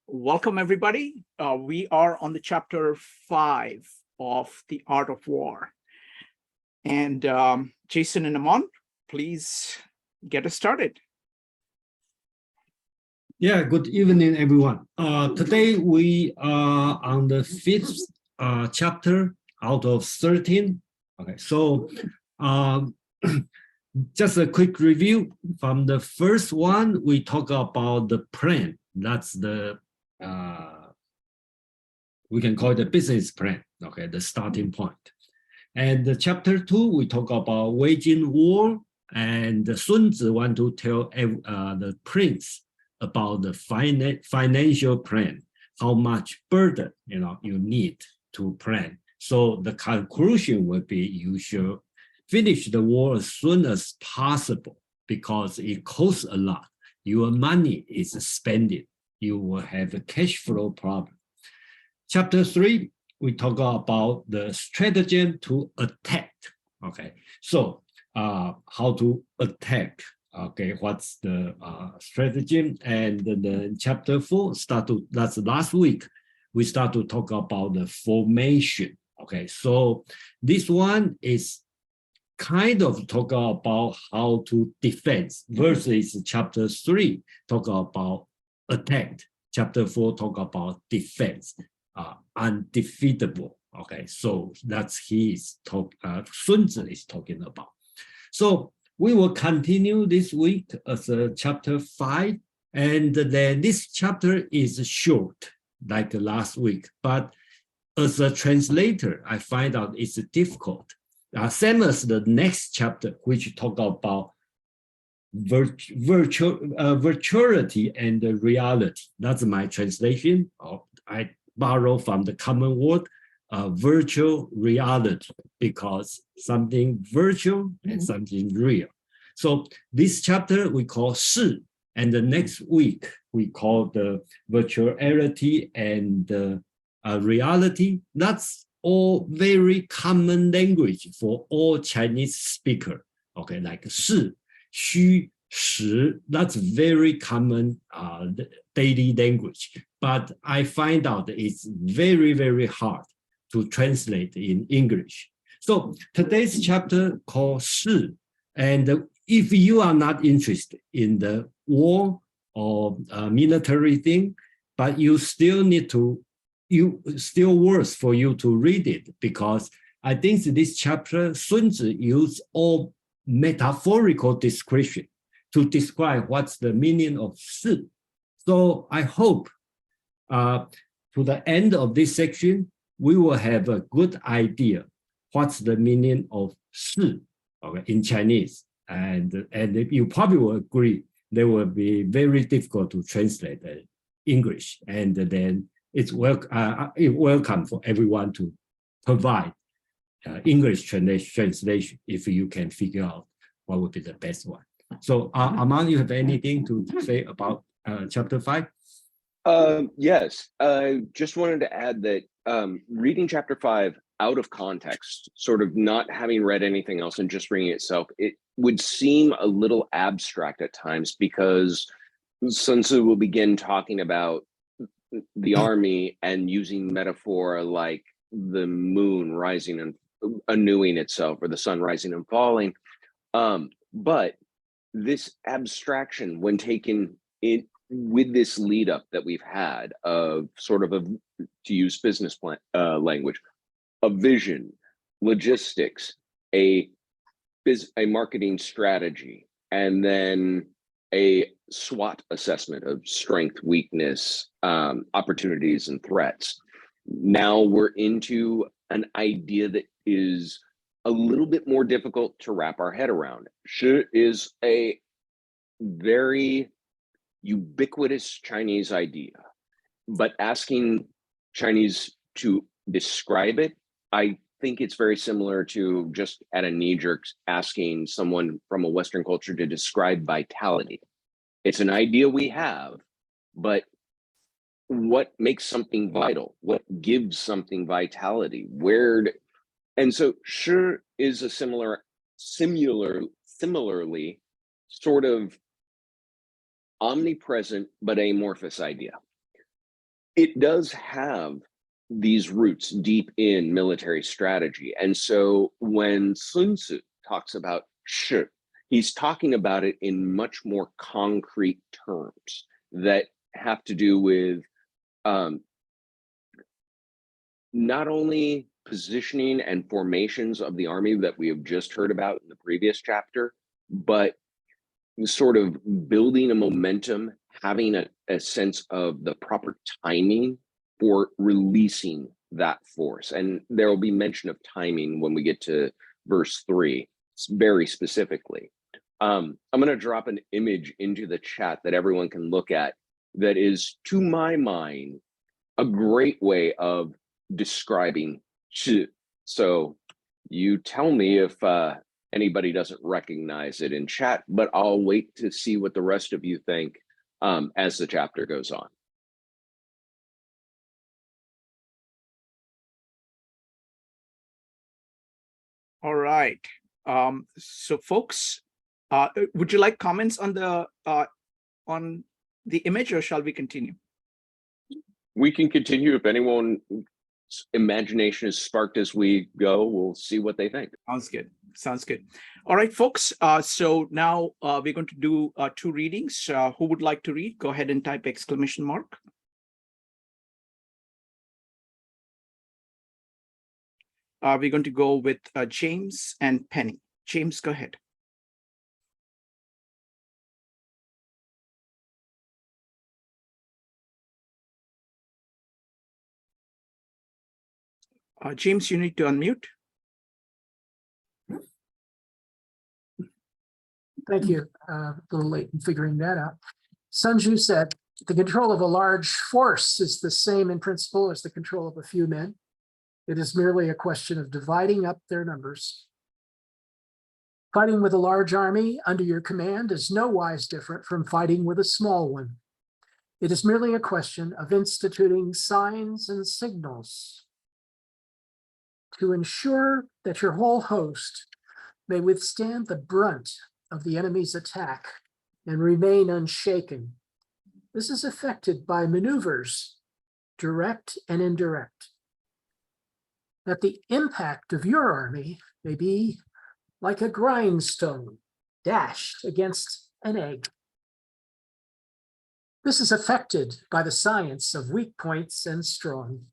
Welcome, everybody. We are on the chapter 5 of The Art of War. And Jason and Amon, please get us started. Yeah, good evening, everyone. Today we are on the 5th chapter out of 13. Okay, so just a quick review. From the first one, we talk about the plan. That's the we can call it the business plan, okay, the starting point. And the chapter 2, we talk about waging war, and Sun Tzu want to tell the prince about the financial plan, how much burden you need to plan. So the conclusion would be you should finish the war as soon as possible because it costs a lot. Your money is spending. You will have a cash flow problem. Chapter 3, we talk about the stratagem to attack. Okay, so how to attack. Okay, what's the stratagem? And then chapter 4 that's last week, we start to talk about the formation. Okay, so this one is kind of talk about how to defend versus chapter 3 talk about attack. Chapter 4 talk about defense, undefeatable. Okay, so that's Sun Tzu is talking about. So we will continue this week as chapter 5, and then this chapter is short, like last week, but as a translator, I find out it's difficult. Same as the next chapter, which talk about virtuality and the reality. That's my translation. I borrow from the common word, virtual reality, because something virtual and something real. So this chapter we call 是, and the next week we call the virtuality and reality. That's all very common language for all Chinese speaker. Okay, like 是, 虚, 实, that's very common daily language. But I find out it's very, very hard to translate in English. So today's chapter called 是, and if you are not interested in the war or military thing, but you still need to, still worth for you to read it, because I think this chapter, Sun Tzu used all metaphorical description to describe what's the meaning of 是. So I hope to the end of this section, we will have a good idea what's the meaning of 是, okay, in Chinese. And you probably will agree they will be very difficult to translate English. And then it's welcome for everyone to provide English translation if you can figure out what would be the best one. So Aman, you have anything to say about chapter 5? Yes, I just wanted to add that reading chapter 5 out of context, sort of not having read anything else and just reading itself, it would seem a little abstract at times, because Sun Tzu will begin talking about the army and using metaphor like the moon rising and renewing itself, or the sun rising and falling. But this abstraction, when taken in with this lead up that we've had of sort of to use business plan language, a vision, logistics, a marketing strategy, and then a SWOT assessment of strength, weakness, opportunities, and threats. Now we're into an idea that is a little bit more difficult to wrap our head around. 是 is a very ubiquitous Chinese idea, but asking Chinese to describe it, I think it's very similar to just at a knee-jerk asking someone from a Western culture to describe vitality. It's an idea we have, but what makes something vital? What gives something vitality? And so 是 is a similarly sort of omnipresent but amorphous idea. it does have these roots deep in military strategy. And so when Sun Tzu talks about shi, he's talking about it in much more concrete terms that have to do with not only positioning and formations of the army that we have just heard about in the previous chapter, but sort of building a momentum, having a sense of the proper timing for releasing that force. And there will be mention of timing when we get to verse 3, very specifically. I'm going to drop an image into the chat that everyone can look at that is, to my mind, a great way of describing shi. So you tell me if anybody doesn't recognize it in chat, but I'll wait to see what the rest of you think as the chapter goes on. All right. So folks, would you like comments on the image, or shall we continue? We can continue. If anyone's imagination is sparked as we go, we'll see what they think. Sounds good. Sounds good. All right, folks. So now we're going to do 2 readings. Who would like to read? Go ahead and type exclamation mark. We're going to go with James and Penny. James, go ahead. James, you need to unmute. Thank you. A little late in figuring that out. Sun Tzu said, the control of a large force is the same in principle as the control of a few men. It is merely a question of dividing up their numbers. Fighting with a large army under your command is no wise different from fighting with a small one. It is merely a question of instituting signs and signals to ensure that your whole host may withstand the brunt of the enemy's attack and remain unshaken. This is effected by maneuvers, direct and indirect, that the impact of your army may be like a grindstone dashed against an egg. This is affected by the science of weak points and strong.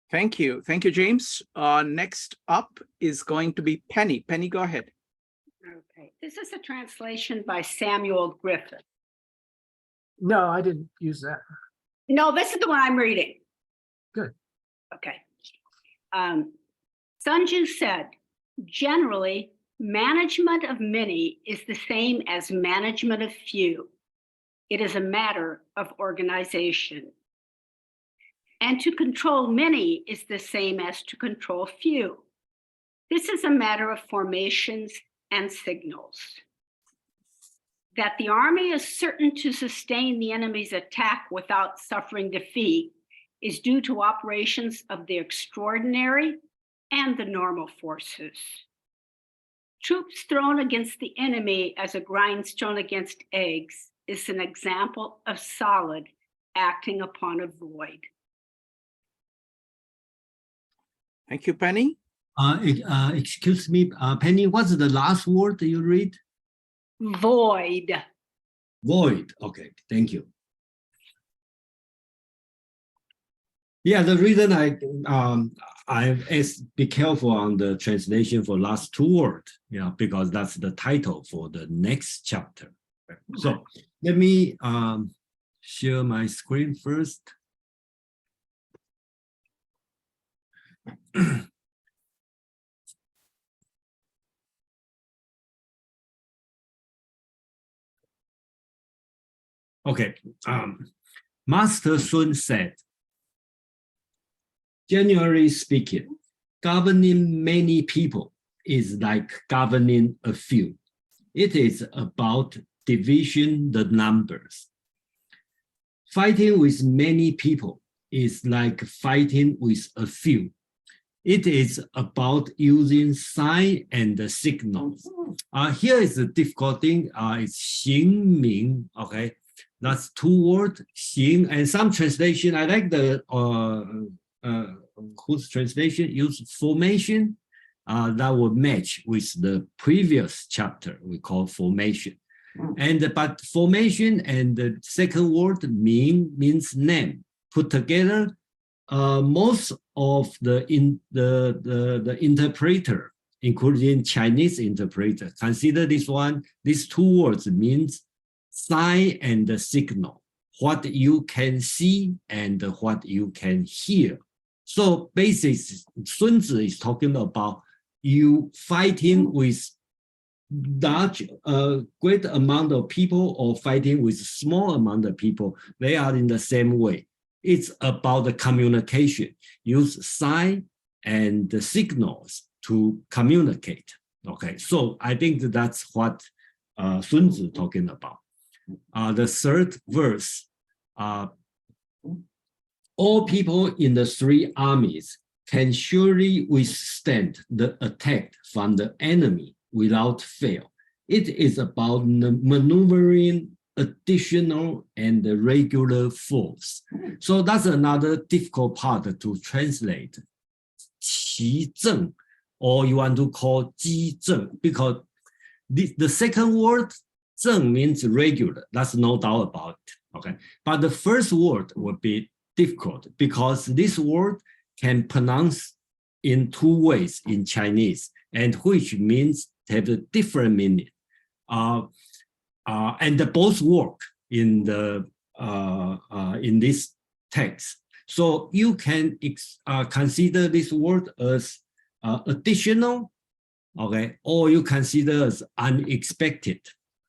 Thank you. Thank you, James. Next up is going to be Penny. Penny, go ahead. Okay. This is a translation by Samuel Griffith. No, I didn't use that. No, this is the one I'm reading. Good. Okay. Sun Tzu said, generally, management of many is the same as management of few. It is a matter of organization. And to control many is the same as to control few. This is a matter of formations and signals. That the army is certain to sustain the enemy's attack without suffering defeat is due to operations of the extraordinary and the normal forces. Troops thrown against the enemy as a grindstone against eggs is an example of solid acting upon a void. Thank you, Penny. Excuse me, Penny, what's the last word you read? Void. Void. Okay, thank you. Yeah, the reason I be careful on the translation for last 2 words, because that's the title for the next chapter. So let me share my screen first. Okay, Master Sun said, generally speaking, governing many people is like governing a few. It is about division the numbers. Fighting with many people is like fighting with a few. It is about using sign and signals. Here is the difficult thing. It's 形名, okay? That's two words, 形, and some translation. I like the whose translation use formation. That would match with the previous chapter we call formation. And but formation and the second word means name. Put together, most of the interpreter, including Chinese interpreter, consider this one. These two words means sign and the signal, what you can see and what you can hear. So basically, Sun Tzu is talking about you fighting with large, great amount of people or fighting with small amount of people. They are in the same way. It's about the communication. Use sign and the signals to communicate. Okay, so I think that's what Sun Tzu talking about. The third verse, all people in the three armies can surely withstand the attack from the enemy without fail. It is about maneuvering additional and regular force. So that's another difficult part to translate. 其正, or you want to call 机正, because the second word 正 means regular. That's no doubt about it. Okay, but the first word would be difficult because this word can pronounce in two ways in Chinese, and which means have a different meaning. And both work in the in this text. So you can consider this word as additional, okay, or you consider as unexpected.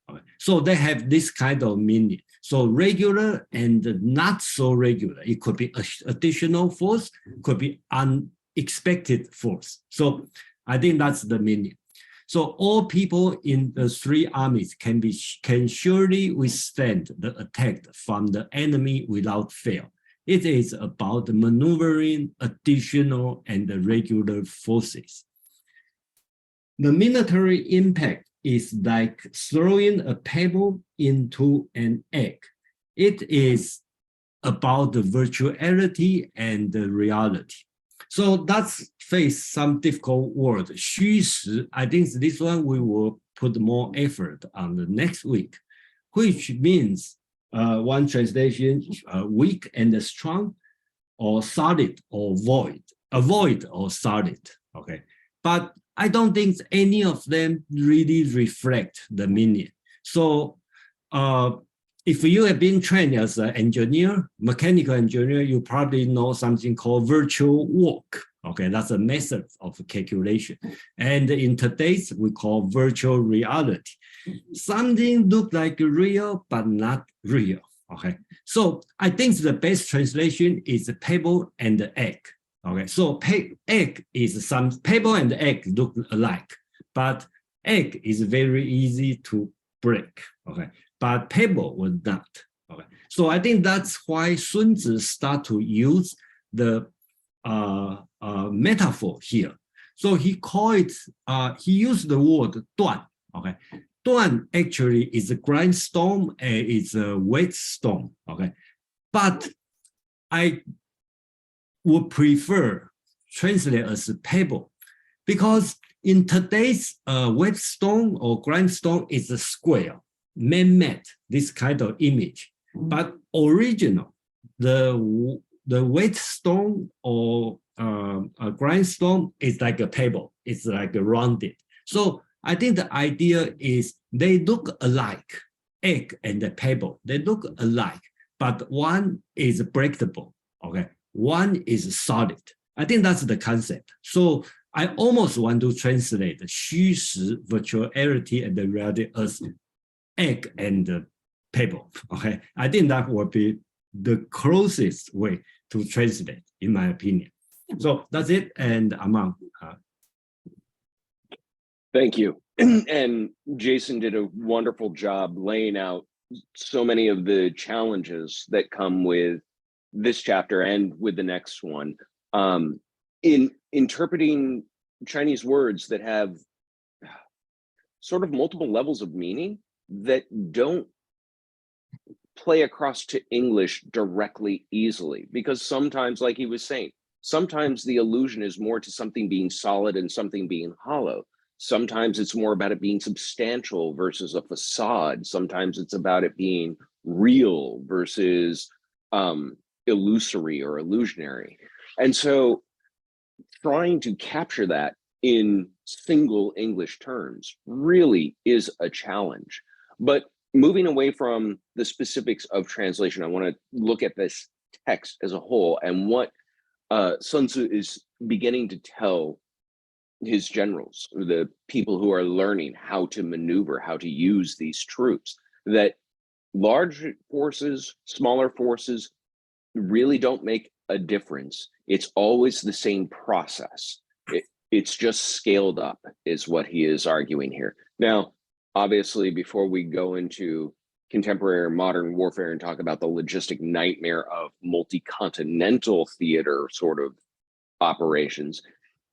Okay? So they have this kind of meaning. So regular and not so regular. It could be additional force, could be unexpected force. So I think that's the meaning. So all people in the three armies can surely withstand the attack from the enemy without fail. It is about maneuvering additional and regular forces. The military impact is like throwing a pebble into an egg. It is about the virtuality and the reality. So that's face some difficult word. 虚实, I think this one we will put more effort on the next week, which means one translation, weak and strong, or solid or void, void or solid, okay? But I don't think any of them really reflect the meaning. So if you have been trained as an engineer, mechanical engineer, you probably know something called virtual work. Okay, that's a method of calculation. And in today's, we call virtual reality. Something look like real, but not real. Okay, so I think the best translation is pebble and the egg. Okay, so egg is some pebble and egg look alike, but egg is very easy to break. Okay, but pebble was not. Okay, so I think that's why Sun Tzu start to use the metaphor here. So he called it, he used the word 断. Okay, 断 actually is a grindstone and it's a whetstone. Okay, but I would prefer translate as a pebble because in today's whetstone or grindstone is a square, man-made, this kind of image. But original, the whetstone or a grindstone is like a pebble. It's like a rounded. So I think the idea is they look alike, egg and the pebble. They look alike, but one is breakable. Okay, one is solid. I think that's the concept. So I almost want to translate 虚实 virtuality and the reality as egg and pebble. Okay, I think that would be the closest way to translate, in my opinion. So that's it, and Amang. Thank you. And Jason did a wonderful job laying out so many of the challenges that come with this chapter and with the next one. In interpreting Chinese words that have sort of multiple levels of meaning that don't play across to English directly easily, because sometimes, like he was saying, sometimes the allusion is more to something being solid and something being hollow. Sometimes it's more about it being substantial versus a facade. Sometimes it's about it being real versus illusory or illusionary. And so trying to capture that in single English terms really is a challenge. But moving away from the specifics of translation, I want to look at this text as a whole and what Sun Tzu is beginning to tell his generals, the people who are learning how to maneuver, how to use these troops, that large forces, smaller forces really don't make a difference. It's always the same process. It's just scaled up, is what he is arguing here. Now, obviously, before we go into contemporary modern warfare and talk about the logistic nightmare of multi-continental theater sort of operations,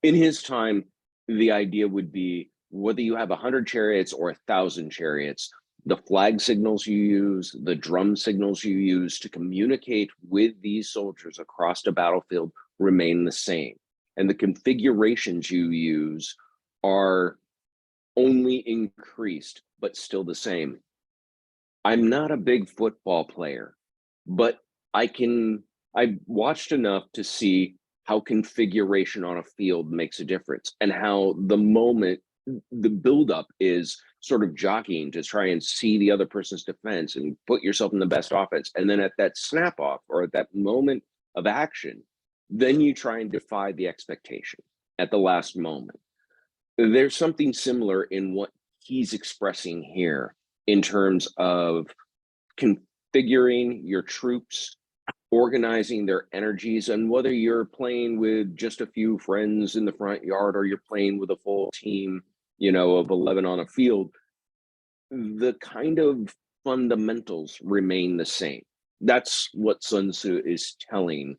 in his time, the idea would be whether you have 100 chariots or 1,000 chariots, the flag signals you use, the drum signals you use to communicate with these soldiers across the battlefield remain the same. And the configurations you use are only increased, but still the same. I'm not a big football player, but I've watched enough to see how configuration on a field makes a difference, and how the moment, the buildup is sort of jockeying to try and see the other person's defense and put yourself in the best offense. And then at that snap off, or at that moment of action, then you try and defy the expectation at the last moment. There's something similar in what he's expressing here in terms of configuring your troops, organizing their energies, and whether you're playing with just a few friends in the front yard or you're playing with a full team, you know, of 11 on a field, the kind of fundamentals remain the same. That's what Sun Tzu is telling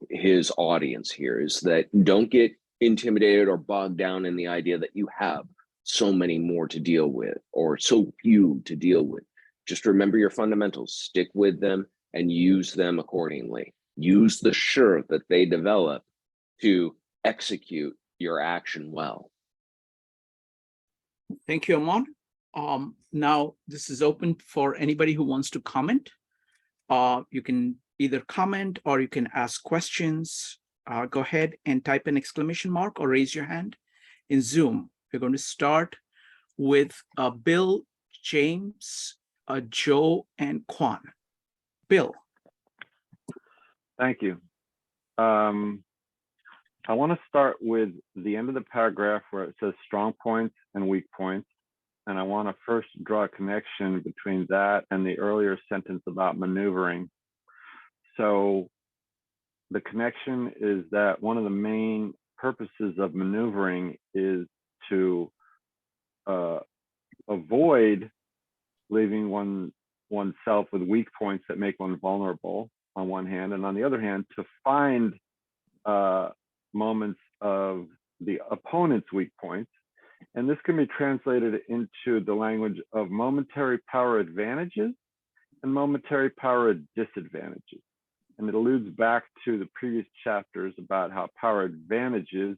his audience here, is that don't get intimidated or bogged down in the idea that you have so many more to deal with or so few to deal with. Just remember your fundamentals, stick with them, and use them accordingly. Use the sure that they develop to execute your action well. Thank you, Amon. Now this is open for anybody who wants to comment. You can either comment or you can ask questions. Go ahead and type an exclamation mark or raise your hand in Zoom. We're going to start with Bill, James, Joe, and Kwan. Bill. Thank you. I want to start with the end of the paragraph where it says strong points and weak points. And I want to first draw a connection between that and the earlier sentence about maneuvering. So the connection is that one of the main purposes of maneuvering is to avoid leaving oneself with weak points that make one vulnerable on one hand, and on the other hand, to find moments of the opponent's weak points. And this can be translated into the language of momentary power advantages and momentary power disadvantages. And it alludes back to the previous chapters about how power advantages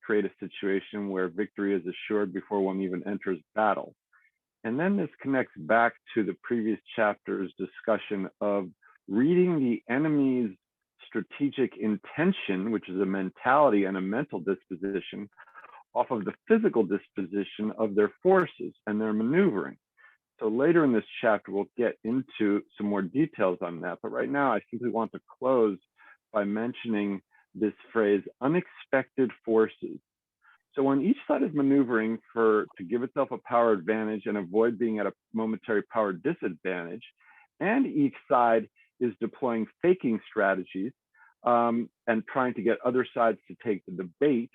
create a situation where victory is assured before one even enters battle. And then this connects back to the previous chapter's discussion of reading the enemy's strategic intention, which is a mentality and a mental disposition, off of the physical disposition of their forces and their maneuvering. So later in this chapter, we'll get into some more details on that. But right now, I simply want to close by mentioning this phrase, unexpected forces. So when each side is maneuvering to give itself a power advantage and avoid being at a momentary power disadvantage, and each side is deploying faking strategies and trying to get other sides to take the bait,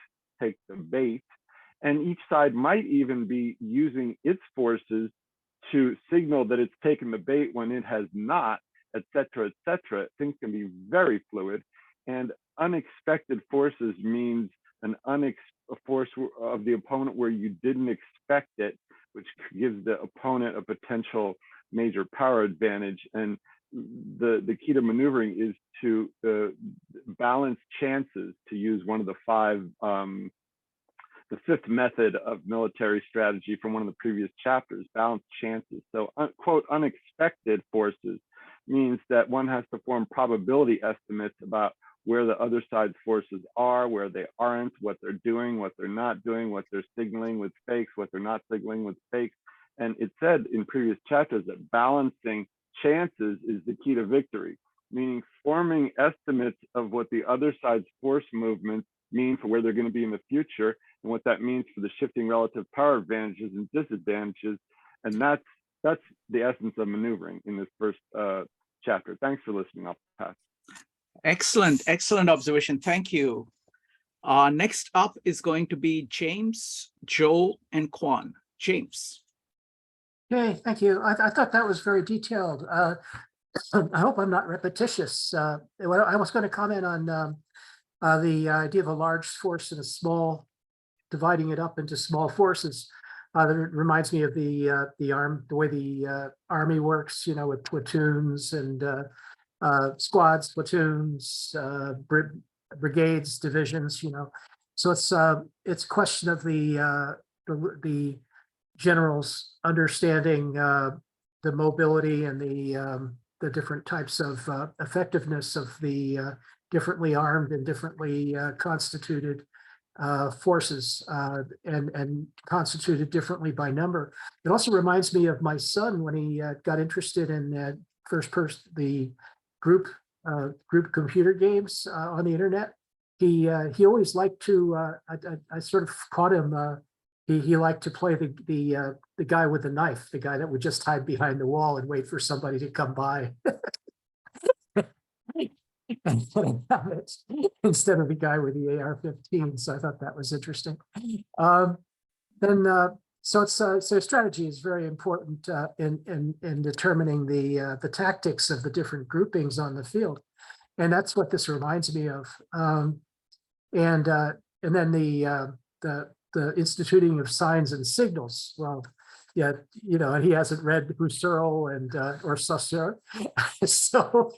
and each side might even be using its forces to signal that it's taken the bait when it has not, et cetera, things can be very fluid. And unexpected forces means a force of the opponent where you didn't expect it, which gives the opponent a potential major power advantage. And the key to maneuvering is to balance chances, to use one of the five, the fifth method of military strategy from one of the previous chapters, balance chances. So, quote, unexpected forces means that one has to form probability estimates about where the other side's forces are, where they aren't, what they're doing, what they're not doing, what they're signaling with fakes, what they're not signaling with fakes. And it said in previous chapters that balancing chances is the key to victory, meaning forming estimates of what the other side's force movements mean for where they're going to be in the future and what that means for the shifting relative power advantages and disadvantages. And that's the essence of maneuvering in this first chapter. Thanks for listening. I'll pass. Excellent, excellent observation. Thank you. Next up is going to be James, Joe, and Quan. James. Okay, thank you. I thought that was very detailed. I hope I'm not repetitious. I was going to comment on the idea of a large force and a small, dividing it up into small forces. That reminds me of the way the army works, you know, with platoons and squads, platoons, brigades, divisions, you know. So it's a question of the generals understanding the mobility and the different types of effectiveness of the differently armed and differently constituted forces and constituted differently by number. It also reminds me of my son when he got interested in the group computer games on the internet. He always liked to. I sort of caught him. He liked to play the guy with the knife, the guy that would just hide behind the wall and wait for somebody to come by. Instead of the guy with the AR-15, so I thought that was interesting. So strategy is very important in determining the tactics of the different groupings on the field, and that's what this reminds me of. And then the instituting of signs and signals. Well, yeah, you know, and he hasn't read Husserl and or Saussure, so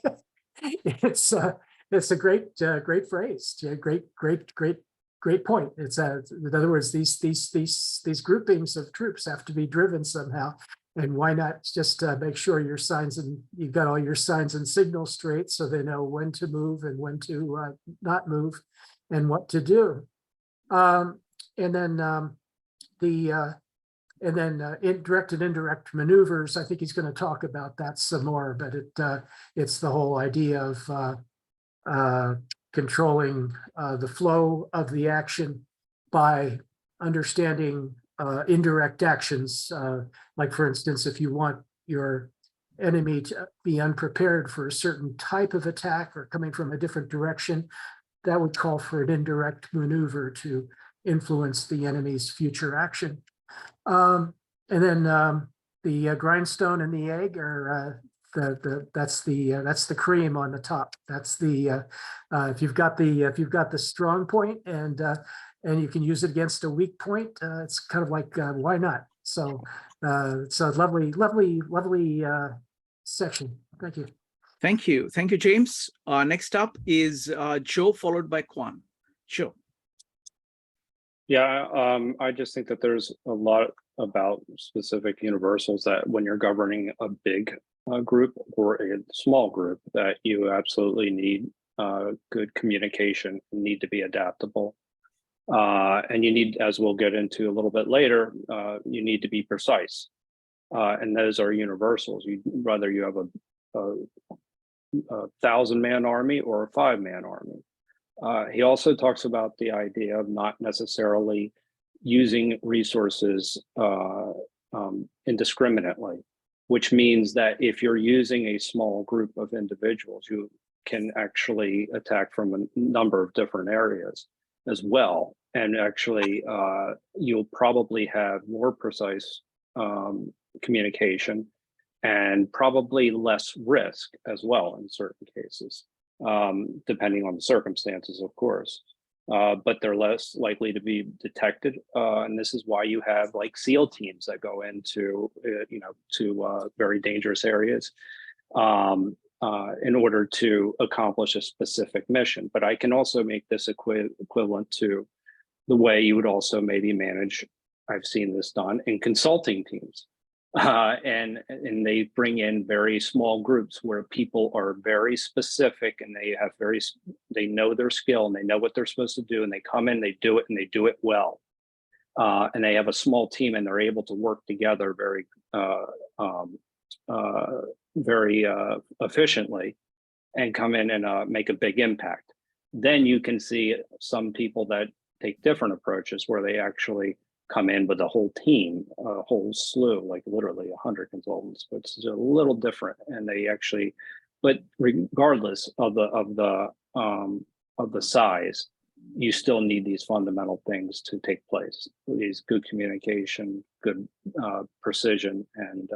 it's a great phrase, great point. It's in other words, these groupings of troops have to be driven somehow, and why not just make sure your signs and you've got all your signs and signals straight, so they know when to move and when to not move, and what to do. And then direct and indirect maneuvers. I think he's going to talk about that some more, but it's the whole idea of controlling the flow of the action by understanding indirect actions. Like, for instance, if you want your enemy to be unprepared for a certain type of attack or coming from a different direction, that would call for an indirect maneuver to influence the enemy's future action. And then the grindstone and the egg are that's the cream on the top. That's the if you've got the strong point and you can use it against a weak point, it's kind of like why not? So it's a lovely section. Thank you. Thank you, James. Next up is Joe, followed by Quan. Joe. Yeah, I just think that there's a lot about specific universals that when you're governing a big group or a small group, that you absolutely need good communication, need to be adaptable. And you need, as we'll get into a little bit later, you need to be precise. And those are universals. Whether you have a 1,000-man army or a 5-man army. He also talks about the idea of not necessarily using resources indiscriminately, which means that if you're using a small group of individuals, you can actually attack from a number of different areas as well. And actually, you'll probably have more precise communication and probably less risk as well in certain cases. Depending on the circumstances, of course, but they're less likely to be detected. And this is why you have like SEAL teams that go into, to very dangerous areas in order to accomplish a specific mission. But I can also make this equivalent to the way you would also maybe manage, I've seen this done in consulting teams. And they bring in very small groups where people are very specific and they know their skill and they know what they're supposed to do, and they come in, they do it, and they do it well. And they have a small team and they're able to work together very efficiently and come in and make a big impact. Then you can see some people that take different approaches where they actually come in with a whole team, a whole slew, like literally 100 consultants, but it's a little different. And they actually, but regardless of the size, you still need these fundamental things to take place. These good communication, good precision, and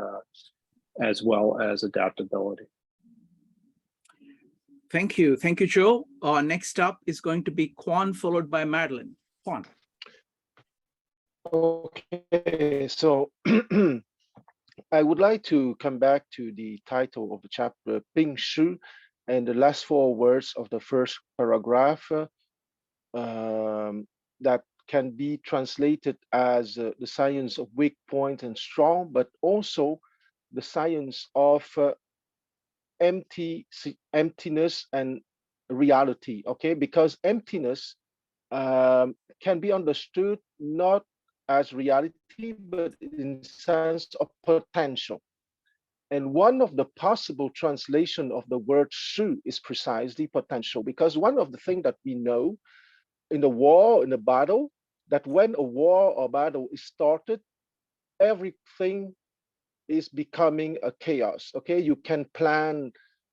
as well as adaptability. Thank you. Thank you, Joe. Next up is going to be Quan, followed by Madeline. Quan. Okay, so I would like to come back to the title of the chapter, Bing Shu, and the last 4 words of the first paragraph that can be translated as the science of weak point and strong, but also the science of emptiness and reality, okay? Because emptiness can be understood not as reality, but in sense of potential. And one of the possible translation of the word shu is precisely potential, because one of the things that we know in the war, in a battle, that when a war or battle is started, everything is becoming a chaos, okay? You can plan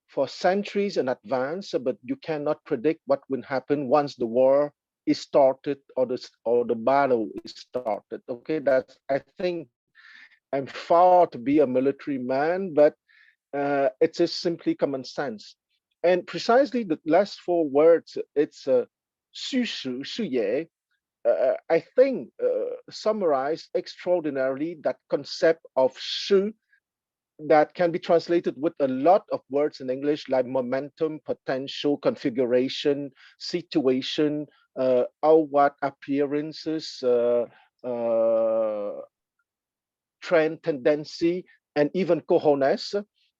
for centuries in advance, but you cannot predict what will happen once the war is started or the battle is started, okay? That's, I think, I'm far to be a military man, but it is simply common sense. And precisely the last 4 words, it's xu shu shu ye, I think summarize extraordinarily that concept of shu that can be translated with a lot of words in English, like momentum, potential, configuration, situation, outward appearances, trend, tendency, and even cojones.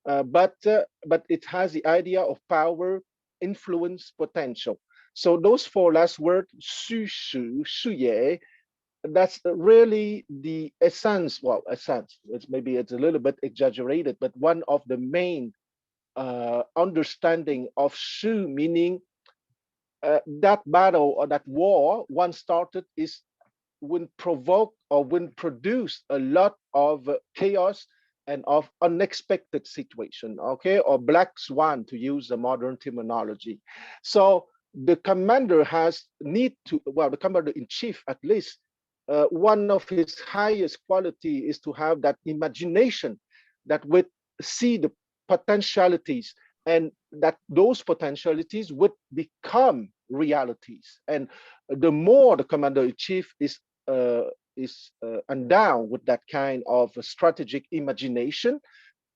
But it has the idea of power, influence, potential. So those 4 last words, xu shu, shu ye, that's really the essence. Well, essence, maybe it's a little bit exaggerated, but one of the main understanding of shu, meaning that battle or that war once started will provoke or will produce a lot of chaos and of unexpected situation, okay, or black swan, to use the modern terminology. So the commander the commander-in-chief, at least, one of his highest quality is to have that imagination that would see the potentialities, and that those potentialities would become realities. And the more the commander-in-chief is endowed with that kind of strategic imagination,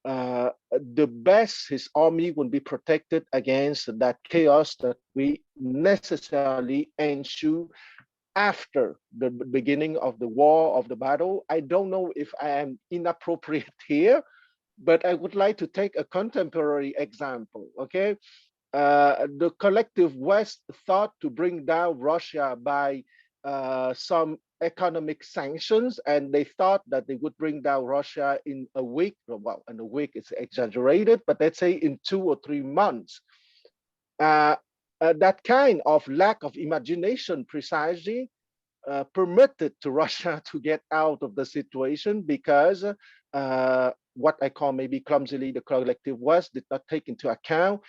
the best his army will be protected against that chaos that we necessarily ensue after the beginning of the war, of the battle. I don't know if I am inappropriate here, but I would like to take a contemporary example, okay? The collective West thought to bring down Russia by some economic sanctions, and they thought that they would bring down Russia in a week. Well, in a week is exaggerated, but let's say in 2 or 3 months. That kind of lack of imagination precisely permitted to Russia to get out of the situation, because what I call maybe clumsily the collective West did not take into account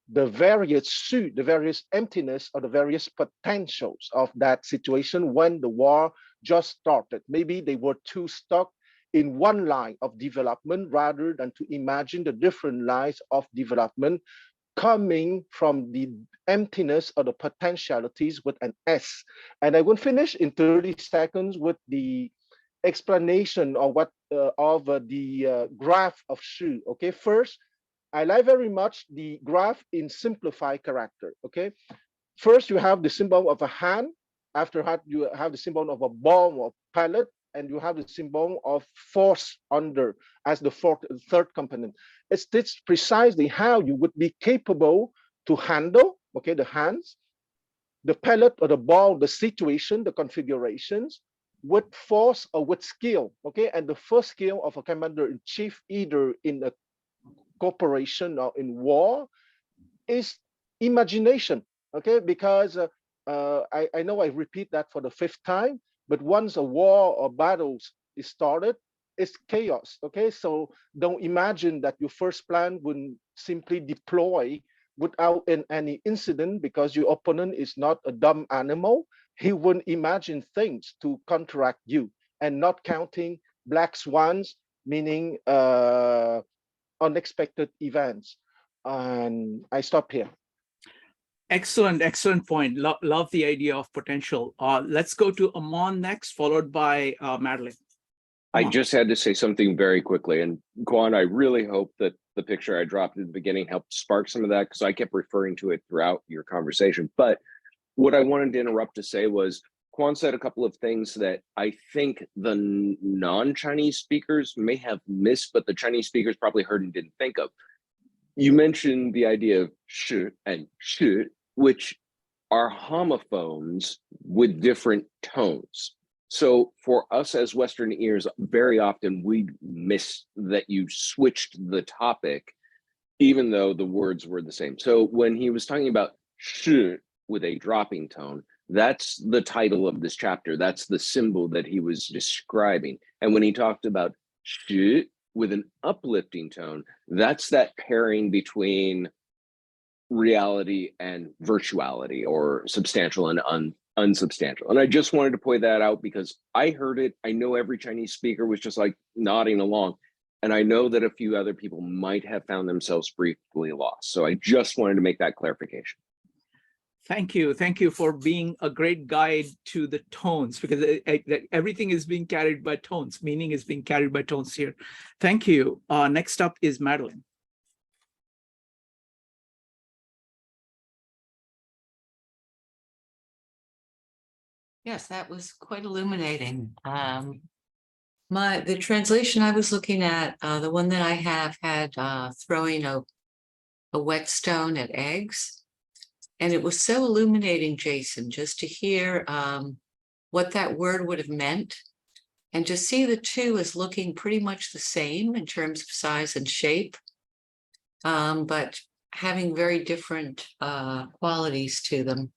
the various emptiness or the various potentials of that situation when the war just started. Maybe they were too stuck in one line of development rather than to imagine the different lines of development coming from the emptiness or the potentialities with an S. And I will finish in 30 seconds with the explanation of what of the graph of Shu. Okay, first, I like very much the graph in simplified character, okay? First, you have the symbol of a hand. After that, you have the symbol of a ball or pallet, and you have the symbol of force under as the third component. It's this precisely how you would be capable to handle, okay, the hands, the pallet or the ball, the situation, the configurations, with force or with skill, okay? And the first skill of a commander-in-chief, either in a corporation or in war, is imagination, okay? Because I know I repeat that for the 5th time, but once a war or battles is started, it's chaos, okay? So don't imagine that your first plan would simply deploy without any incident, because your opponent is not a dumb animal. He wouldn't imagine things to counteract you, and not counting black swans, meaning unexpected events. And I stop here. Excellent point. Love the idea of potential. Let's go to Amon next, followed by Madeline. I just had to say something very quickly. And Quan, I really hope that the picture I dropped at the beginning helped spark some of that, because I kept referring to it throughout your conversation. But what I wanted to interrupt to say was, Quan said a couple of things that I think the non-Chinese speakers may have missed, but the Chinese speakers probably heard and didn't think of. You mentioned the idea of shi and shi, which are homophones with different tones. So for us as Western ears, very often we miss that you switched the topic, even though the words were the same. So when he was talking about shi with a dropping tone, that's the title of this chapter. That's the symbol that he was describing. And when he talked about shi with an uplifting tone, that's that pairing between reality and virtuality, or substantial and unsubstantial. And I just wanted to point that out because I heard it. I know every Chinese speaker was just like nodding along. And I know that a few other people might have found themselves briefly lost. So I just wanted to make that clarification. Thank you. Thank you for being a great guide to the tones, because everything is being carried by tones. Meaning is being carried by tones here. Thank you. Next up is Madeline. Yes, that was quite illuminating. The translation I was looking at, the one that I have had throwing a wet stone at eggs. And it was so illuminating, Jason, just to hear what that word would have meant, and to see the two as looking pretty much the same in terms of size and shape, but having very different qualities to them.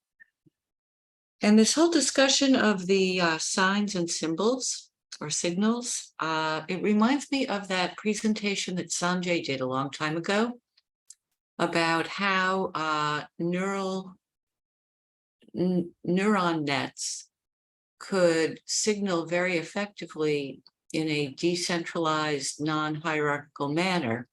And this whole discussion of the signs and symbols or signals, it reminds me of that presentation that Sanjay did a long time ago about how neuron nets could signal very effectively in a decentralized, non-hierarchical manner.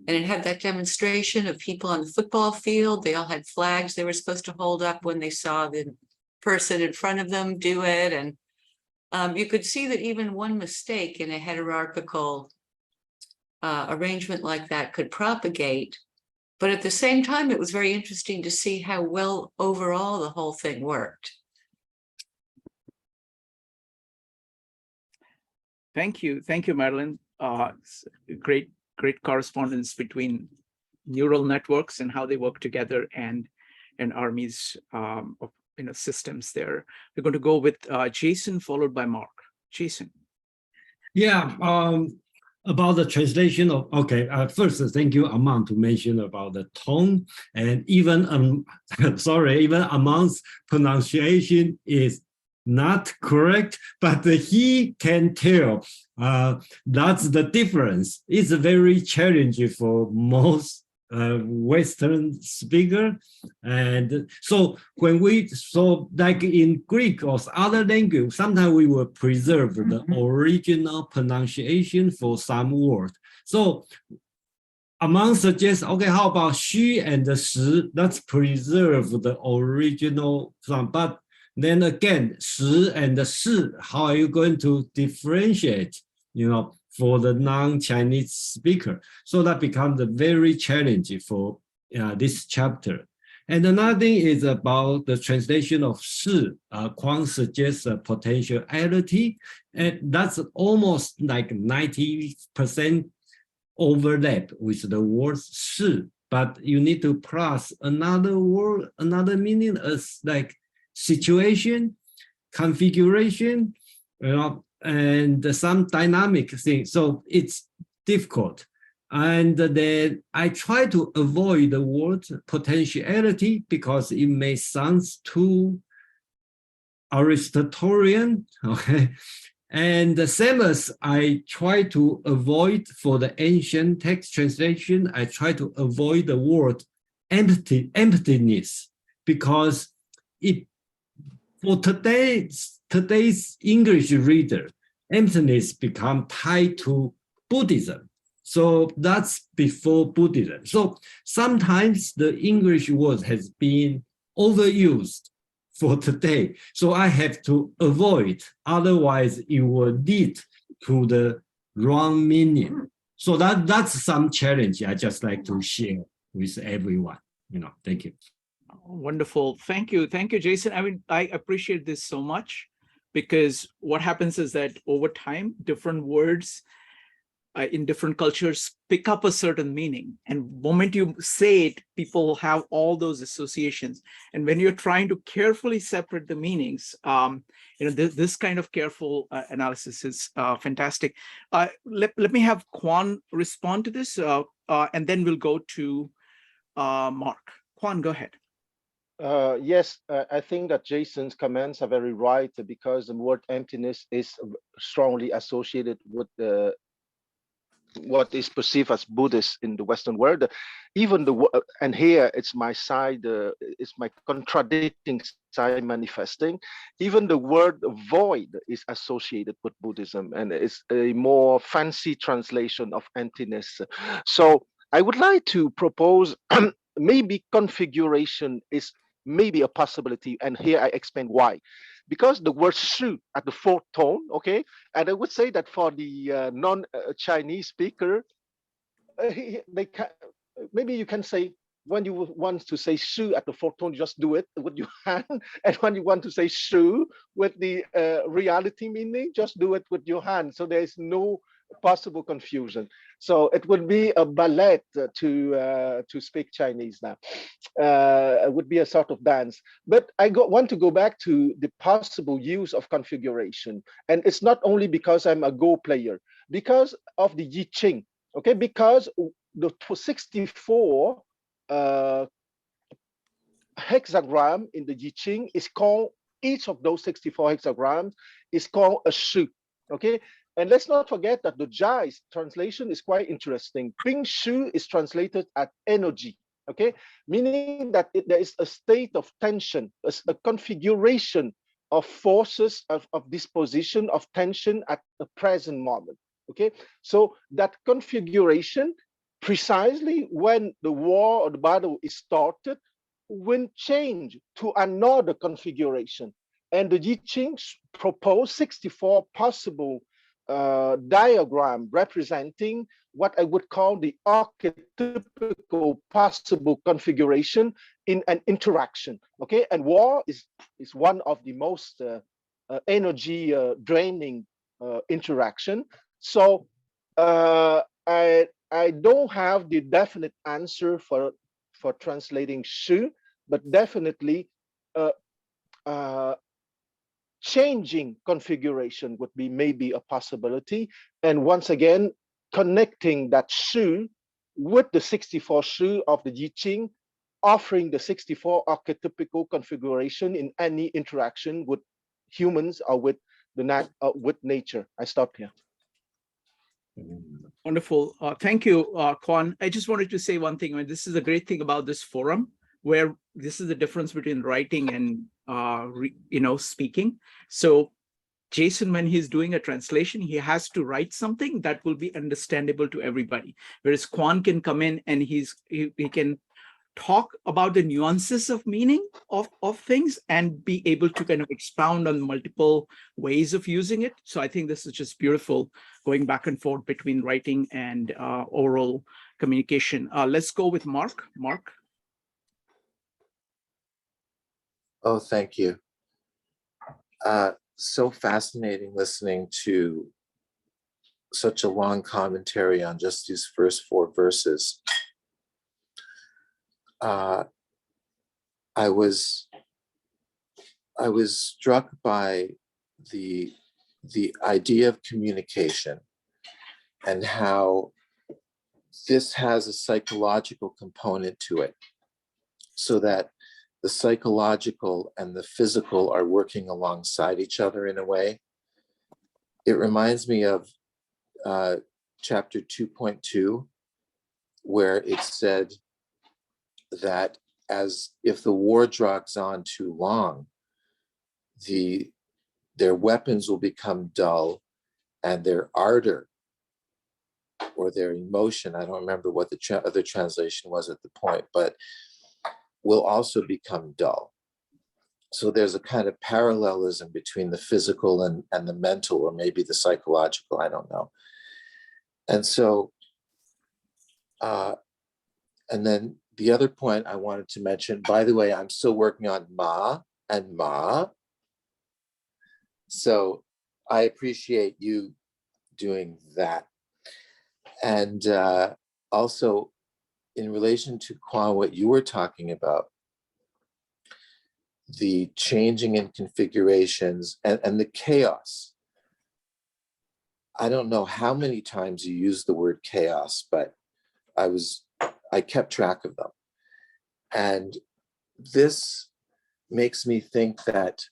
And it had that demonstration of people on the football field. They all had flags they were supposed to hold up when they saw the person in front of them do it. And you could see that even one mistake in a hierarchical arrangement like that could propagate. But at the same time, it was very interesting to see how well overall the whole thing worked. Thank you, Madeline. Great correspondence between neural networks and how they work together, and armies of systems there. We're going to go with Jason, followed by Mark. Jason. Yeah, about the translation of, okay, first, thank you, Aman, to mention about the tone, and even, sorry, even Aman's pronunciation is not correct, but he can tell that's the difference. It's very challenging for most Western speaker. And so when like in Greek or other language, sometimes we will preserve the original pronunciation for some word. So Aman suggests, okay, how about shi and the shi? Let's preserve the original sound. But then again, shi and the shi, how are you going to differentiate, for the non-Chinese speaker. So that becomes very challenging for this chapter. And another thing is about the translation of shi. Kwang suggests a potentiality, and that's almost like 90% overlap with the word shi. But you need to plus another word, another meaning as like situation, configuration, and some dynamic thing. So it's difficult. And then I try to avoid the word potentiality because it may sound too Aristotelian, okay? And the same as I try to avoid for the ancient text translation, I try to avoid the word emptiness, because for today's English reader, emptiness become tied to Buddhism. So that's before Buddhism. So sometimes the English word has been overused for today. So I have to avoid, otherwise it will lead to the wrong meaning. So that's some challenge I just like to share with everyone. Thank you. Wonderful. Thank you. Thank you, Jason. I mean, I appreciate this so much, because what happens is that over time, different words in different cultures pick up a certain meaning. And the moment you say it, people have all those associations. And when you're trying to carefully separate the meanings, this kind of careful analysis is fantastic. Let me have Kwan respond to this, and then we'll go to Mark. Kwan, go ahead. Yes, I think that Jason's comments are very right, because the word emptiness is strongly associated with what is perceived as Buddhist in the Western world. Even and here it's my side, it's my contradicting side manifesting. Even the word void is associated with Buddhism, and it's a more fancy translation of emptiness. So I would like to propose maybe configuration is maybe a possibility, and here I explain why. Because the word shu at the fourth tone, okay, and I would say that for the non-Chinese speaker, maybe you can say, when you want to say shu at the fourth tone, you just do it with your hand, and when you want to say shu with the reality meaning, just do it with your hand. So there is no possible confusion. So it would be a ballet to speak Chinese now. It would be a sort of dance. But I want to go back to the possible use of configuration. And it's not only because I'm a Go player, because of the I Ching, okay? Because the 64 hexagram in the I Ching is called, each of those 64 hexagrams is called a shu, okay? And let's not forget that the Giles translation is quite interesting. Bing Shu is translated as energy, okay? Meaning that there is a state of tension, a configuration of forces of disposition, of tension at the present moment, okay? So that configuration, precisely when the war or the battle is started, will change to another configuration. And the I Ching proposed 64 possible diagram representing what I would call the archetypical possible configuration in an interaction, okay? And war is one of the most energy draining interaction. So I don't have the definite answer for translating shu, but definitely changing configuration would be maybe a possibility. And once again, connecting that shu with the 64 shu of the I Ching, offering the 64 archetypical configuration in any interaction with humans or with with nature. I stop here. Wonderful. Thank you, Kwan. I just wanted to say one thing. I mean, this is a great thing about this forum, where this is the difference between writing and speaking. So Jason, when he's doing a translation, he has to write something that will be understandable to everybody. Whereas Kwan can come in and he can talk about the nuances of meaning of things and be able to kind of expound on multiple ways of using it. So I think this is just beautiful, going back and forth between writing and oral communication. Let's go with Mark. Mark. Oh, thank you. So fascinating listening to such a long commentary on just these first 4 verses. I was struck by the idea of communication and how this has a psychological component to it, so that the psychological and the physical are working alongside each other in a way. It reminds me of chapter 2.2, where it said that as if the war drags on too long, their weapons will become dull and their ardor or their emotion, I don't remember what the other translation was at the point, but will also become dull. So there's a kind of parallelism between the physical and the mental, or maybe the psychological, I don't know. And so, and then the other point I wanted to mention, by the way, I'm still working on ma and ma. So I appreciate you doing that. And also, in relation to Kwan, what you were talking about, the changing in configurations and the chaos. I don't know how many times you used the word chaos, but I kept track of them. And this makes me think that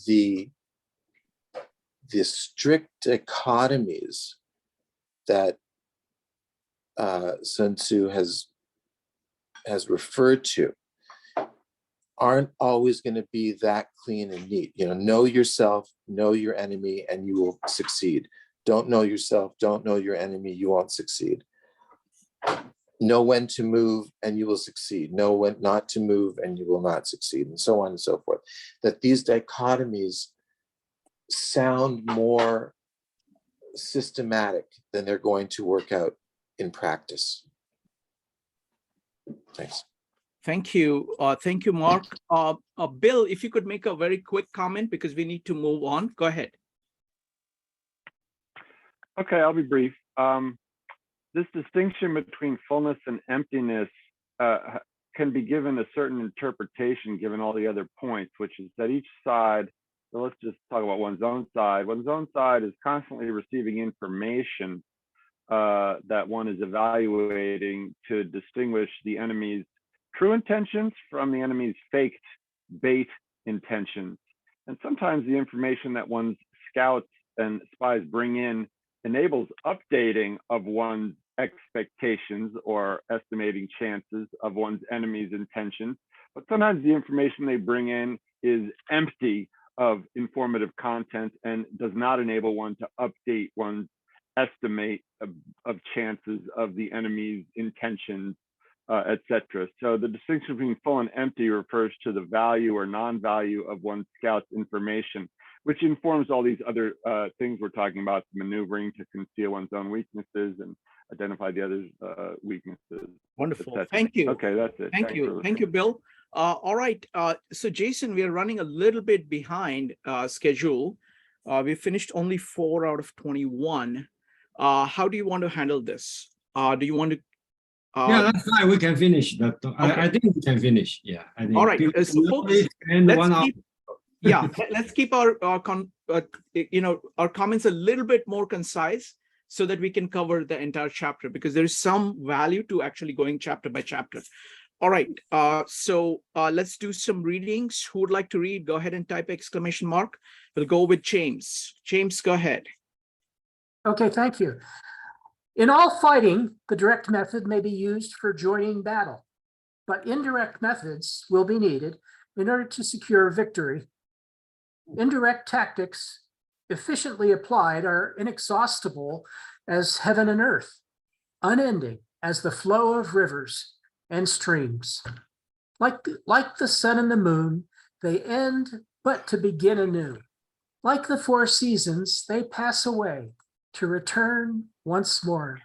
the strict dichotomies that Sun Tzu has referred to aren't always going to be that clean and neat. Know yourself, know your enemy, and you will succeed. Don't know yourself, don't know your enemy, you won't succeed. Know when to move and you will succeed. Know when not to move and you will not succeed, and so on and so forth. That these dichotomies sound more systematic than they're going to work out in practice. Thanks. Thank you. Thank you, Mark. Bill, if you could make a very quick comment because we need to move on. Go ahead. Okay, I'll be brief. This distinction between fullness and emptiness can be given a certain interpretation given all the other points, which is that each side, so let's just talk about one's own side. One's own side is constantly receiving information that one is evaluating to distinguish the enemy's true intentions from the enemy's faked bait intentions. And sometimes the information that one's scouts and spies bring in enables updating of one's expectations or estimating chances of one's enemy's intentions. But sometimes the information they bring in is empty of informative content and does not enable one to update one's estimate of chances of the enemy's intentions, etc. So the distinction between full and empty refers to the value or non-value of one's scout's information, which informs all these other things we're talking about, maneuvering to conceal one's own weaknesses and identify the other's weaknesses. Wonderful. etc. Thank you. Okay, that's it. Thank you. Thank you, Bill. All right. So Jason, we are running a little bit behind schedule. We finished only 4 out of 21. How do you want to handle this? Do you want to? Yeah, that's fine. We can finish. That Okay. I think we can finish. Yeah. I think All right. So folks, let's keep our comments a little bit more concise so that we can cover the entire chapter, because there is some value to actually going chapter by chapter. All right. So let's do some readings. Who would like to read? Go ahead and type exclamation mark. We'll go with James. James, go ahead. Okay, thank you. In all fighting, the direct method may be used for joining battle, but indirect methods will be needed in order to secure victory. Indirect tactics, efficiently applied, are inexhaustible as heaven and earth, unending as the flow of rivers, and streams. Like the sun and the moon, they end but to begin anew. Like the four seasons, they pass away to return once more.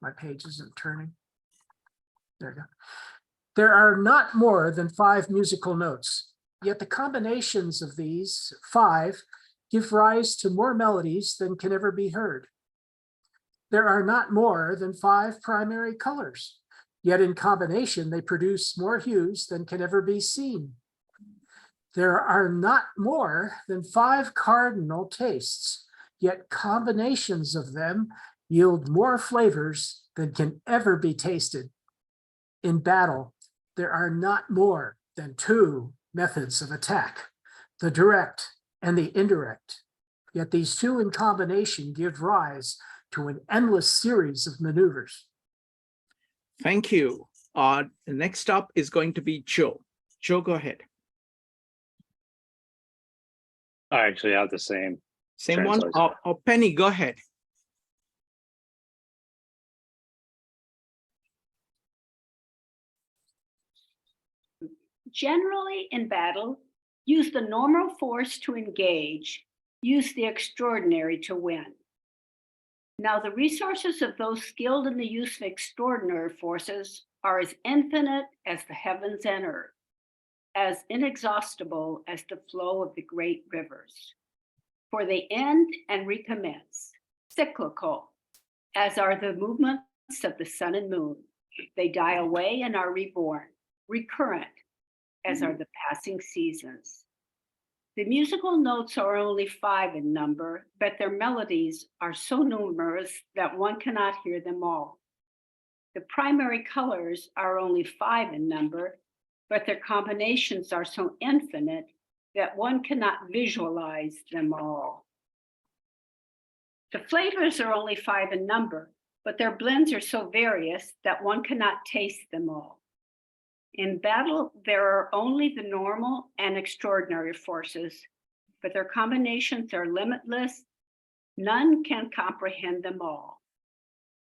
My page isn't turning. There we go. There are not more than 5 musical notes, yet the combinations of these 5 give rise to more melodies than can ever be heard. There are not more than 5 primary colors, yet in combination they produce more hues than can ever be seen. There are not more than 5 cardinal tastes, yet combinations of them yield more flavors than can ever be tasted. In battle, there are not more than 2 methods of attack, the direct and the indirect. Yet these 2 in combination give rise to an endless series of maneuvers. Thank you. Next up is going to be Joe. Joe, go ahead. I actually have the same. Same one. Penny, go ahead. Generally in battle, use the normal force to engage, use the extraordinary to win. Now, the resources of those skilled in the use of extraordinary forces are as infinite as the heavens and earth, as inexhaustible as the flow of the great rivers. For they end and recommence, cyclical, as are the movements of the sun and moon. They die away and are reborn, recurrent, as are the passing seasons. The musical notes are only 5 in number, but their melodies are so numerous that one cannot hear them all. The primary colors are only 5 in number, but their combinations are so infinite that one cannot visualize them all. The flavors are only 5 in number, but their blends are so various that one cannot taste them all. In battle, there are only the normal and extraordinary forces, but their combinations are limitless. None can comprehend them all.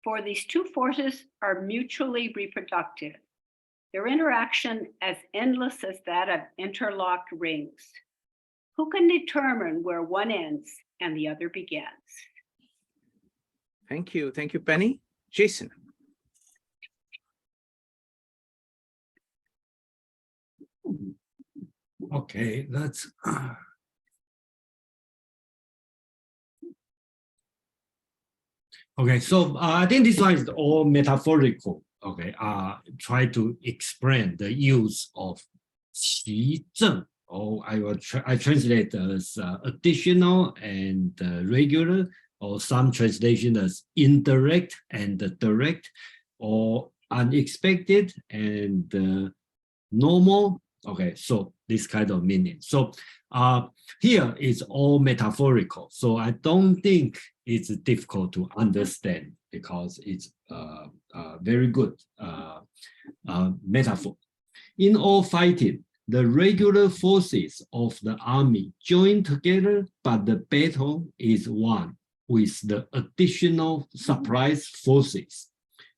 For these 2 forces are mutually reproductive, their interaction as endless as that of interlocked rings. Who can determine where one ends and the other begins? Thank you. Thank you, Penny. Jason. Okay, that's okay. So I think this one is all metaphorical. Okay, try to explain the use of 其正, or I translate as additional and regular, or some translation as indirect and direct, or unexpected and normal. Okay, so this kind of meaning. So here it's all metaphorical. So I don't think it's difficult to understand because it's very good metaphor. In all fighting, the regular forces of the army join together, but the battle is won with the additional surprise forces,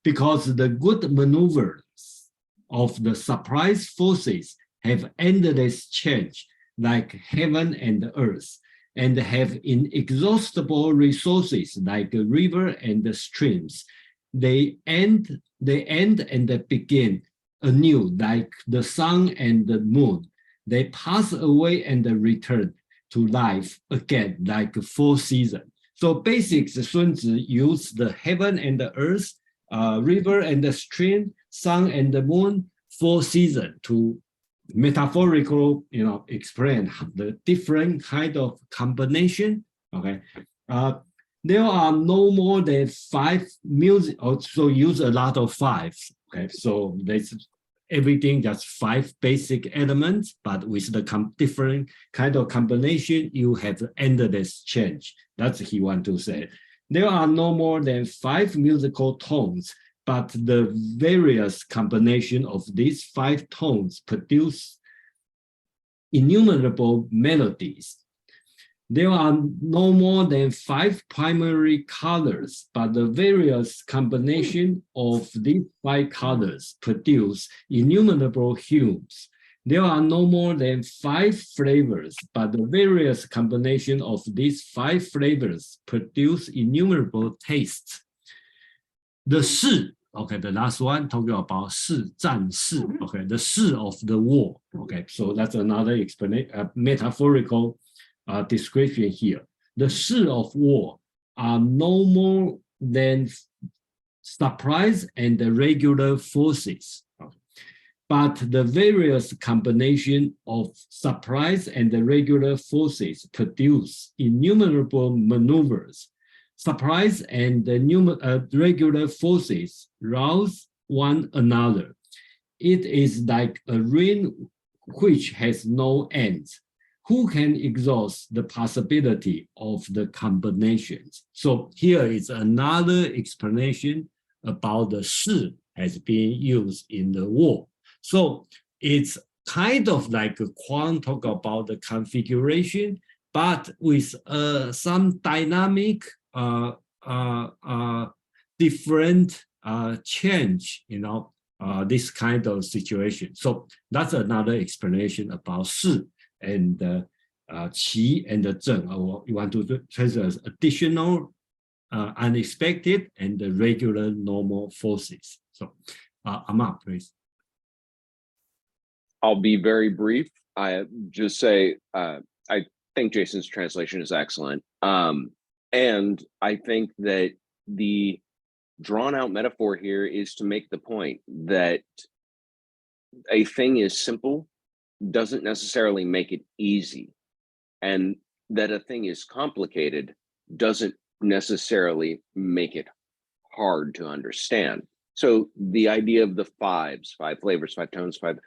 because the good maneuvers of the surprise forces have endless change like heaven and earth, and have inexhaustible resources like a river and the streams. They end and they begin anew like the sun and the moon. They pass away and return to life again like 4 seasons. So basics, Sun Tzu used the heaven and the earth, river and the stream, sun and the moon, 4 seasons to metaphorical, explain the different kind of combination. Okay, there are no more than 5 music. Also use a lot of 5. Okay, so there's everything just 5 basic elements, but with the different kind of combination, you have endless change. That's what he want to say. There are no more than 5 musical tones, but the various combination of these 5 tones produce innumerable melodies. There are no more than 5 primary colors, but the various combination of these 5 colors produce innumerable hues. There are no more than 5 flavors, but the various combination of these 5 flavors produce innumerable tastes. The 士, okay, the last one talking about 士, 战士, okay, the 士 of the war. Okay, so that's another explanation, metaphorical description here. The 士 of war are no more than surprise and the regular forces. But the various combination of surprise and the regular forces produce innumerable maneuvers. Surprise and the regular forces rouse one another. It is like a ring which has no end. Who can exhaust the possibility of the combinations? So here is another explanation about the 士 as being used in the war. So it's kind of like a Kwon talk about the configuration, but with some dynamic, different change, this kind of situation. So that's another explanation about 士 and 齐 and 正. You want to translate as additional, unexpected, and the regular normal forces. So, Amma, please. I'll be very brief. I just say I think Jason's translation is excellent. And I think that the drawn out metaphor here is to make the point that a thing is simple doesn't necessarily make it easy, and that a thing is complicated doesn't necessarily make it hard to understand. So the idea of the 5s, 5 flavors, 5 tones, 5,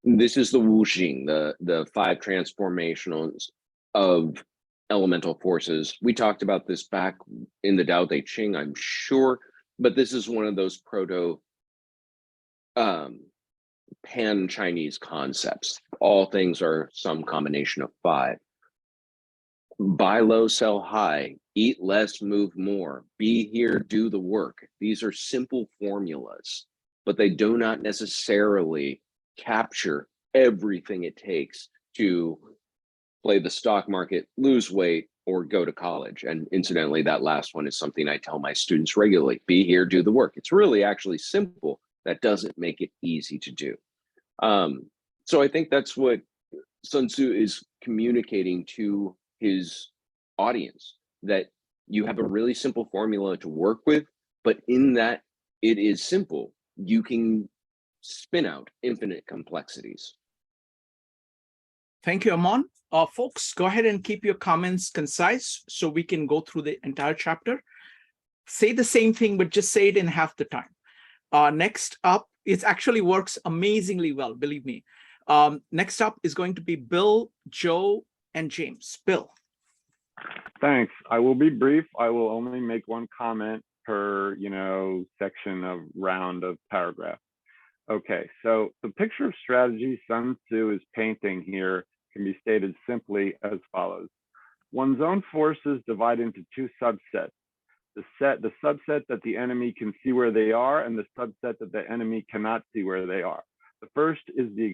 this is the wuxing, the 5 transformations of elemental forces. We talked about this back in the Tao Te Ching, I'm sure, but this is one of those proto pan-Chinese concepts. All things are some combination of 5. Buy low, sell high, eat less, move more, be here, do the work. These are simple formulas, but they do not necessarily capture everything it takes to play the stock market, lose weight, or go to college. And incidentally, that last one is something I tell my students regularly: be here, do the work. It's really actually simple. That doesn't make it easy to do. So I think that's what Sun Tzu is communicating to his audience, that you have a really simple formula to work with, but in that it is simple, you can spin out infinite complexities. Thank you, Amon. Folks, go ahead and keep your comments concise so we can go through the entire chapter. Say the same thing, but just say it in half the time. Next up, it actually works amazingly well, believe me. Next up is going to be Bill, Joe, and James. Bill. Thanks. I will be brief. I will only make one comment per, section of round of paragraph. Okay, so the picture of strategy Sun Tzu is painting here can be stated simply as follows. One's own forces divide into 2 subsets. The subset that the enemy can see where they are, and the subset that the enemy cannot see where they are. The first is the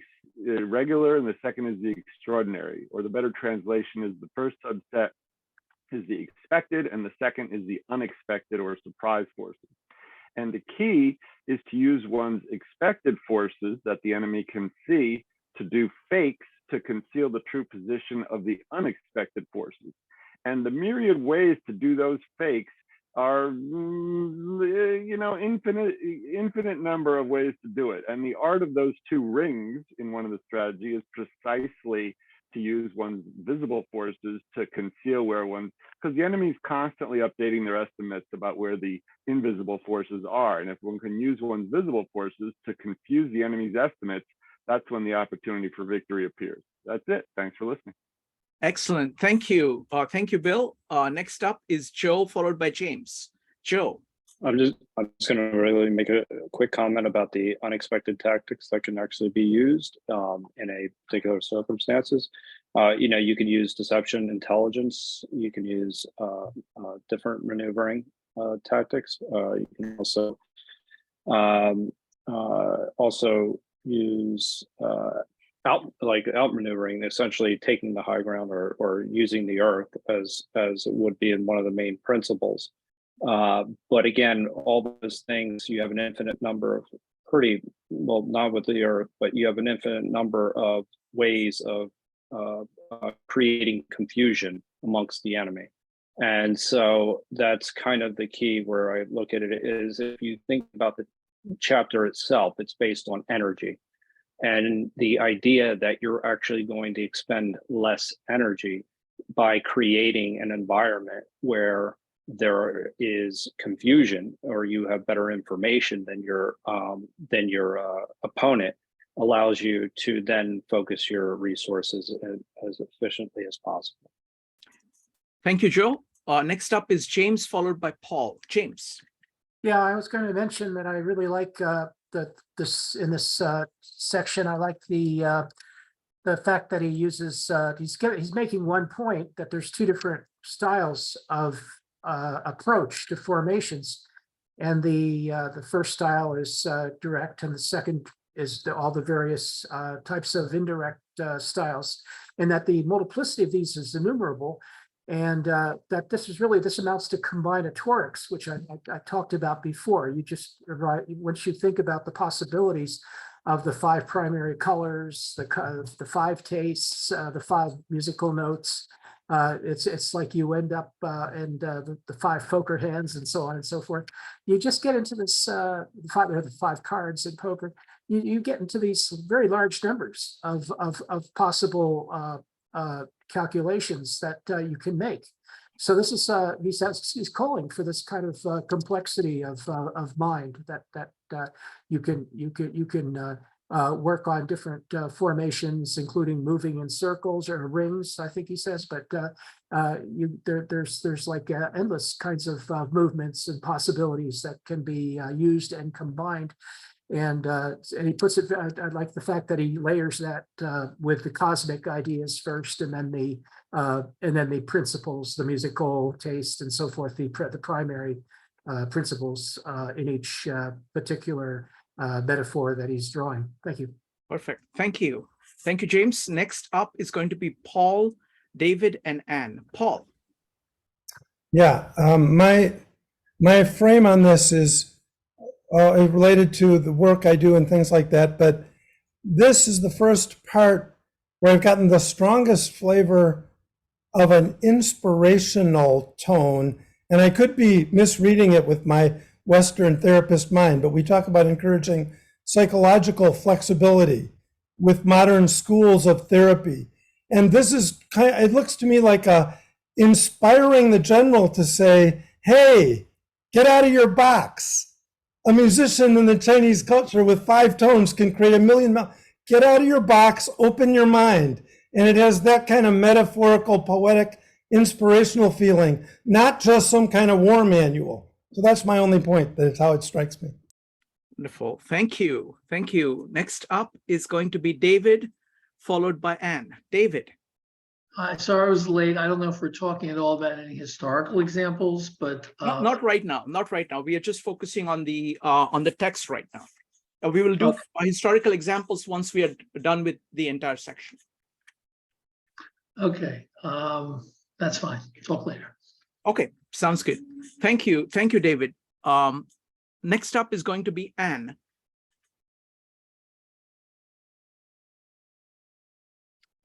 regular and the second is the extraordinary, or the better translation is the first subset is the expected and the second is the unexpected or surprise forces. And the key is to use one's expected forces that the enemy can see to do fakes to conceal the true position of the unexpected forces. And the myriad ways to do those fakes are, infinite number of ways to do it. And the art of those 2 rings in one of the strategy is precisely to use one's visible forces to conceal where because the enemy is constantly updating their estimates about where the invisible forces are. And if one can use one's visible forces to confuse the enemy's estimates, that's when the opportunity for victory appears. That's it. Thanks for listening. Excellent. Thank you. Thank you, Bill. Next up is Joe, followed by James. Joe. I'm just going to really make a quick comment about the unexpected tactics that can actually be used in a particular circumstances. You can use deception, intelligence. You can use different maneuvering tactics. You can also use outmaneuvering, essentially taking the high ground or using the earth as it would be in one of the main principles. But again, all those things, you have an infinite number of not with the earth, but you have an infinite number of ways of creating confusion amongst the enemy. And so that's kind of the key where I look at it, is if you think about the chapter itself, it's based on energy. And the idea that you're actually going to expend less energy by creating an environment where there is confusion, or you have better information than your opponent, allows you to then focus your resources as efficiently as possible. Thank you, Joe. Next up is James, followed by Paul. James. Yeah, I was going to mention that I really like this section. I like the fact that he uses he's making one point that there's two different styles of approach to formations, and the first style is direct, and the second is all the various types of indirect styles, and that the multiplicity of these is innumerable. And that this amounts to combinatorics, which I talked about before. You just, once you think about the possibilities of the 5 primary colors, the 5 tastes, the 5 musical notes, it's like you end up and the 5 poker hands and so on and so forth. You just get into this the 5 cards in poker. You get into these very large numbers of possible calculations that you can make. So this is he's calling for this kind of complexity of mind that you can work on different formations, including moving in circles or rings, I think he says. But there's like endless kinds of movements and possibilities that can be used and combined. And he puts it, I like the fact that he layers that with the cosmic ideas first, and then the principles, the musical taste and so forth, the primary principles in each particular metaphor that he's drawing. Thank you. Perfect. Thank you. Thank you, James. Next up is going to be Paul, David, and Anne. Paul. Yeah, my frame on this is related to the work I do and things like that, but this is the first part where I've gotten the strongest flavor of an inspirational tone, and I could be misreading it with my Western therapist mind, but we talk about encouraging psychological flexibility with modern schools of therapy. And this is it looks to me like inspiring the general to say, hey, get out of your box. A musician in the Chinese culture with 5 tones can create 1 million. Get out of your box, open your mind. And it has that kind of metaphorical, poetic, inspirational feeling, not just some kind of war manual. So that's my only point. That's how it strikes me. Wonderful. Thank you. Thank you. Next up is going to be David, followed by Anne. David. Hi, sorry I was late. I don't know if we're talking at all about any historical examples, but not right now. Not right now. We are just focusing on the text right now. We will do historical examples once we are done with the entire section. Okay, that's fine. Talk later. Okay, sounds good. Thank you. Thank you, David. Next up is going to be Anne.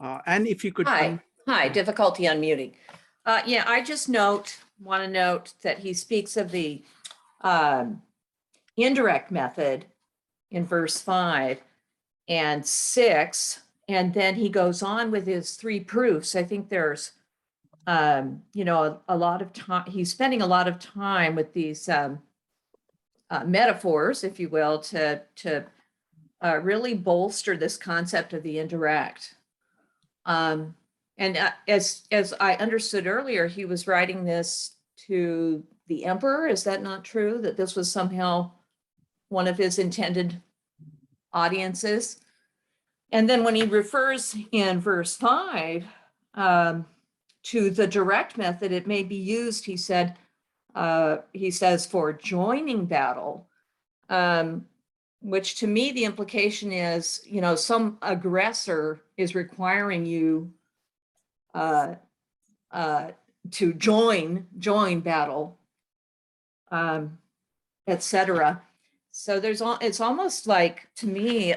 Anne, if you could. Hi, difficulty unmuting. Yeah, I just want to note that he speaks of the indirect method in verse 5 and 6, and then he goes on with his 3 proofs. I think there's, a lot of time. He's spending a lot of time with these metaphors, if you will, to really bolster this concept of the indirect. And as I understood earlier, he was writing this to the emperor. Is that not true? That this was somehow one of his intended audiences? And then when he refers in verse 5 to the direct method, it may be used, he says, for joining battle, which to me, the implication is, some aggressor is requiring you to join battle, etc. So it's almost like, to me,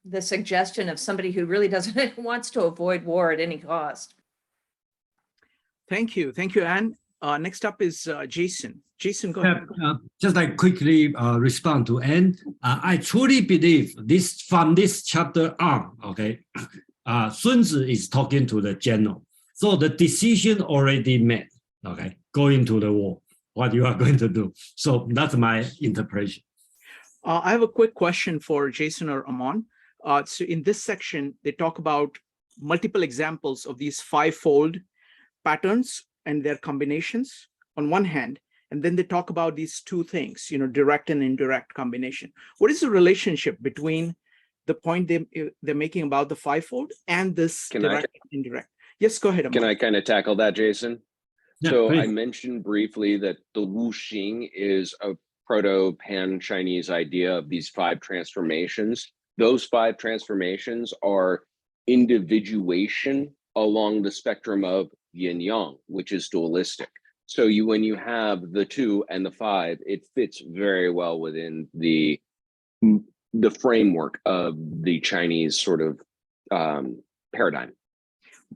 the suggestion of somebody who really wants to avoid war at any cost. Thank you, Anne. Next up is Jason. Jason, go ahead. Just like quickly respond to Anne. I truly believe this from this chapter on. Okay, Sun Tzu is talking to the general, so the decision already made. Okay, going to the war, what you are going to do. So that's my interpretation. I have a quick question for Jason or Amon. So in this section, they talk about multiple examples of these fivefold patterns and their combinations on one hand, and then they talk about these two things, direct and indirect combination. What is the relationship between the point they're making about the fivefold and this direct and indirect? Yes, go ahead, Amon. Can I kind of tackle that, Jason? Yeah, so please. I mentioned briefly that the Wuxing is a Proto-Pan-Chinese idea of these 5 transformations. Those 5 transformations are individuation along the spectrum of yin yang, which is dualistic. So when you have the 2 and the 5, it fits very well within the framework of the Chinese sort of paradigm.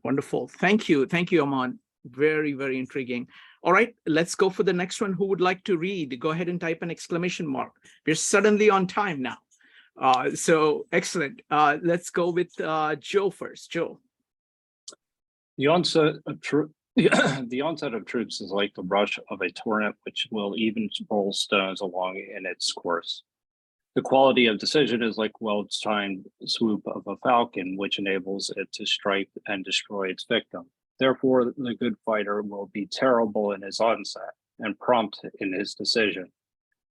Wonderful. Thank you, Amon. Very, very intriguing. All right, let's go for the next one. Who would like to read? Go ahead and type an exclamation mark. We're suddenly on time now. So excellent. Let's go with Joe first. Joe. The onset of troops is like the rush of a torrent, which will even roll stones along in its course. The quality of decision is like well-timed swoop of a falcon, which enables it to strike and destroy its victim. Therefore, the good fighter will be terrible in his onset and prompt in his decision.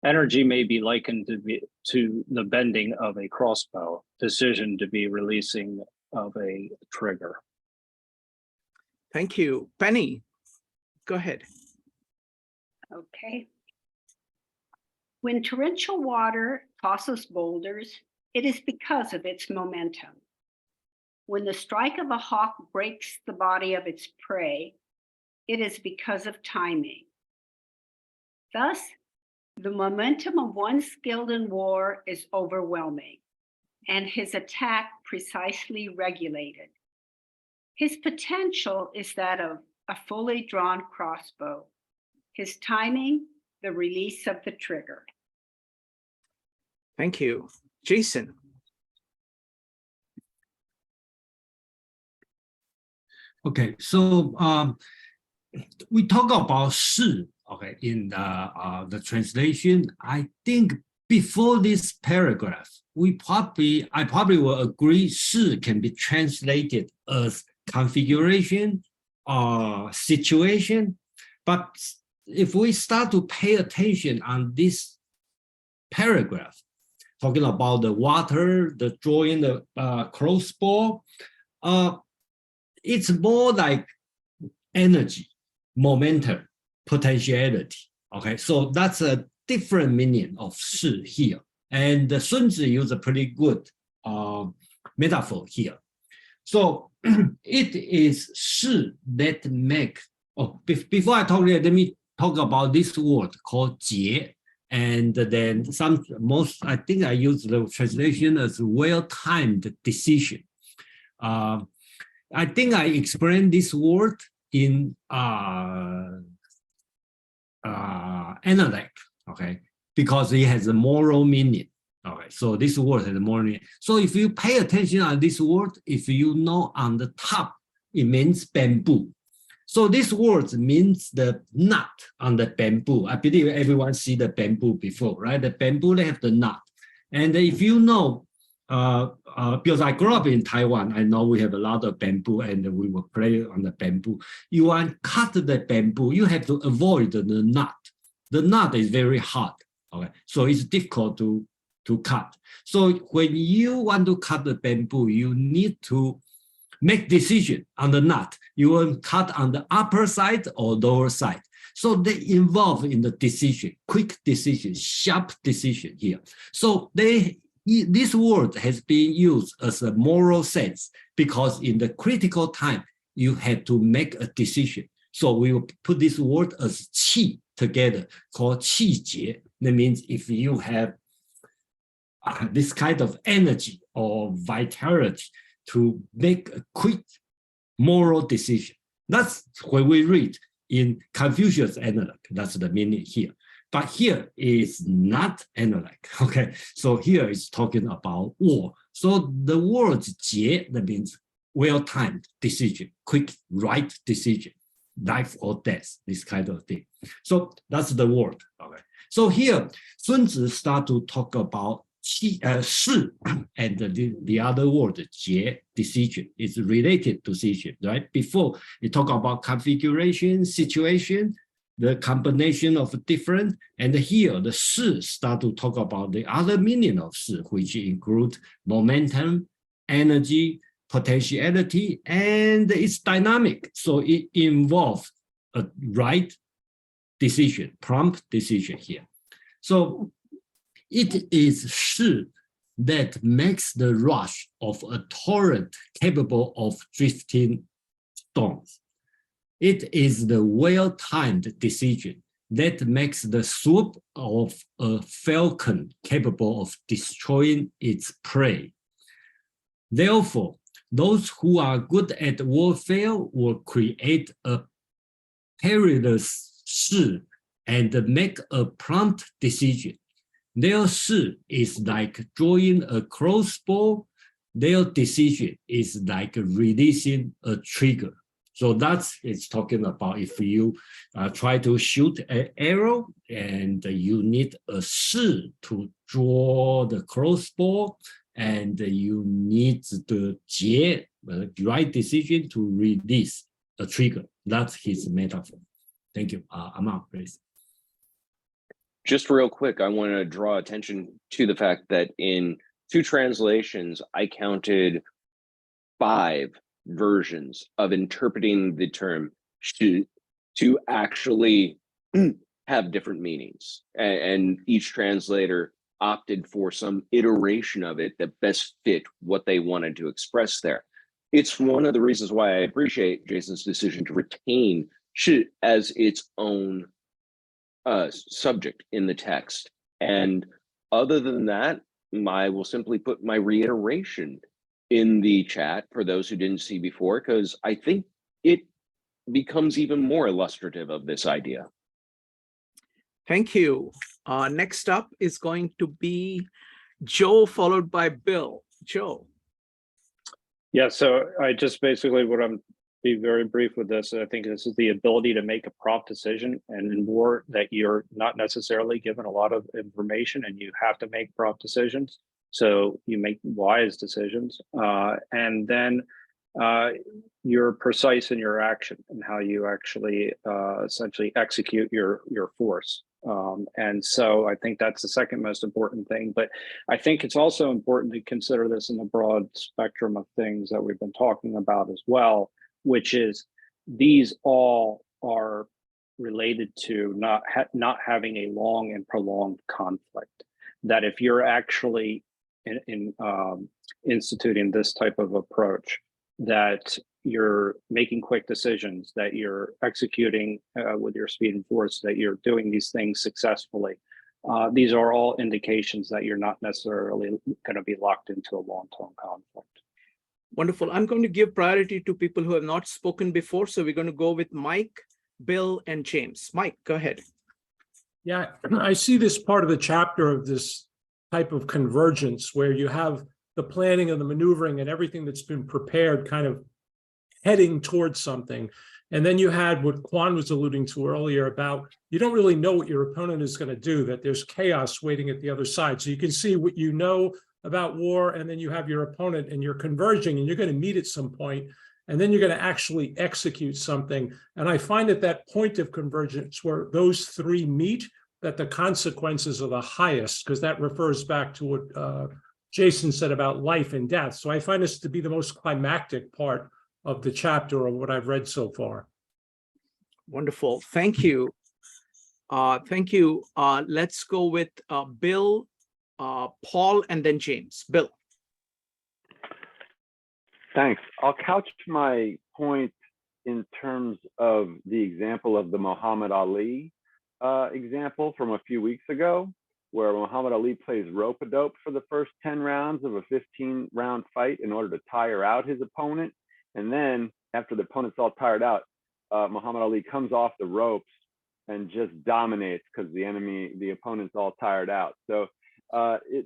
Energy may be likened to the bending of a crossbow, decision to be releasing of a trigger. Thank you. Penny, go ahead. Okay. When torrential water tosses boulders, it is because of its momentum. When the strike of a hawk breaks the body of its prey, it is because of timing. Thus, the momentum of one skilled in war is overwhelming, and his attack precisely regulated. His potential is that of a fully drawn crossbow. His timing, the release of the trigger. Thank you. Jason. Okay, so we talk about 是, okay, in the translation. I think before this paragraph, I probably will agree 是 can be translated as configuration or situation. But if we start to pay attention on this paragraph, talking about the water, the drawing the crossbow, it's more like energy, momentum, potentiality. Okay, so that's a different meaning of 是 here. And the Sun Tzu used a pretty good metaphor here. So it is 是 that make. Oh, before I talk, let me talk about this word called 结. And then I think I use the translation as well-timed decision. I think I explained this word in analect, okay, because it has a moral meaning. Okay, so this word has a moral meaning. So if you pay attention on this word, if you know on the top, it means bamboo. So this word means the nut on the bamboo. I believe everyone see the bamboo before, right? The bamboo, they have the nut. And if you know, because I grew up in Taiwan, I know we have a lot of bamboo and we will play on the bamboo. You want to cut the bamboo, you have to avoid the nut. The nut is very hard, okay? So it's difficult to cut. So when you want to cut the bamboo, you need to make decision on the knot. You will cut on the upper side or lower side. So they involve in the decision, quick decision, sharp decision here. So this word has been used as a moral sense because in the critical time, you had to make a decision. So we will put this word as qi together, called qi jie. That means if you have this kind of energy or vitality to make a quick moral decision. That's when we read in Confucius analog. That's the meaning here. But here is not analog. Okay, so here is talking about war. So the word jie, that means well-timed decision, quick, right decision, life or death, this kind of thing. So that's the word. Okay. So here, Sun Tzu start to talk about shi, and the other word, jie, decision, is related to decision, right? Before, we talk about configuration, situation, the combination of different, and here, the shi start to talk about the other meaning of shi, which include momentum, energy, potentiality, and it's dynamic. So it involves a right decision, prompt decision here. So it is shi that makes the rush of a torrent capable of drifting stones. It is the well-timed decision that makes the swoop of a falcon capable of destroying its prey. Therefore, those who are good at warfare will create a perilous shi and make a prompt decision. Their shi is like drawing a crossbow. Their decision is like releasing a trigger. So that's it's talking about if you try to shoot an arrow and you need a shi to draw the crossbow, and you need the jie, right decision to release a trigger. That's his metaphor. Thank you. Aman, please. Just real quick, I want to draw attention to the fact that in two translations, I counted 5 versions of interpreting the term shi to actually have different meanings. And each translator opted for some iteration of it that best fit what they wanted to express there. It's one of the reasons why I appreciate Jason's decision to retain shi as its own subject in the text. And other than that, I will simply put my reiteration in the chat for those who didn't see before, because I think it becomes even more illustrative of this idea. Thank you. Next up is going to be Joe, followed by Bill. Joe. Yeah, so I just basically what I'm be very brief with this. I think this is the ability to make a prompt decision, and in war that you're not necessarily given a lot of information and you have to make prompt decisions. So you make wise decisions, and then you're precise in your action and how you actually essentially execute your force. And so I think that's the second most important thing. But I think it's also important to consider this in the broad spectrum of things that we've been talking about as well, which is these all are related to not having a long and prolonged conflict. That if you're actually instituting this type of approach, that you're making quick decisions, that you're executing with your speed and force, that you're doing these things successfully. These are all indications that you're not necessarily going to be locked into a long-term conflict. Wonderful. I'm going to give priority to people who have not spoken before. So we're going to go with Mike, Bill, and James. Mike, go ahead. Yeah, I see this part of the chapter of this type of convergence where you have the planning and the maneuvering and everything that's been prepared kind of heading towards something. And then you had what Quan was alluding to earlier about you don't really know what your opponent is going to do, that there's chaos waiting at the other side. So you can see what you know about war, and then you have your opponent and you're converging and you're going to meet at some point, and then you're going to actually execute something. And I find at that point of convergence where those three meet, that the consequences are the highest, because that refers back to what Jason said about life and death. So I find this to be the most climactic part of the chapter of what I've read so far. Wonderful. Thank you. Thank you. Let's go with Bill, Paul, and then James. Bill. Thanks. I'll couch my point in terms of the example of the Muhammad Ali example from a few weeks ago, where Muhammad Ali plays rope-a-dope for the first 10 rounds of a 15-round fight in order to tire out his opponent. And then after the opponent's all tired out, Muhammad Ali comes off the ropes and just dominates because the opponent's all tired out. So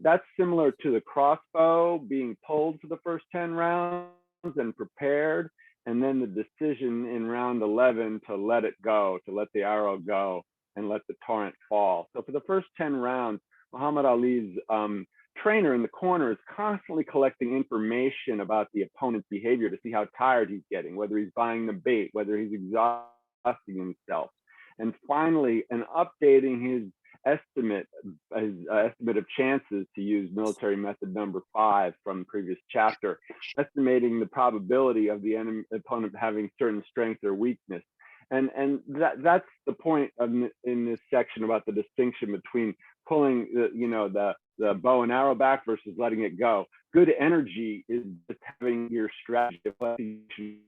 that's similar to the crossbow being pulled for the first 10 rounds and prepared, and then the decision in round 11 to let it go, to let the arrow go and let the torrent fall. So for the first 10 rounds, Muhammad Ali's trainer in the corner is constantly collecting information about the opponent's behavior to see how tired he's getting, whether he's buying the bait, whether he's exhausting himself. And finally, updating his estimate of chances, to use military method number 5 from the previous chapter, estimating the probability of the opponent having certain strength or weakness. And that's the point in this section about the distinction between pulling the bow and arrow back versus letting it go. Good energy is just having your strategy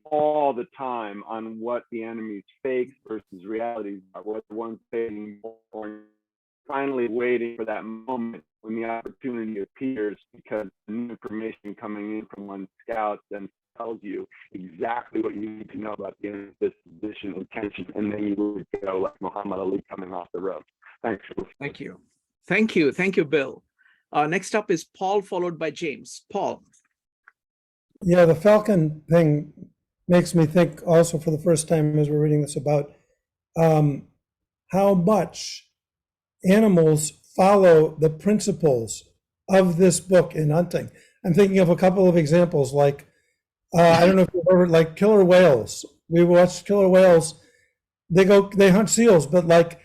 all the time on what the enemy's fakes versus realities are, what the one's saying, or finally waiting for that moment when the opportunity appears, because the new information coming in from one scout then tells you exactly what you need to know about the enemy's disposition, intention, and then you would go like Muhammad Ali coming off the rope. Thanks. Thank you. Thank you. Thank you, Bill. Next up is Paul, followed by James. Paul. Yeah, the falcon thing makes me think also for the first time as we're reading this about how much animals follow the principles of this book in hunting. I'm thinking of a couple of examples, like, I don't know if you've ever, like killer whales. We watched killer whales. They hunt seals, but like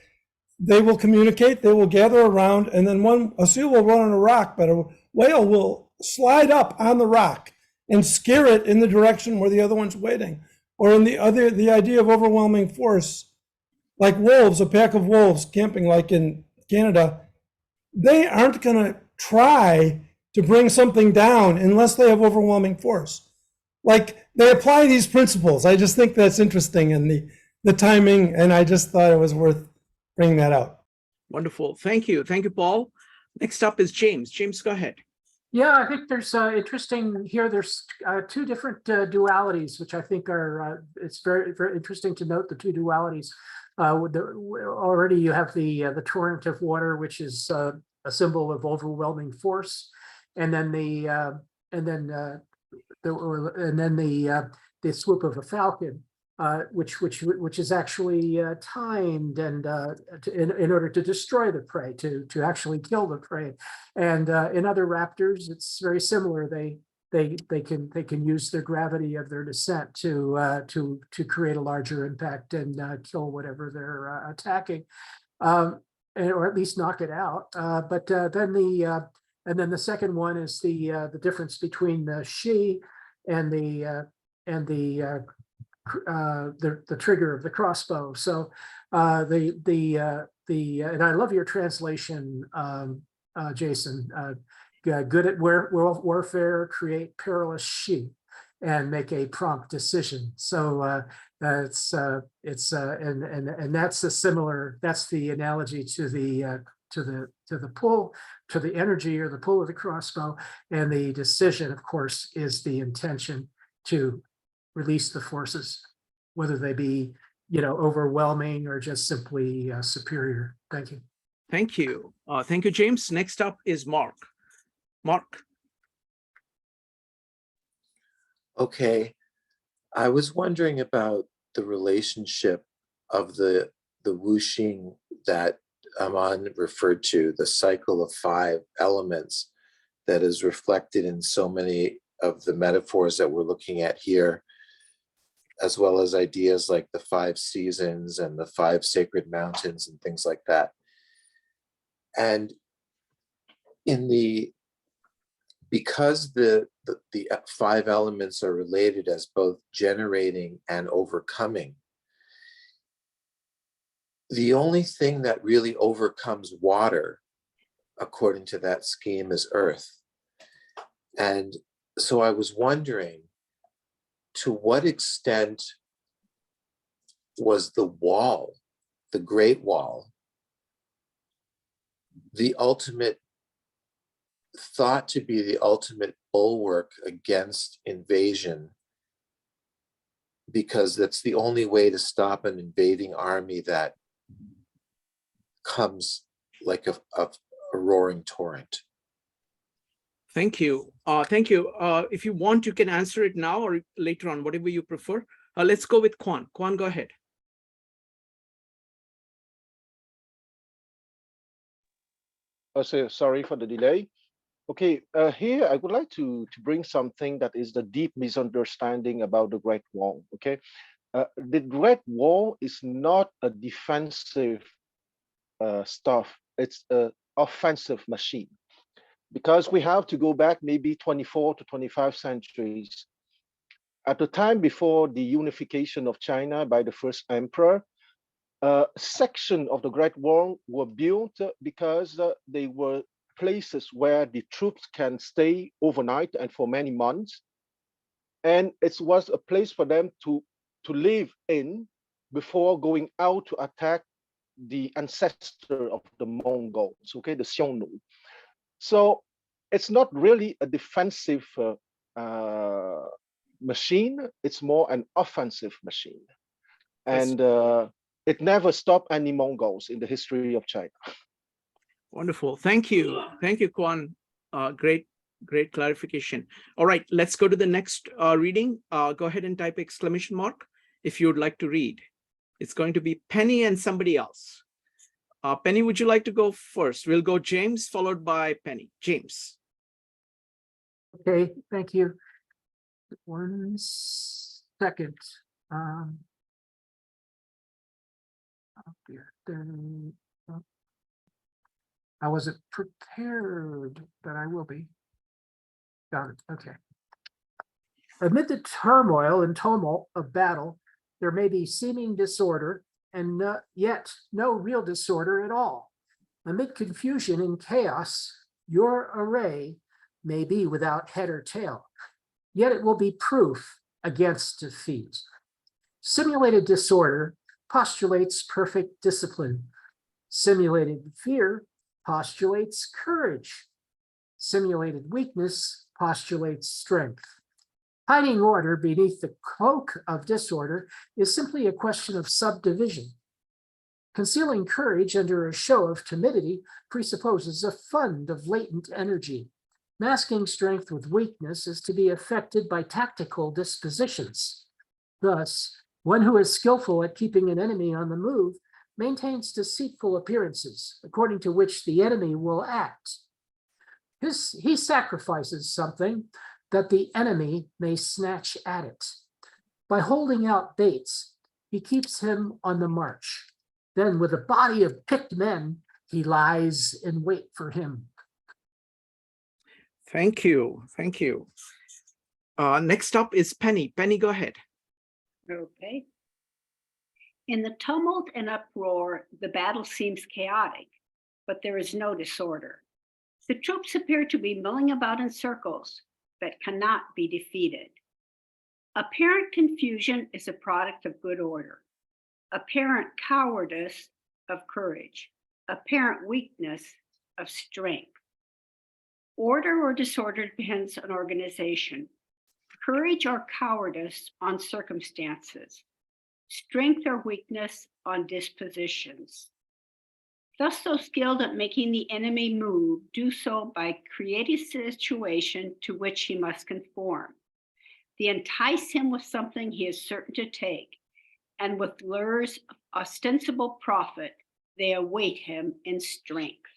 they will communicate, they will gather around, and then a seal will run on a rock, but a whale will slide up on the rock and scare it in the direction where the other one's waiting. Or in the idea of overwhelming force, like wolves, a pack of wolves camping like in Canada, they aren't going to try to bring something down unless they have overwhelming force. Like they apply these principles. I just think that's interesting, and the timing, and I just thought it was worth bringing that out. Wonderful. Thank you. Thank you, Paul. Next up is James. James, go ahead. Yeah, I think there's interesting here. There's 2 different dualities, which I think are, it's very, very interesting to note the 2 dualities. Already you have the torrent of water, which is a symbol of overwhelming force, and then the swoop of a falcon, which is actually timed and in order to destroy the prey, to actually kill the prey. And in other raptors, it's very similar. They can use the gravity of their descent to create a larger impact and kill whatever they're attacking, or at least knock it out. Then the second one is the difference between the she and the trigger of the crossbow. So and I love your translation, Jason. Good at warfare, create perilous she, and make a prompt decision. So that's a similar. That's the analogy to the pull, to the energy or the pull of the crossbow, and the decision, of course, is the intention to release the forces, whether they be overwhelming or just simply superior. Thank you. Thank you. Thank you, James. Next up is Mark. Mark. Okay, I was wondering about the relationship of the wuxing that Aman referred to, the cycle of 5 elements that is reflected in so many of the metaphors that we're looking at here, as well as ideas like the 5 seasons and the 5 sacred mountains and things like that. And in the because the 5 elements are related as both generating and overcoming, the only thing that really overcomes water, according to that scheme, is earth. And so I was wondering, to what extent was the wall, the Great Wall, the ultimate, thought to be the ultimate bulwark against invasion, because that's the only way to stop an invading army that comes like a roaring torrent? Thank you. Thank you. If you want, you can answer it now or later on, whatever you prefer. Let's go with Kwan. Kwan, go ahead. So sorry for the delay. Okay, here I would like to bring something that is the deep misunderstanding about the Great Wall. Okay, the Great Wall is not a defensive stuff. It's an offensive machine, because we have to go back maybe 24 to 25 centuries. At the time before the unification of China by the first emperor, a section of the Great Wall were built because they were places where the troops can stay overnight and for many months. And it was a place for them to live in before going out to attack the ancestor of the Mongols, okay, the Xiongnu. So it's not really a defensive machine, it's more an offensive machine. And it never stopped any Mongols in the history of China. Wonderful. Thank you. Thank you, Kwan. Great clarification. All right, let's go to the next reading. Go ahead and type exclamation mark if you would like to read. It's going to be Penny and somebody else. Penny, would you like to go first? We'll go James, followed by Penny. James. Okay, thank you. 1 second. Oh dear. I wasn't prepared, but I will be. Got it. Okay. Amid the turmoil and tumult of battle, there may be seeming disorder and yet no real disorder at all. Amid confusion and chaos, your array may be without head or tail, yet it will be proof against defeat. Simulated disorder postulates perfect discipline. Simulated fear postulates courage. Simulated weakness postulates strength. Hiding order beneath the cloak of disorder is simply a question of subdivision. Concealing courage under a show of timidity presupposes a fund of latent energy. Masking strength with weakness is to be affected by tactical dispositions. Thus, one who is skillful at keeping an enemy on the move maintains deceitful appearances, according to which the enemy will act. He sacrifices something that the enemy may snatch at it. By holding out baits, he keeps him on the march. Then with a body of picked men, he lies in wait for him. Thank you. Thank you. Next up is Penny. Penny, go ahead. Okay. In the tumult and uproar, the battle seems chaotic, but there is no disorder. The troops appear to be milling about in circles, but cannot be defeated. Apparent confusion is a product of good order. Apparent cowardice of courage. Apparent weakness of strength. Order or disorder depends on organization. Courage or cowardice on circumstances. Strength or weakness on dispositions. Thus, those skilled at making the enemy move do so by creating a situation to which he must conform. They entice him with something he is certain to take, and with lures of ostensible profit, they await him in strength.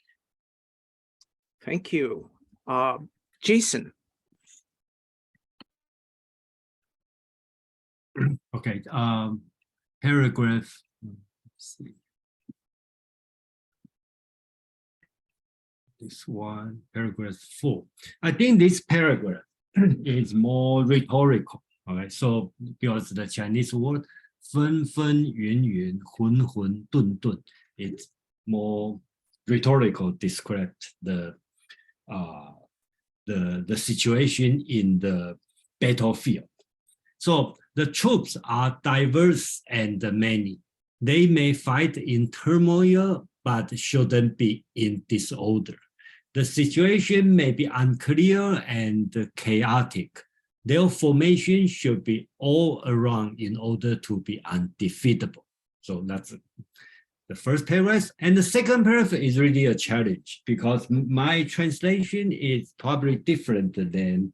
Thank you. Jason. Okay, paragraph, let's see. this one, paragraph 4. I think this paragraph is more rhetorical. Okay, so because the Chinese word 分分圆圆混混沌沌, it's more rhetorical, describe the situation in the battlefield. So the troops are diverse and many. They may fight in turmoil, but shouldn't be in disorder. The situation may be unclear and chaotic. Their formation should be all around in order to be undefeatable. So that's the first paragraph. And the second paragraph is really a challenge because my translation is probably different than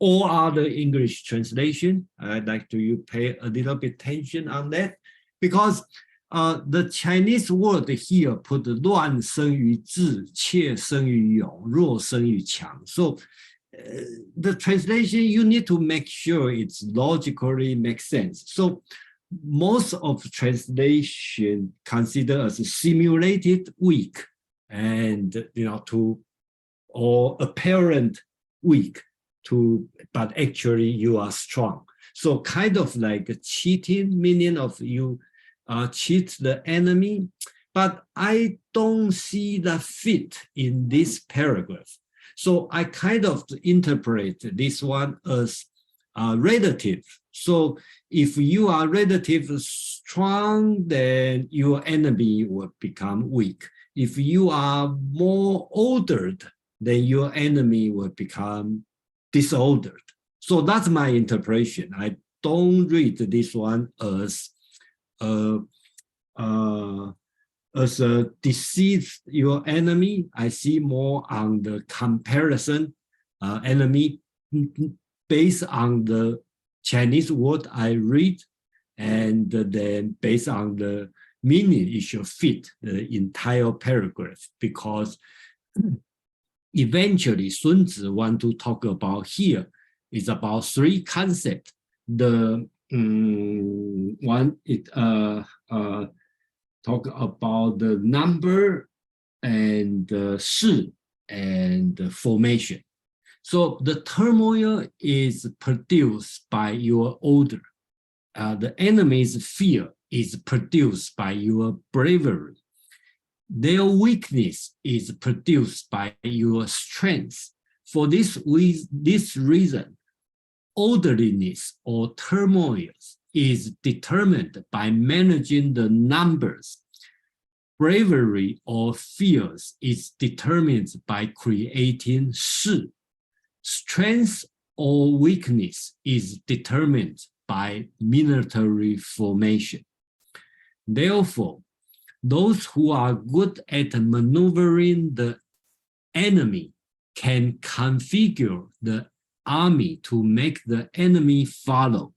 all other English translation. I'd like to you pay a little bit attention on that because the Chinese word here put 乱生于智, 怯生于勇, 弱生于强. So the translation, you need to make sure it's logically makes sense. So most of translation consider as simulated weak and or apparent weak but actually you are strong. So kind of like a cheating, meaning of you cheat the enemy, but I don't see the fit in this paragraph. So I kind of interpret this one as relative. So if you are relatively strong, then your enemy will become weak. If you are more ordered, then your enemy will become disordered. So that's my interpretation. I don't read this one as deceive your enemy. I see more on the comparison enemy based on the Chinese word I read, and then based on the meaning, it should fit the entire paragraph because eventually Sun Tzu want to talk about here is about three concepts. The one it talk about the number and shi and the formation. So the turmoil is produced by your order. The enemy's fear is produced by your bravery. Their weakness is produced by your strength. For this reason, orderliness or turmoil is determined by managing the numbers. Bravery or fears is determined by creating shi. Strength or weakness is determined by military formation. Therefore, those who are good at maneuvering the enemy can configure the army to make the enemy follow.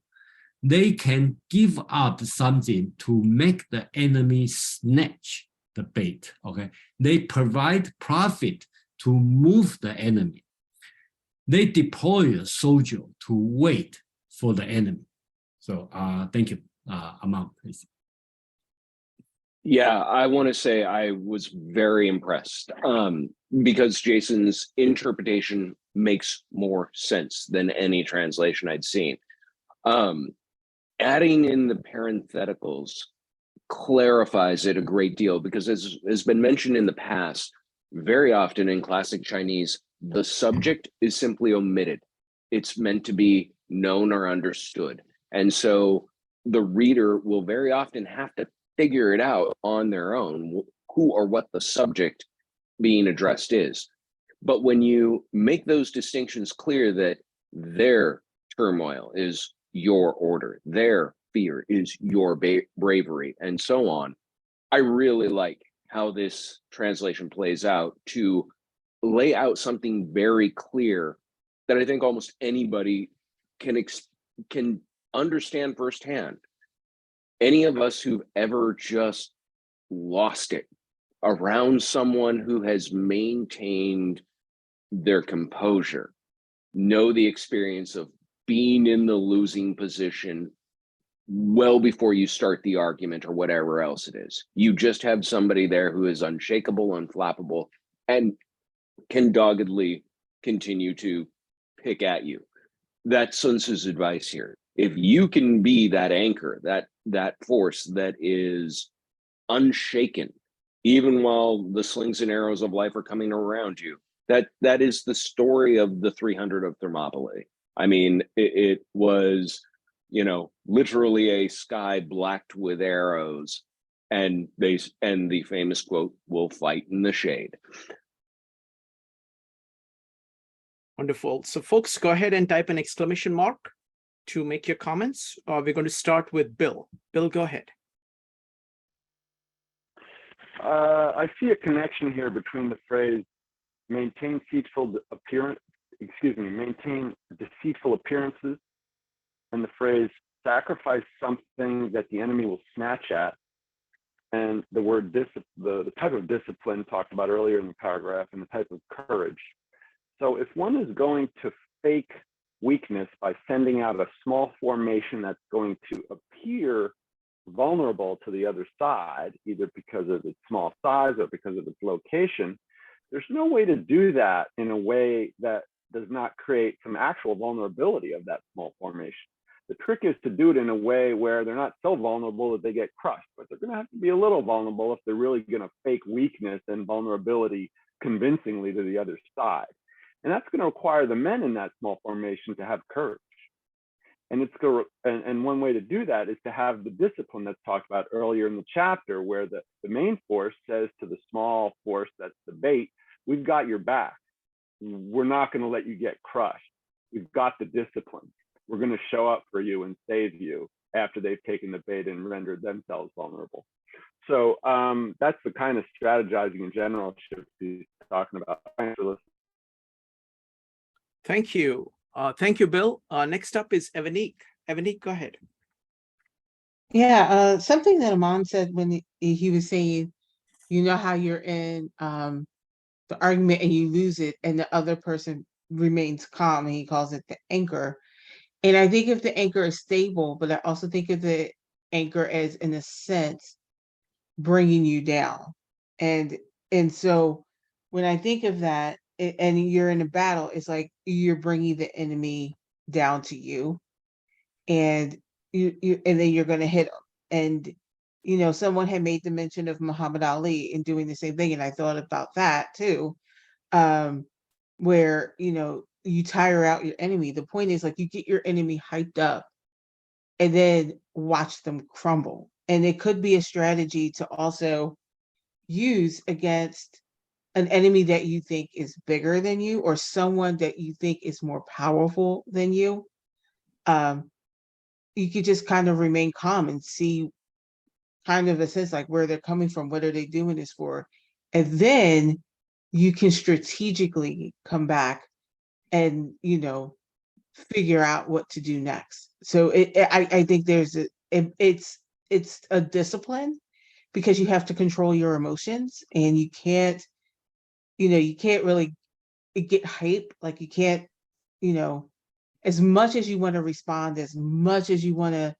They can give up something to make the enemy snatch the bait. Okay, they provide profit to move the enemy. They deploy a soldier to wait for the enemy. So thank you. Amang, please. Yeah, I want to say I was very impressed because Jason's interpretation makes more sense than any translation I'd seen. Adding in the parentheticals clarifies it a great deal because as has been mentioned in the past, very often in classic Chinese, the subject is simply omitted. It's meant to be known or understood. And so the reader will very often have to figure it out on their own, who or what the subject being addressed is. But when you make those distinctions clear that their turmoil is your order, their fear is your bravery, and so on, I really like how this translation plays out to lay out something very clear that I think almost anybody can understand firsthand. Any of us who've ever just lost it around someone who has maintained their composure know the experience of being in the losing position well before you start the argument or whatever else it is. You just have somebody there who is unshakable, unflappable, and can doggedly continue to pick at you. That's Sun Tzu's advice here. If you can be that anchor, that force that is unshaken, even while the slings and arrows of life are coming around you, that is the story of the 300 of Thermopylae. I mean, it was, literally a sky blacked with arrows, and the famous quote, "We'll fight in the shade." Wonderful. So folks, go ahead and type an exclamation mark to make your comments. We're going to start with Bill. Bill, go ahead. I see a connection here between the phrase maintain deceitful appearances and the phrase sacrifice something that the enemy will snatch at, and the word the type of discipline talked about earlier in the paragraph, and the type of courage. So if one is going to fake weakness by sending out a small formation that's going to appear vulnerable to the other side, either because of its small size or because of its location, there's no way to do that in a way that does not create some actual vulnerability of that small formation. The trick is to do it in a way where they're not so vulnerable that they get crushed, but they're going to have to be a little vulnerable if they're really going to fake weakness and vulnerability convincingly to the other side. And that's going to require the men in that small formation to have courage. And and one way to do that is to have the discipline that's talked about earlier in the chapter, where the main force says to the small force, that's the bait, we've got your back. We're not going to let you get crushed. We've got the discipline. We're going to show up for you and save you after they've taken the bait and rendered themselves vulnerable. So that's the kind of strategizing in general she's talking about. Thanks for listening. Thank you. Thank you, Bill. Next up is Evanique. Evanique, go ahead. Yeah, something that Amon said when he was saying, how you're in the argument and you lose it and the other person remains calm, and he calls it the anchor. And I think if the anchor is stable, but I also think of the anchor as, in a sense, bringing you down. And so when I think of that, and you're in a battle, it's like you're bringing the enemy down to you, and and then you're going to hit them. And someone had made the mention of Muhammad Ali in doing the same thing, and I thought about that too, where you tire out your enemy. The point is, like, you get your enemy hyped up and then watch them crumble. And it could be a strategy to also use against an enemy that you think is bigger than you, or someone that you think is more powerful than you. You could just kind of remain calm and see kind of a sense like where they're coming from, what are they doing this for? And then you can strategically come back and, figure out what to do next. So I think it's a discipline, because you have to control your emotions, and you can't really get hype. Like, you can't, as much as you want to respond, as much as you want to,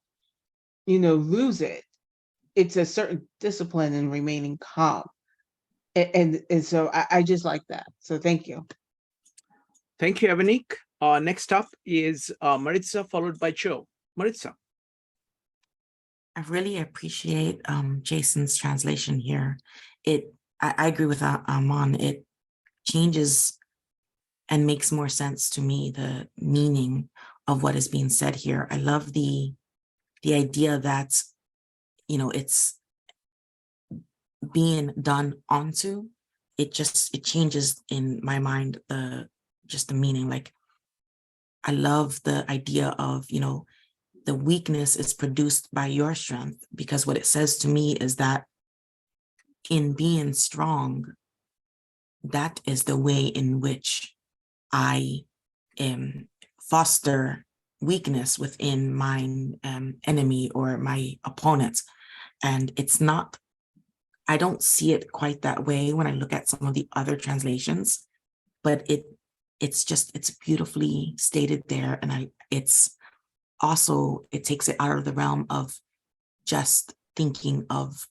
lose it, it's a certain discipline in remaining calm. And so I just like that. So thank you. Thank you, Evanique. Next up is Maritza, followed by Joe. Maritza. I really appreciate Jason's translation here. I agree with Amon. It changes and makes more sense to me, the meaning of what is being said here. I love the idea that, it's being done onto. It changes in my mind the meaning. Like, I love the idea of, the weakness is produced by your strength, because what it says to me is that in being strong, that is the way in which I foster weakness within my enemy or my opponent. And I don't see it quite that way when I look at some of the other translations, but it's beautifully stated there. And it takes it out of the realm of just thinking of,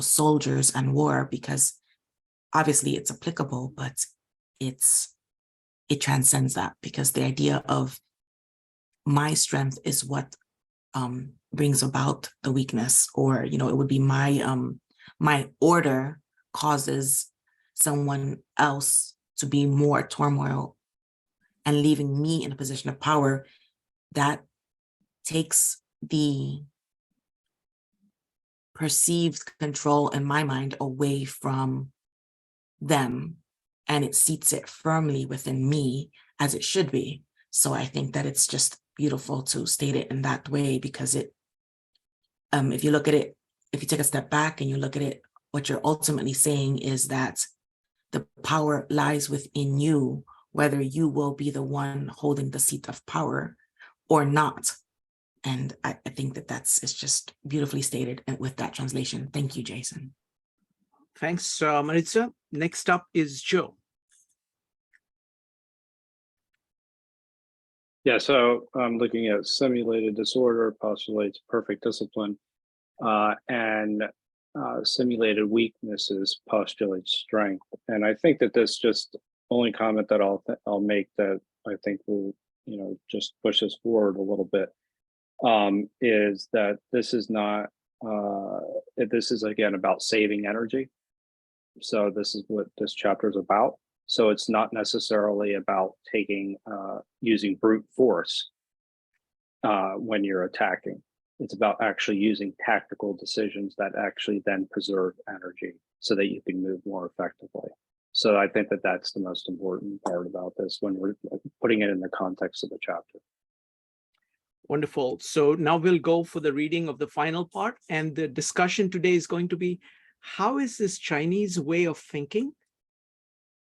soldiers and war, because obviously it's applicable, but it transcends that, because the idea of my strength is what brings about the weakness, or it would be my order causes someone else to be more turmoil and leaving me in a position of power. That takes the perceived control in my mind away from them, and it seats it firmly within me, as it should be. So I think that it's just beautiful to state it in that way, because it, if you look at it, if you take a step back and you look at it, what you're ultimately saying is that the power lies within you, whether you will be the one holding the seat of power or not. And I think that it's just beautifully stated with that translation. Thank you, Jason. Thanks, Maritza. Next up is Joe. Yeah, so I'm looking at simulated disorder postulates perfect discipline, and simulated weaknesses postulates strength. And I think that this just only comment that I'll make that I think will just push us forward a little bit, is that this is not this is again about saving energy. So this is what this chapter is about. So it's not necessarily about using brute force when you're attacking. It's about actually using tactical decisions that actually then preserve energy so that you can move more effectively. So I think that that's the most important part about this when we're putting it in the context of the chapter. Wonderful. So now we'll go for the reading of the final part, and the discussion today is going to be, how is this Chinese way of thinking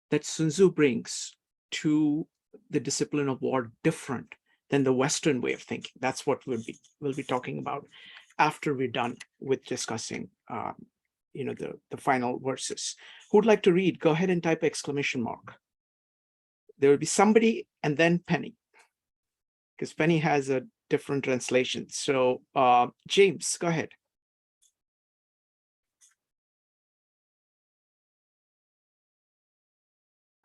that Sun Tzu brings to the discipline of war different than the Western way of thinking? That's what we'll be talking about after we're done with discussing the final verses. Who'd like to read? Go ahead and type exclamation mark. There will be somebody and then Penny, because Penny has a different translation. So James, go ahead.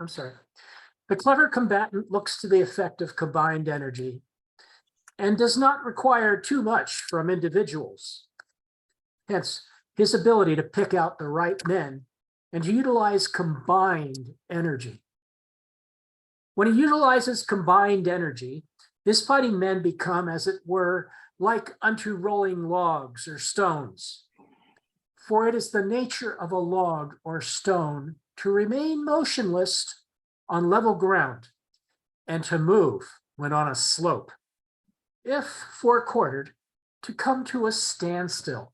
I'm sorry. The clever combatant looks to the effect of combined energy and does not require too much from individuals. Hence, his ability to pick out the right men and to utilize combined energy. When he utilizes combined energy, his fighting men become, as it were, like unto rolling logs or stones. For it is the nature of a log or stone to remain motionless on level ground and to move when on a slope. If four-quartered, to come to a standstill.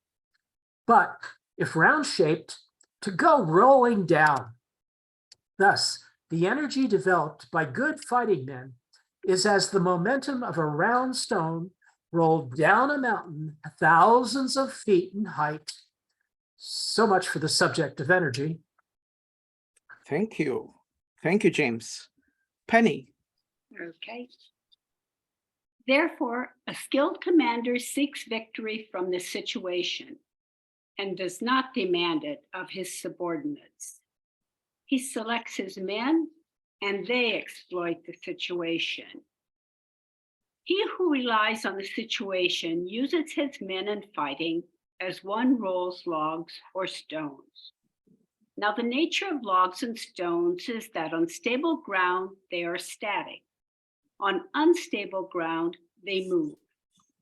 But if round-shaped, to go rolling down. Thus, the energy developed by good fighting men is as the momentum of a round stone rolled down a mountain thousands of feet in height. So much for the subject of energy. Thank you. Thank you, James. Penny. Okay. Therefore, a skilled commander seeks victory from the situation and does not demand it of his subordinates. He selects his men and they exploit the situation. He who relies on the situation uses his men in fighting as one rolls logs or stones. Now, the nature of logs and stones is that on stable ground, they are static. On unstable ground, they move.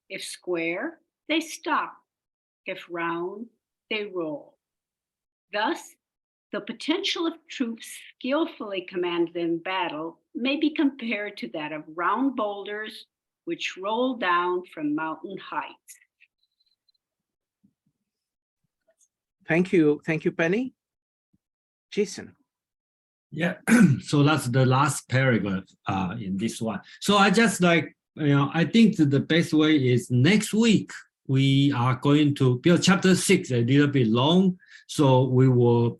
If square, they stop. If round, they roll. Thus, the potential of troops skillfully commanded in battle may be compared to that of round boulders which roll down from mountain heights. Thank you. Thank you, Penny. Jason. Yeah, so that's the last paragraph in this one. So I just I think the best way is next week we are going to, because chapter 6 a little bit long, so we will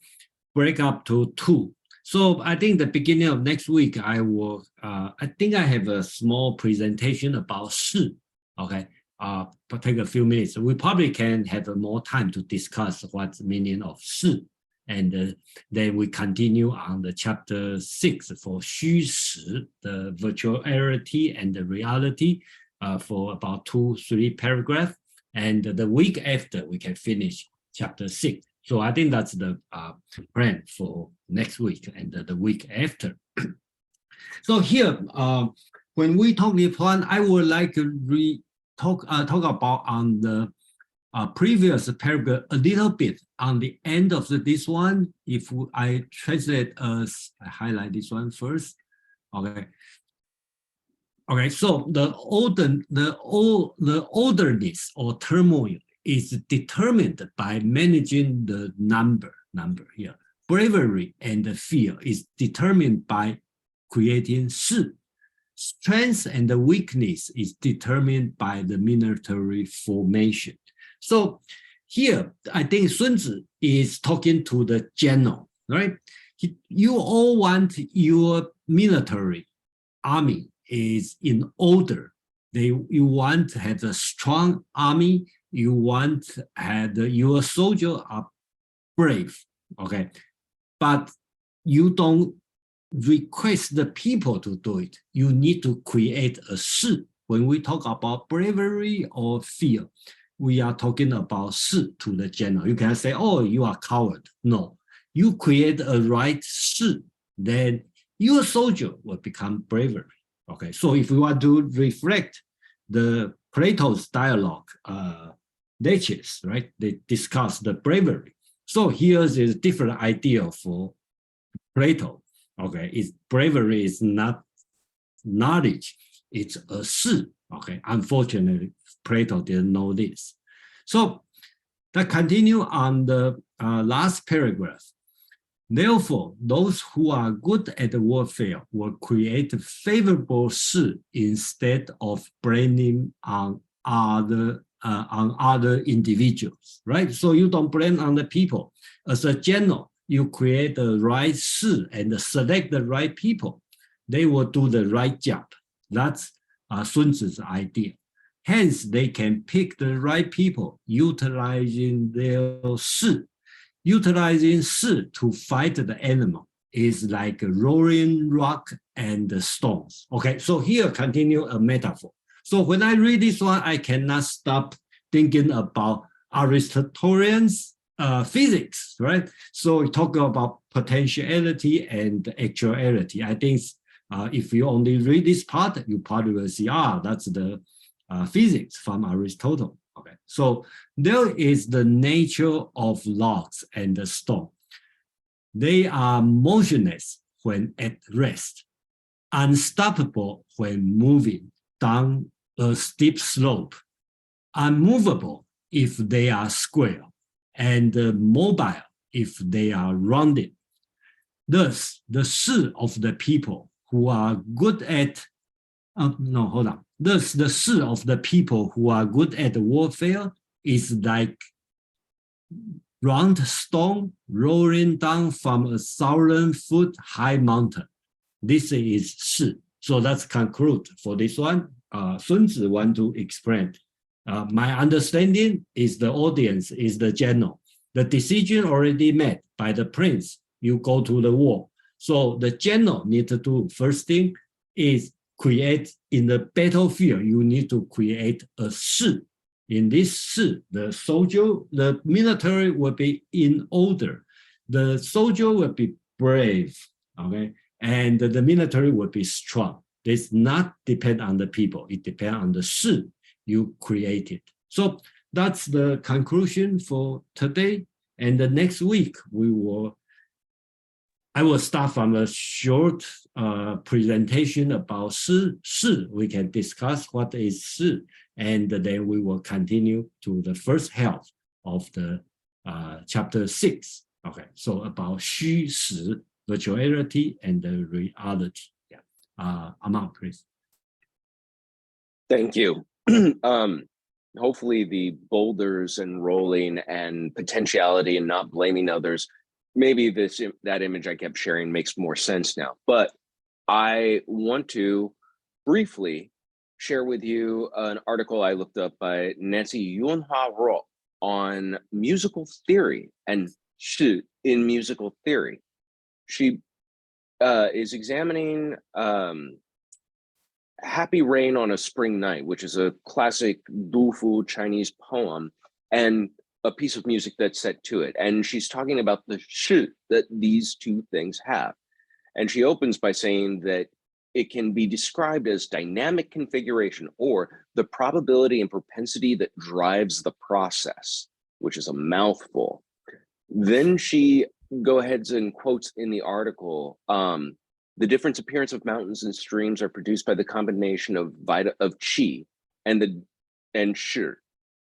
break up to 2. So I think the beginning of next week, I think I have a small presentation about shi, okay? Take a few minutes. We probably can have more time to discuss what's the meaning of shi And then we continue on the chapter 6 for 虚实, the virtuality and the reality, for about 2-3 paragraphs. And the week after, we can finish chapter 6. So I think that's the plan for next week and the week after. So here, when we talk the plan, I would like to talk about on the previous paragraph a little bit on the end of this one. If I translate as I highlight this one first, okay. Okay, so the orderliness or turmoil is determined by managing the number here. Bravery and fear is determined by creating 势. Strength and weakness is determined by the military formation. So here, I think Sun Tzu is talking to the general, right? You all want your military army is in order. You want to have a strong army. You want to have your soldiers are brave, okay? But you don't request the people to do it. You need to create a 势. When we talk about bravery or fear, we are talking about 势 to the general. You can say, oh, you are coward. No, you create a right 势, then your soldier will become bravery. Okay, so if we want to reflect the Plato's dialogue, treatise, right? They discuss the bravery. So here's a different idea for Plato. Okay, bravery is not knowledge, it's a 势. Okay, unfortunately, Plato didn't know this. So that continue on the last paragraph. Therefore, those who are good at warfare will create favorable 势 instead of blaming on other individuals, right? So you don't blame on the people. As a general, you create the right 势 and select the right people. They will do the right job. That's Sun Tzu's idea. Hence, they can pick the right people, utilizing their 势. Utilizing 势 to fight the animal is like a rolling rock and the stones. Okay, so here continue a metaphor. So when I read this one, I cannot stop thinking about Aristotelian's physics, right? So we talk about potentiality and actuality. I think if you only read this part, you probably will see, that's the physics from Aristotle. Okay, so there is the nature of logs and the stone. They are motionless when at rest, unstoppable when moving down a steep slope, unmovable if they are square, and mobile if they are rounded. Thus, the 势 of the people who are good at Thus, the 势 of the people who are good at warfare is like round stone rolling down from a 1,000-foot high mountain. This is 势. So let's conclude for this one. Sun Tzu want to explain. My understanding is the audience is the general. The decision already made by the prince. You go to the war. So the general need to do first thing is create in the battlefield. You need to create a 势. In this 势, the soldier, the military will be in order. The soldier will be brave, okay, and the military will be strong. This not depend on the people. It depends on the 势 you created. So that's the conclusion for today. And the next week I will start from a short presentation about 势. We can discuss what is 势, and then we will continue to the first half of the chapter 6. Okay, so about 虚实, virtuality and the reality. Yeah, Aman, please. Thank you. Hopefully the boulders and rolling and potentiality and not blaming others, maybe that image I kept sharing makes more sense now. But I want to briefly share with you an article I looked up by Nancy Yunhua Ro on musical theory and 是 in musical theory. She is examining Happy Rain on a Spring Night, which is a classic Dufu Chinese poem, and a piece of music that's set to it. And she's talking about the shi that these two things have. And she opens by saying that it can be described as dynamic configuration, or the probability and propensity that drives the process, which is a mouthful. Then she go ahead and quotes in the article, the different appearance of mountains and streams are produced by the combination of qi and shi.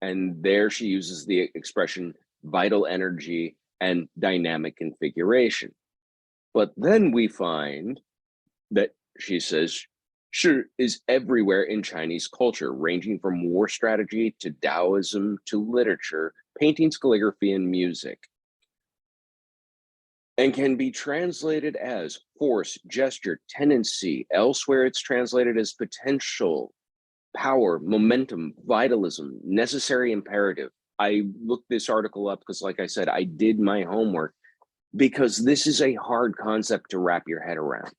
And there she uses the expression vital energy and dynamic configuration. But then we find that she says shi is everywhere in Chinese culture, ranging from war strategy to Taoism to literature, paintings, calligraphy, and music, and can be translated as force, gesture, tendency. Elsewhere, it's translated as potential, power, momentum, vitalism, necessary imperative. I looked this article up because, like I said, I did my homework, because this is a hard concept to wrap your head around.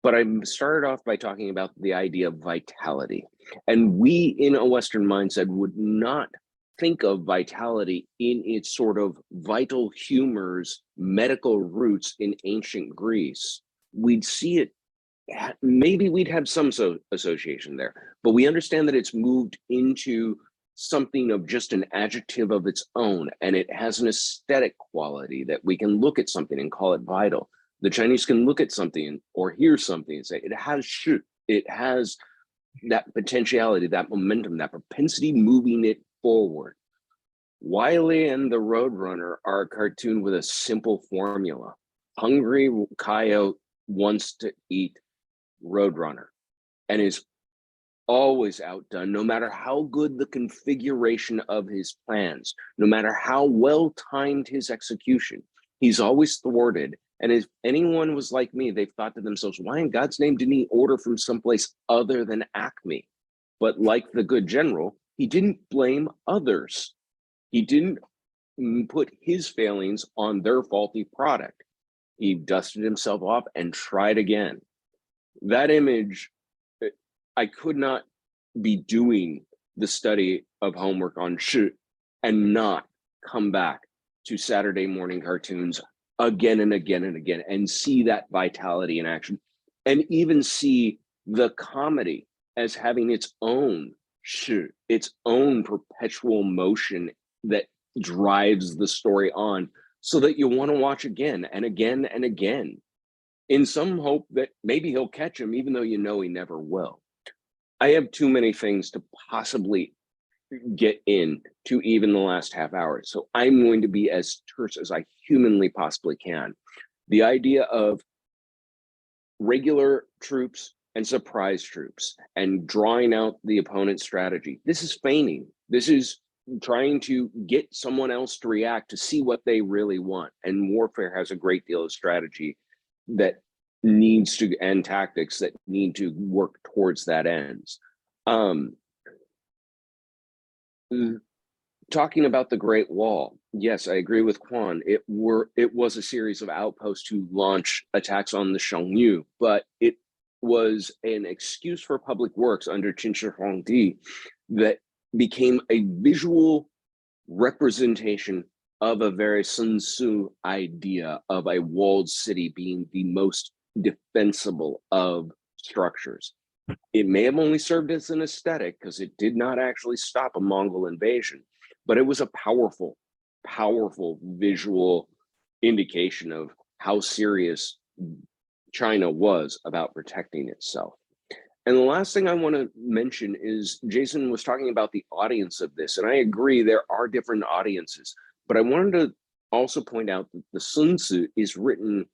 But I started off by talking about the idea of vitality. And we in a Western mindset would not think of vitality in its sort of vital humors, medical roots in ancient Greece. We'd see it, maybe we'd have some association there, but we understand that it's moved into something of just an adjective of its own, and it has an aesthetic quality that we can look at something and call it vital. The Chinese can look at something or hear something and say, it has shi, it has that potentiality, that momentum, that propensity moving it forward. Wiley and the Roadrunner are a cartoon with a simple formula. Hungry coyote wants to eat Roadrunner and is always outdone, no matter how good the configuration of his plans, no matter how well timed his execution, he's always thwarted. And if anyone was like me, they've thought to themselves, why in God's name didn't he order from someplace other than Acme? But like the good general, he didn't blame others. He didn't put his failings on their faulty product. He dusted himself off and tried again. That image, I could not be doing the study of homework on shi and not come back to Saturday morning cartoons again and again and again and see that vitality in action, and even see the comedy as having its own shi, its own perpetual motion that drives the story on, so that you want to watch again and again and again, in some hope that maybe he'll catch him, even though you know he never will. I have too many things to possibly get into even the last half hour, so I'm going to be as terse as I humanly possibly can. The idea of regular troops and surprise troops and drawing out the opponent's strategy. This is feigning. This is trying to get someone else to react to see what they really want. And warfare has a great deal of strategy that needs to, and tactics that need to work towards that ends. Talking about the Great Wall, yes, I agree with Quan. It was a series of outposts to launch attacks on the Shangyu, but it was an excuse for public works under Qin Shi Huangdi that became a visual representation of a very Sun Tzu idea of a walled city being the most defensible of structures. It may have only served as an aesthetic because it did not actually stop a Mongol invasion, but it was a powerful, powerful visual indication of how serious China was about protecting itself. And the last thing I want to mention is Jason was talking about the audience of this, and I agree there are different audiences, but I wanted to also point out that the Sun Tzu is written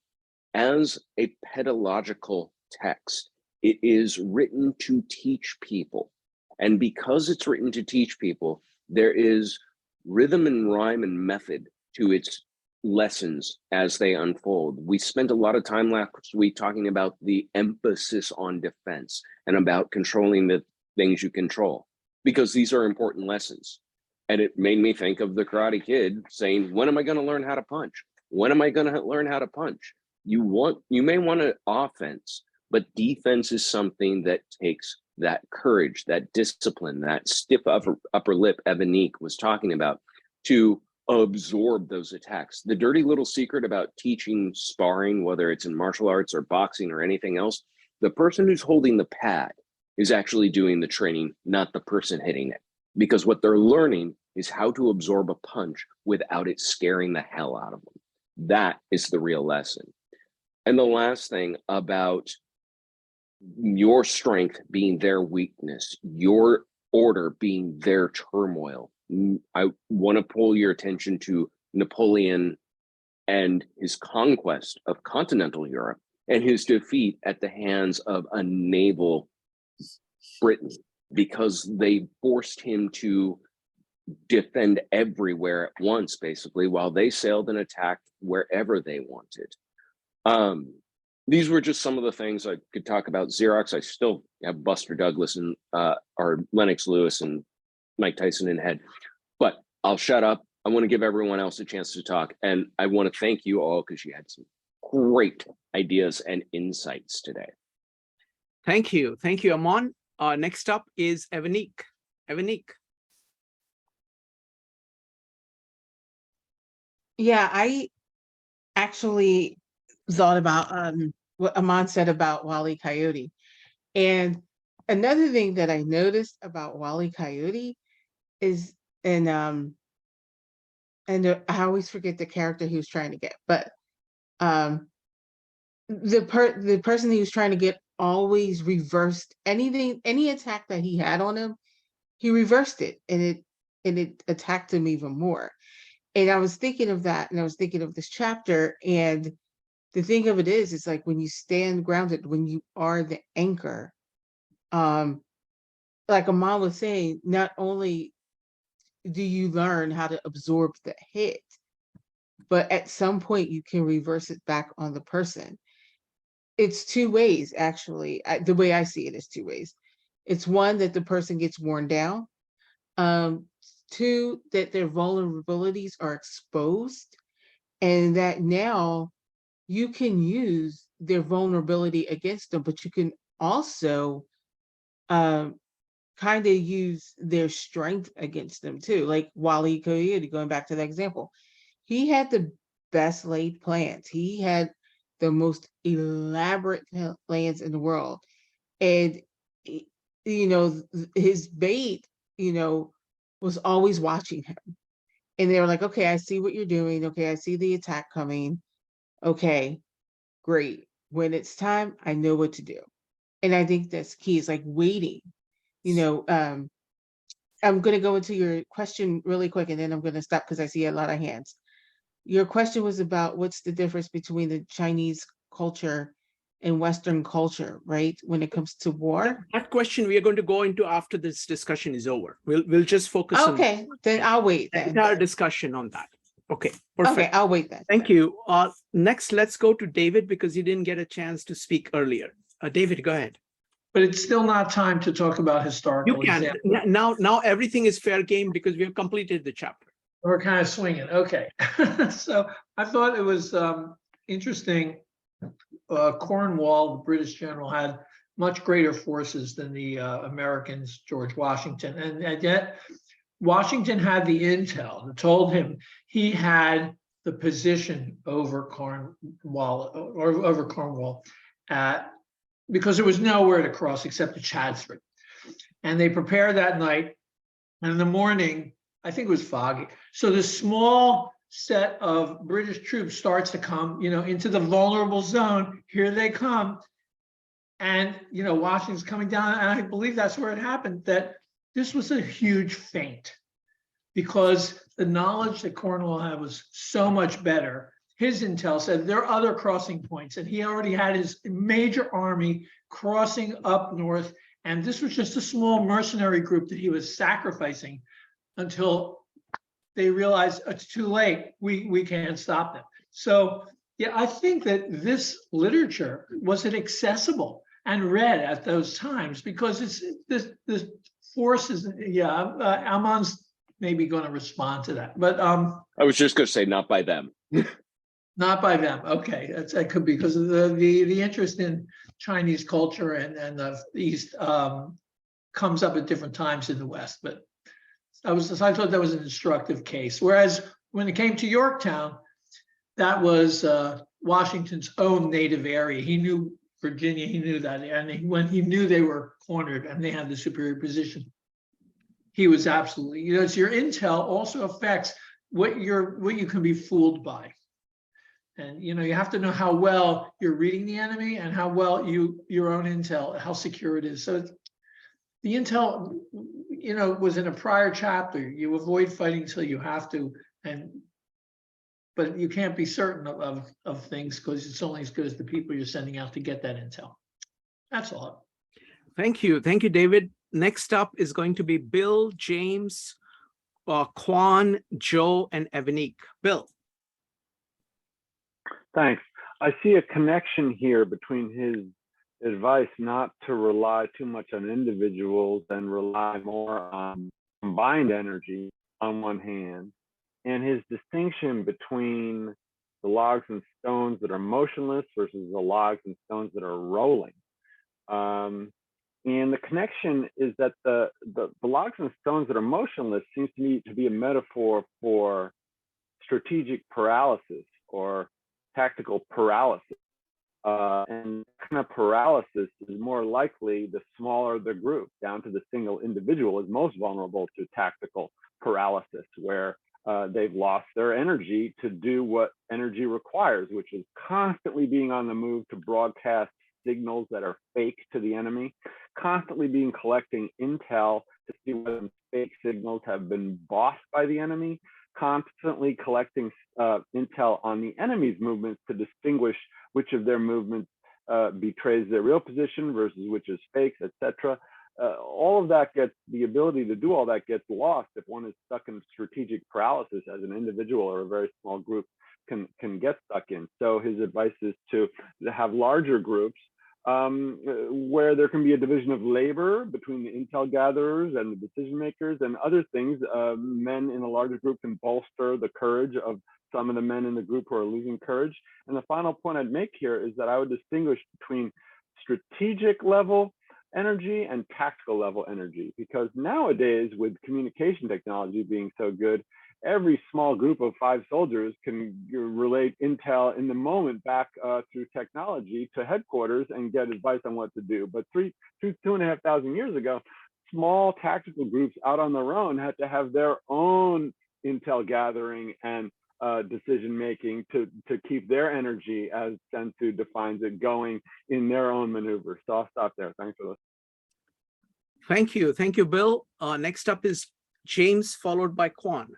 as a pedagogical text. It is written to teach people. And because it's written to teach people, there is rhythm and rhyme and method to its lessons as they unfold. We spent a lot of time last week talking about the emphasis on defense and about controlling the things you control, because these are important lessons. And it made me think of the Karate Kid saying, when am I going to learn how to punch? When am I going to learn how to punch? You may want to offense, but defense is something that takes that courage, that discipline, that stiff upper lip Evanique was talking about, to absorb those attacks. The dirty little secret about teaching sparring, whether it's in martial arts or boxing or anything else, the person who's holding the pad is actually doing the training, not the person hitting it. Because what they're learning is how to absorb a punch without it scaring the hell out of them. That is the real lesson. And the last thing about your strength being their weakness, your order being their turmoil. I want to pull your attention to Napoleon and his conquest of continental Europe and his defeat at the hands of a naval Britain, because they forced him to defend everywhere at once, basically, while they sailed and attacked wherever they wanted. These were just some of the things I could talk about. Xerox, I still have Buster Douglas and or Lennox Lewis and Mike Tyson in head, but I'll shut up. I want to give everyone else a chance to talk. And I want to thank you all because you had some great ideas and insights today. Thank you. Thank you, Amon. Next up is Evanique. Evanique. Yeah, I actually thought about what Amon said about Wile E. Coyote. And another thing that I noticed about Wile E. Coyote is, I always forget the character he was trying to get, but the person he was trying to get always reversed any attack that he had on him, he reversed it, and it attacked him even more. And I was thinking of that, and I was thinking of this chapter, and the thing of it is, it's like when you stand grounded, when you are the anchor, like Amal was saying, not only do you learn how to absorb the hit, but at some point you can reverse it back on the person. It's two ways, actually. The way I see it is two ways. It's one, that the person gets worn down. Two, that their vulnerabilities are exposed, and that now you can use their vulnerability against them, but you can also kind of use their strength against them too. Like Wile E. Coyote, going back to that example, he had the best laid plans. He had the most elaborate plans in the world. And, his bait, was always watching him. And they were like, okay, I see what you're doing. Okay, I see the attack coming. Okay, great. When it's time, I know what to do. And I think that's key. It's like waiting. I'm going to go into your question really quick, and then I'm going to stop because I see a lot of hands. Your question was about what's the difference between the Chinese culture and Western culture, right? When it comes to war. That question we are going to go into after this discussion is over. We'll just focus on then I'll wait the then. entire discussion on that. Okay, perfect. Okay, I'll wait then. Thank you. Next, let's go to David because he didn't get a chance to speak earlier. David, go ahead. But it's still not time to talk about historical You can. examples. Now everything is fair game because we have completed the chapter. We're kind of swinging. Okay. So I thought it was interesting. Cornwall, the British general, had much greater forces than the Americans, George Washington. And yet Washington had the intel that told him he had the position over Cornwall because there was nowhere to cross except the Chadsford. And they prepared that night. And in the morning, I think it was foggy. So this small set of British troops starts to come, into the vulnerable zone. Here they come. And, Washington's coming down. And I believe that's where it happened, that this was a huge feint because the knowledge that Cornwall had was so much better. His intel said there are other crossing points, and he already had his major army crossing up north. And this was just a small mercenary group that he was sacrificing until they realized it's too late. We can't stop them. So yeah, I think that this literature wasn't accessible and read at those times because it's this force is, Amon's maybe going to respond to that. But I was just going to say not by them. Not by them. Okay, that could be because of the interest in Chinese culture and the East comes up at different times in the West. But I thought that was an instructive case. Whereas when it came to Yorktown, that was Washington's own native area. He knew Virginia. He knew that, and when he knew they were cornered and they had the superior position, he was absolutely. You know, so your intel also affects what you can be fooled by. And you know, you have to know how well you're reading the enemy and how well your own intel, how secure it is. So the intel, you know, was in a prior chapter. You avoid fighting till you have to, but you can't be certain of things because it's only as good as the people you're sending out to get that intel. That's all. Thank you, David. Next up is going to be Bill, James, Quan, Joe, and Evanique. Bill. Thanks. I see a connection here between his advice not to rely too much on individuals and rely more on combined energy on one hand, and his distinction between the logs and stones that are motionless versus the logs and stones that are rolling. And the connection is that the logs and stones that are motionless seems to me to be a metaphor for strategic paralysis or tactical paralysis. And kind of paralysis is more likely the smaller the group, down to the single individual, is most vulnerable to tactical paralysis, where they've lost their energy to do what energy requires, which is constantly being on the move to broadcast signals that are fake to the enemy, constantly collecting intel to see whether fake signals have been bossed by the enemy, constantly collecting intel on the enemy's movements to distinguish which of their movements betrays their real position versus which is fakes, etc. All of that the ability to do all that gets lost if one is stuck in strategic paralysis as an individual or a very small group can get stuck in. So his advice is to have larger groups where there can be a division of labor between the intel gatherers and the decision makers and other things. Men in a larger group can bolster the courage of some of the men in the group who are losing courage. And the final point I'd make here is that I would distinguish between strategic level energy and tactical level energy, because nowadays with communication technology being so good, every small group of 5 soldiers can relate intel in the moment back through technology to headquarters and get advice on what to do. But 2,500 years ago, small tactical groups out on their own had to have their own intel gathering and decision making to keep their energy, as Sun Tzu defines it, going in their own maneuver. So I'll stop there. Thanks for listening. Thank you, Bill. Next up is James, followed by Quan.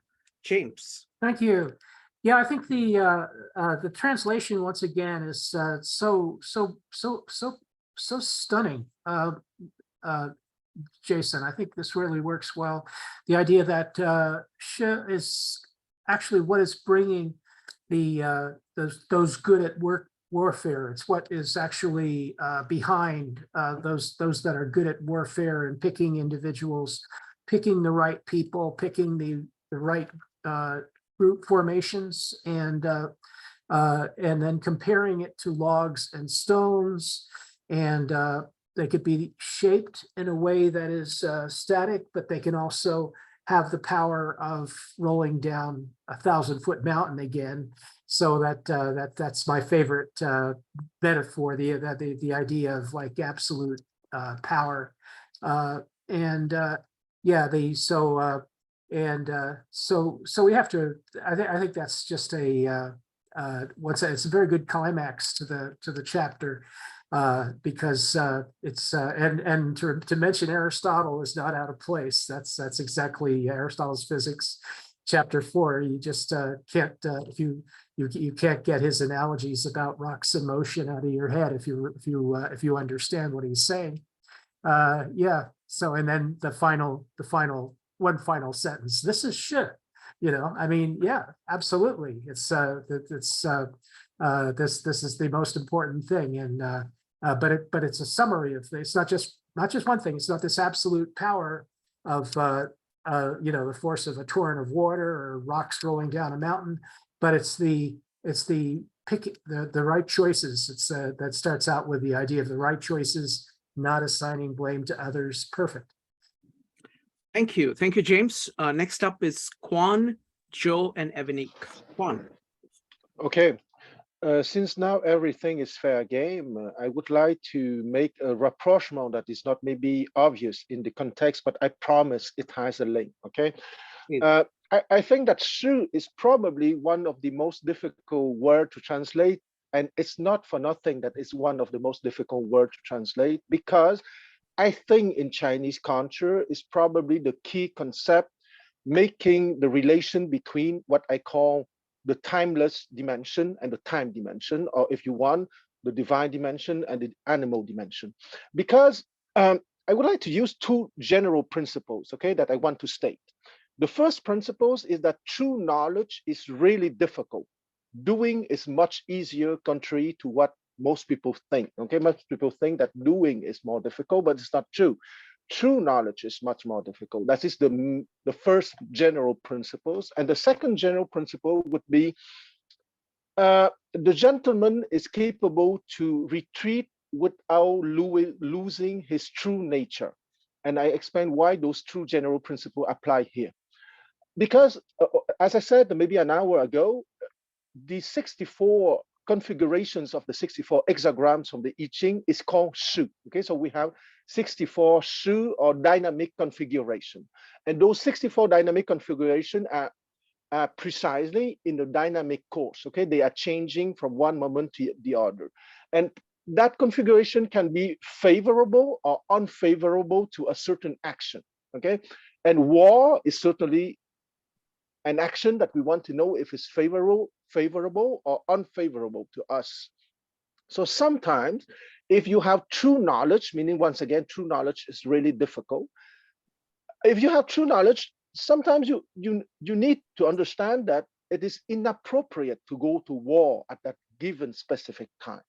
James. Thank you. Yeah, I think the translation once again is so stunning. Jason, I think this really works well. The idea that Shi is actually what is bringing those good at work warfare. It's what is actually behind those that are good at warfare and picking individuals, picking the right people, picking the right group formations, and then comparing it to logs and stones, and they could be shaped in a way that is static, but they can also have the power of rolling down 1,000-foot mountain again. So that's my favorite metaphor, the idea of like absolute power, so we have to. I think that's just it's a very good climax to the chapter, because it's and to mention Aristotle is not out of place. That's exactly Aristotle's Physics, chapter 4. You just can't if you can't get his analogies about rocks in motion out of your head if you understand what he's saying. So and then the final one final sentence. This is shit. I mean, yeah, absolutely. It's this is the most important thing, and but it's a summary of things. It's not just one thing. It's not this absolute power of the force of a torrent of water or rocks rolling down a mountain, but it's the It's the right choices. It's that starts out with the idea of the right choices, not assigning blame to others. Perfect. Thank you. Thank you, James. Next up is Kwan, Joe, and Evanique. Kwan. Okay. Since now everything is fair game, I would like to make a rapprochement that is not maybe obvious in the context, but I promise it has a link. Okay. I think that Shu is probably one of the most difficult word to translate, and it's not for nothing that it's one of the most difficult word to translate, because I think in Chinese culture is probably the key concept making the relation between what I call the timeless dimension and the time dimension, or if you want, the divine dimension and the animal dimension. Because I would like to use two general principles, okay, that I want to state. The first principle is that true knowledge is really difficult. Doing is much easier, contrary to what most people think. Okay, most people think that doing is more difficult, but it's not true. True knowledge is much more difficult. That is the first general principles. And the second general principle would be the gentleman is capable to retreat without losing his true nature. And I explain why those two general principles apply here. Because, as I said maybe an hour ago, the 64 configurations of the 64 hexagrams from the I Ching is called Shu. Okay, so we have 64 Shu or dynamic configuration. And those 64 dynamic configuration are precisely in the dynamic course. Okay, they are changing from one moment to the other. And that configuration can be favorable or unfavorable to a certain action. Okay, and war is certainly an action that we want to know if it's favorable or unfavorable to us. So sometimes if you have true knowledge, meaning once again, true knowledge is really difficult. If you have true knowledge, sometimes you need to understand that it is inappropriate to go to war at that given specific time.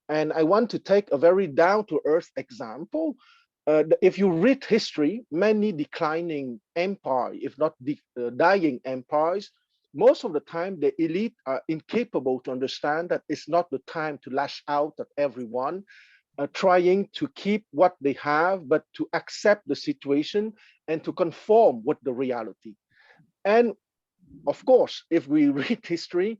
And I want to take a very down-to-earth example. If you read history, many declining empires, if not dying empires, most of the time the elite are incapable to understand that it's not the time to lash out at everyone, trying to keep what they have, but to accept the situation and to conform with the reality. And of course, if we read history,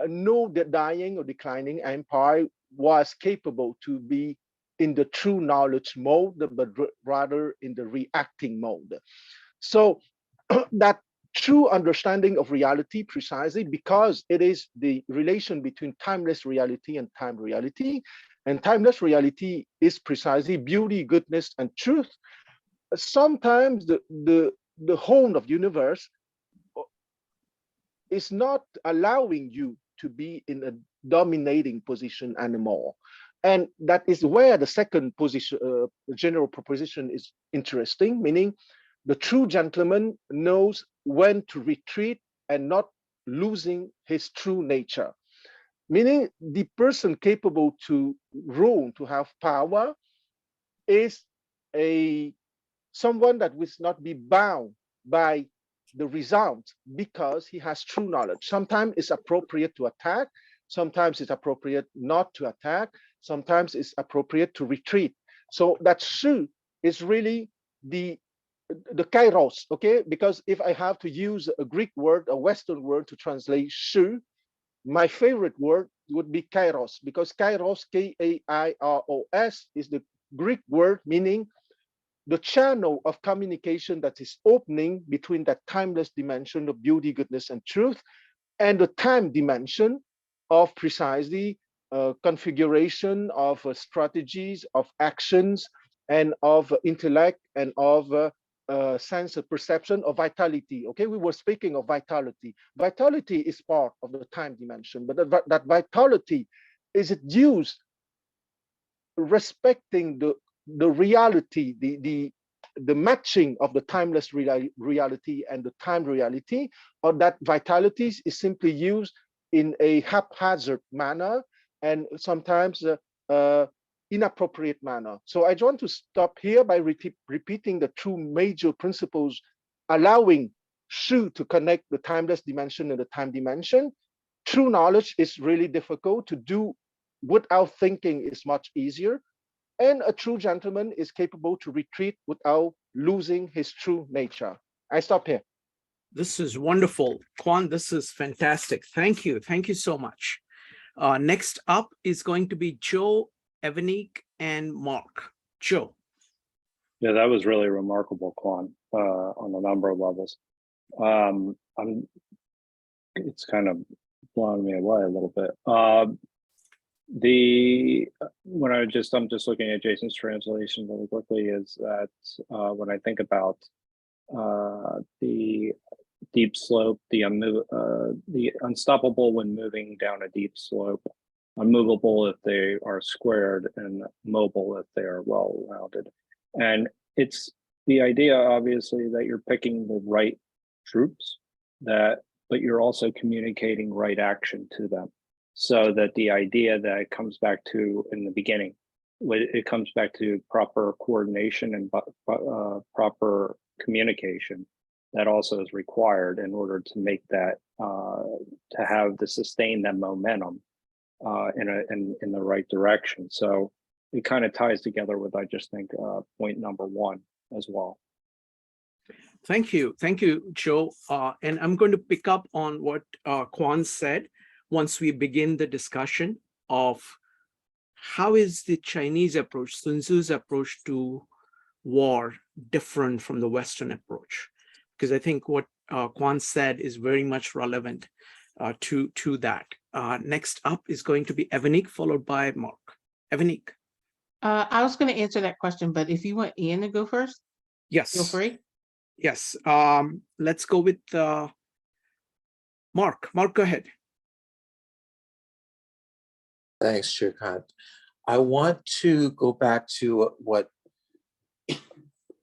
no dying or declining empire was capable to be in the true knowledge mode, but rather in the reacting mode. So that true understanding of reality, precisely because it is the relation between timeless reality and time reality, and timeless reality is precisely beauty, goodness, and truth. Sometimes the whole of the universe is not allowing you to be in a dominating position anymore. And that is where the second position, general proposition is interesting, meaning the true gentleman knows when to retreat and not losing his true nature. Meaning the person capable to rule, to have power, is someone that will not be bound by the result because he has true knowledge. Sometimes it's appropriate to attack, sometimes it's appropriate not to attack, sometimes it's appropriate to retreat. So that Shu is really the kairos, okay? Because if I have to use a Greek word, a Western word to translate Shu, my favorite word would be kairos, because kairos, K-A-I-R-O-S, is the Greek word meaning the channel of communication that is opening between that timeless dimension of beauty, goodness, and truth, and the time dimension of precisely configuration of strategies, of actions, and of intellect, and of sense of perception, of vitality. Okay, we were speaking of vitality. Vitality is part of the time dimension, but that vitality is it used respecting the reality, the matching of the timeless reality and the time reality, or that vitality is simply used in a haphazard manner and sometimes inappropriate manner. So I want to stop here by repeating the two major principles allowing Shu to connect the timeless dimension and the time dimension. true knowledge is really difficult. To do without thinking is much easier. And a true gentleman is capable to retreat without losing his true nature. I stop here. This is wonderful. Quan, this is fantastic. Thank you. Thank you so much. Next up is going to be Joe, Evanique, and Mark. Joe. Yeah, that was really remarkable, Quan, on a number of levels. It's kind of blowing me away a little bit. I'm just looking at Jason's translation really quickly, is that when I think about the deep slope, the unstoppable when moving down a deep slope, unmovable if they are squared, and mobile if they are well-rounded. And it's the idea, obviously, that you're picking the right troops, but you're also communicating right action to them. So that the idea that it comes back to in the beginning, it comes back to proper coordination and proper communication that also is required in order to make that, to sustain that momentum in the right direction. So it kind of ties together with, I just think, point number one as well. Thank you, Joe. And I'm going to pick up on what Quan said once we begin the discussion of how is the Chinese approach, Sun Tzu's approach to war, different from the Western approach? Because I think what Quan said is very much relevant to that. Next up is going to be Evanique, followed by Mark. Evanique. I was going to answer that question, but if you want Ian to go first, yes, feel free. Yes, let's go with Mark. Mark, go ahead. Thanks, Shrikant. I want to go back to what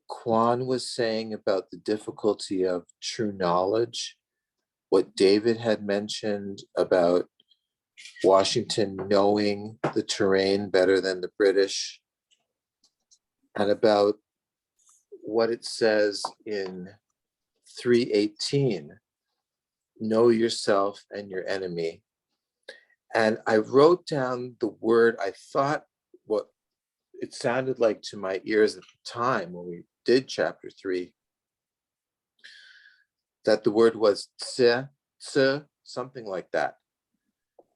Quan was saying about the difficulty of true knowledge, what David had mentioned about Washington knowing the terrain better than the British, and about what it says in 3:18, know yourself and your enemy. And I wrote down the word, I thought what it sounded like to my ears at the time when we did chapter 3, that the word was tse, something like that,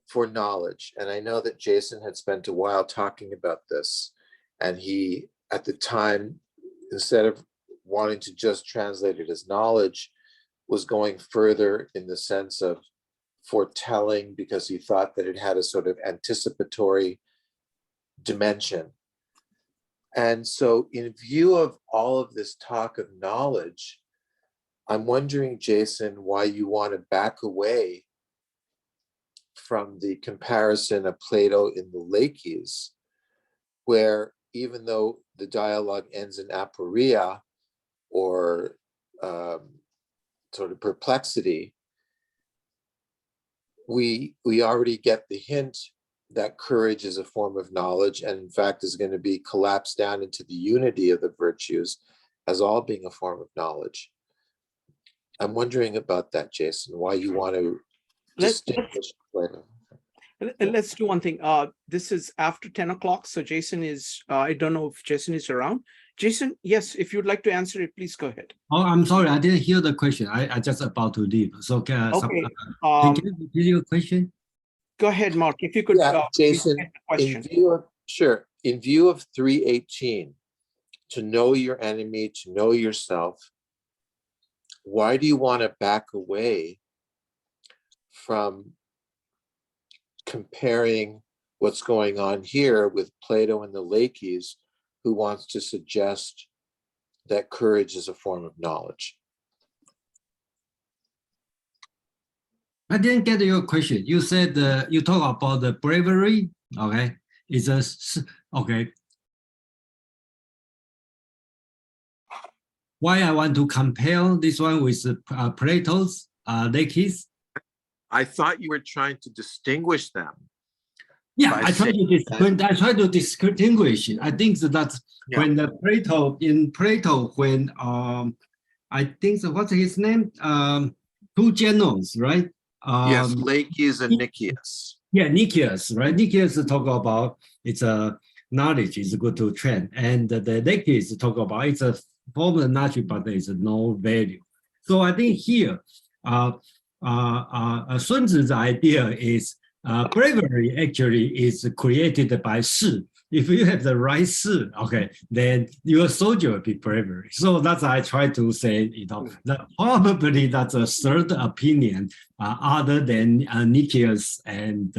for knowledge. And I know that Jason had spent a while talking about this, and he, at the time, instead of wanting to just translate it as knowledge, was going further in the sense of foretelling, because he thought that it had a sort of anticipatory dimension. And so in view of all of this talk of knowledge, I'm wondering, Jason, why you want to back away from the comparison of Plato in the Laches, where even though the dialogue ends in aporia, or sort of perplexity, we already get the hint that courage is a form of knowledge, and in fact is going to be collapsed down into the unity of the virtues as all being a form of knowledge. I'm wondering about that, Jason, why you want to distinguish Plato. Let's do one thing. This is after 10 o'clock, so Jason is, I don't know if Jason is around. Jason, yes, if you'd like to answer it, please go ahead. Oh, I'm sorry, I didn't hear the question. I just about to leave. So can you repeat your question? Go ahead, Mark, if you could. Yeah, Jason, in view of 3:18, to know your enemy, to know yourself, why do you want to back away from comparing what's going on here with Plato and the Laches, who wants to suggest that courage is a form of knowledge? I didn't get your question. You said you talk about the bravery. Okay, it's okay. Why I want to compare this one with Plato's Laches? I thought you were trying to distinguish them. Yeah, I try to distinguish. I think that when the Plato, when I think what's his name? Two generals, right? Yes, Laches and Nicias. Yeah, Nicias, right? Nicias talk about it's a knowledge is good to train, and the Laches talk about it's a form of knowledge, but it's no value. So I think here, Sun Tzu's idea is bravery actually is created by Shi. If you have the right Shi, okay, then your soldier will be bravery. So that's I try to say, that probably that's a third opinion other than Nicias and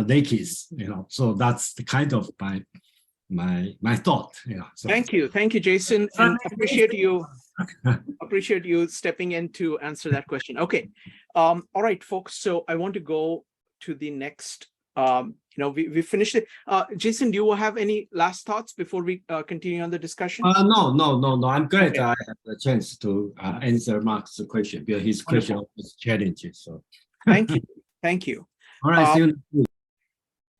Laches, So that's the kind of my thought. So. Thank you, Jason, and appreciate you stepping in to answer that question. Okay, all right, folks. So I want to go to the next. We finished it. Jason, do you have any last thoughts before we continue on the discussion? No. I'm glad Okay. I have the chance to answer Mark's question because his question was challenging. So thank you. All right, see you.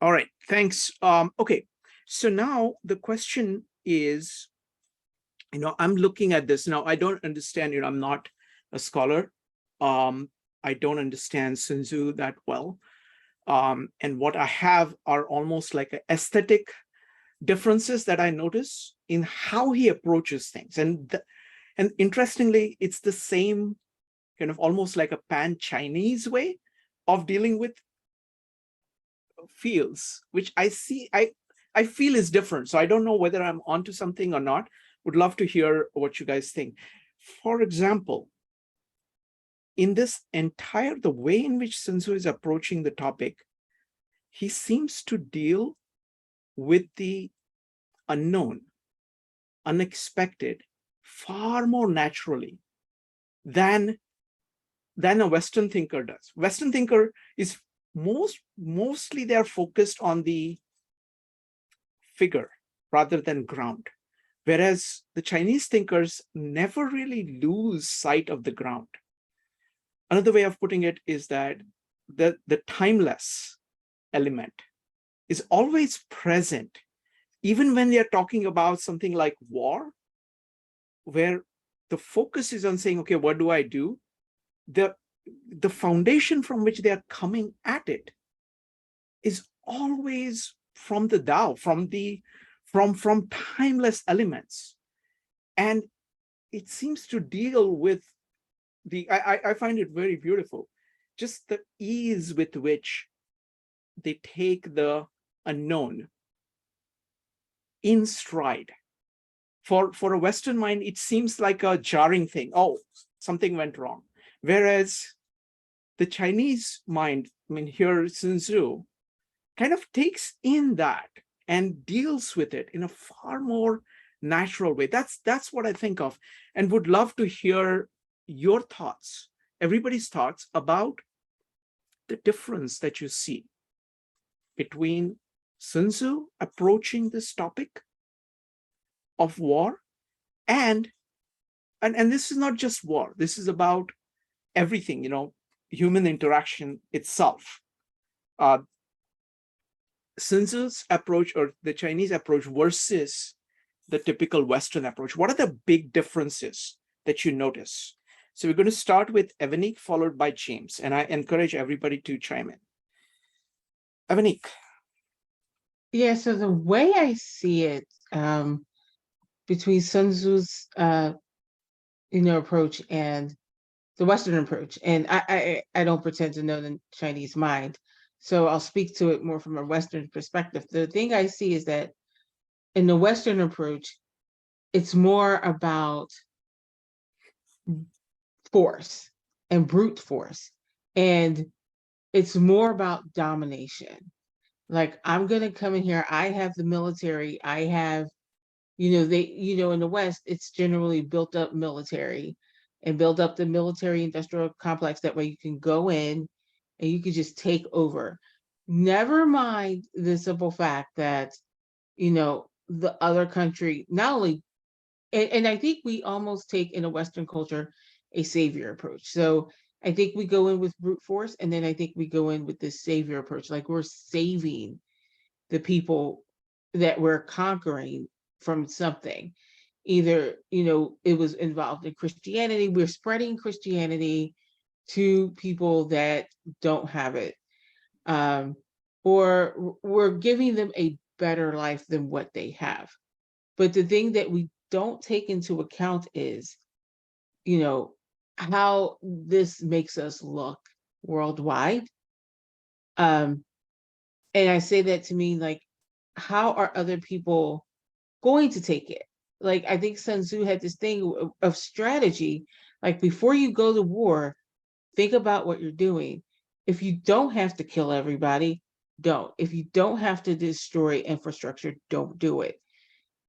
All right, thanks. Okay, so now the question is, I'm looking at this now. I don't understand. I'm not a scholar. I don't understand Sun Tzu that well. And what I have are almost like aesthetic differences that I notice in how he approaches things. And interestingly, it's the same kind of almost like a pan-Chinese way of dealing with fields, which I feel is different. So I don't know whether I'm onto something or not. Would love to hear what you guys think. For example, in this the way in which Sun Tzu is approaching the topic, he seems to deal with the unknown, unexpected, far more naturally than a Western thinker does. Western thinker is mostly they're focused on the figure rather than ground. Whereas the Chinese thinkers never really lose sight of the ground. Another way of putting it is that the timeless element is always present, even when they're talking about something like war, where the focus is on saying, okay, what do I do? The foundation from which they are coming at it is always from the Tao, from timeless elements. And it seems to deal with I find it very beautiful, just the ease with which they take the unknown in stride. For a Western mind, it seems like a jarring thing. Oh, something went wrong. Whereas the Chinese mind, here Sun Tzu kind of takes in that and deals with it in a far more natural way. That's what I think of, and would love to hear your thoughts, everybody's thoughts about the difference that you see between Sun Tzu approaching this topic of war and this is not just war. This is about everything, human interaction itself. Sun Tzu's approach or the Chinese approach versus the typical Western approach. What are the big differences that you notice? So we're going to start with Evanik, followed by James, and I encourage everybody to chime in. Evanik. Yeah, so the way I see it between Sun Tzu's approach and the Western approach, and I don't pretend to know the Chinese mind, so I'll speak to it more from a Western perspective. The thing I see is that in the Western approach, it's more about force and brute force, and it's more about domination. Like, I'm gonna come in here, I have the military, I have, in the West, it's generally built up military and build up the military industrial complex. That way you can go in and you can just take over. Never mind the simple fact that, the other country, not only, and I think we almost take in a Western culture a savior approach. So I think we go in with brute force, and then I think we go in with this savior approach, like we're saving the people that we're conquering from something. Either, it was involved in Christianity, we're spreading Christianity, to people that don't have it. Or we're giving them a better life than what they have. But the thing that we don't take into account is, how this makes us look worldwide. And I say that to mean, like, how are other people going to take it? Like, I think Sun Tzu had this thing of strategy. Like, before you go to war, think about what you're doing. If you don't have to kill everybody, don't. If you don't have to destroy infrastructure, don't do it.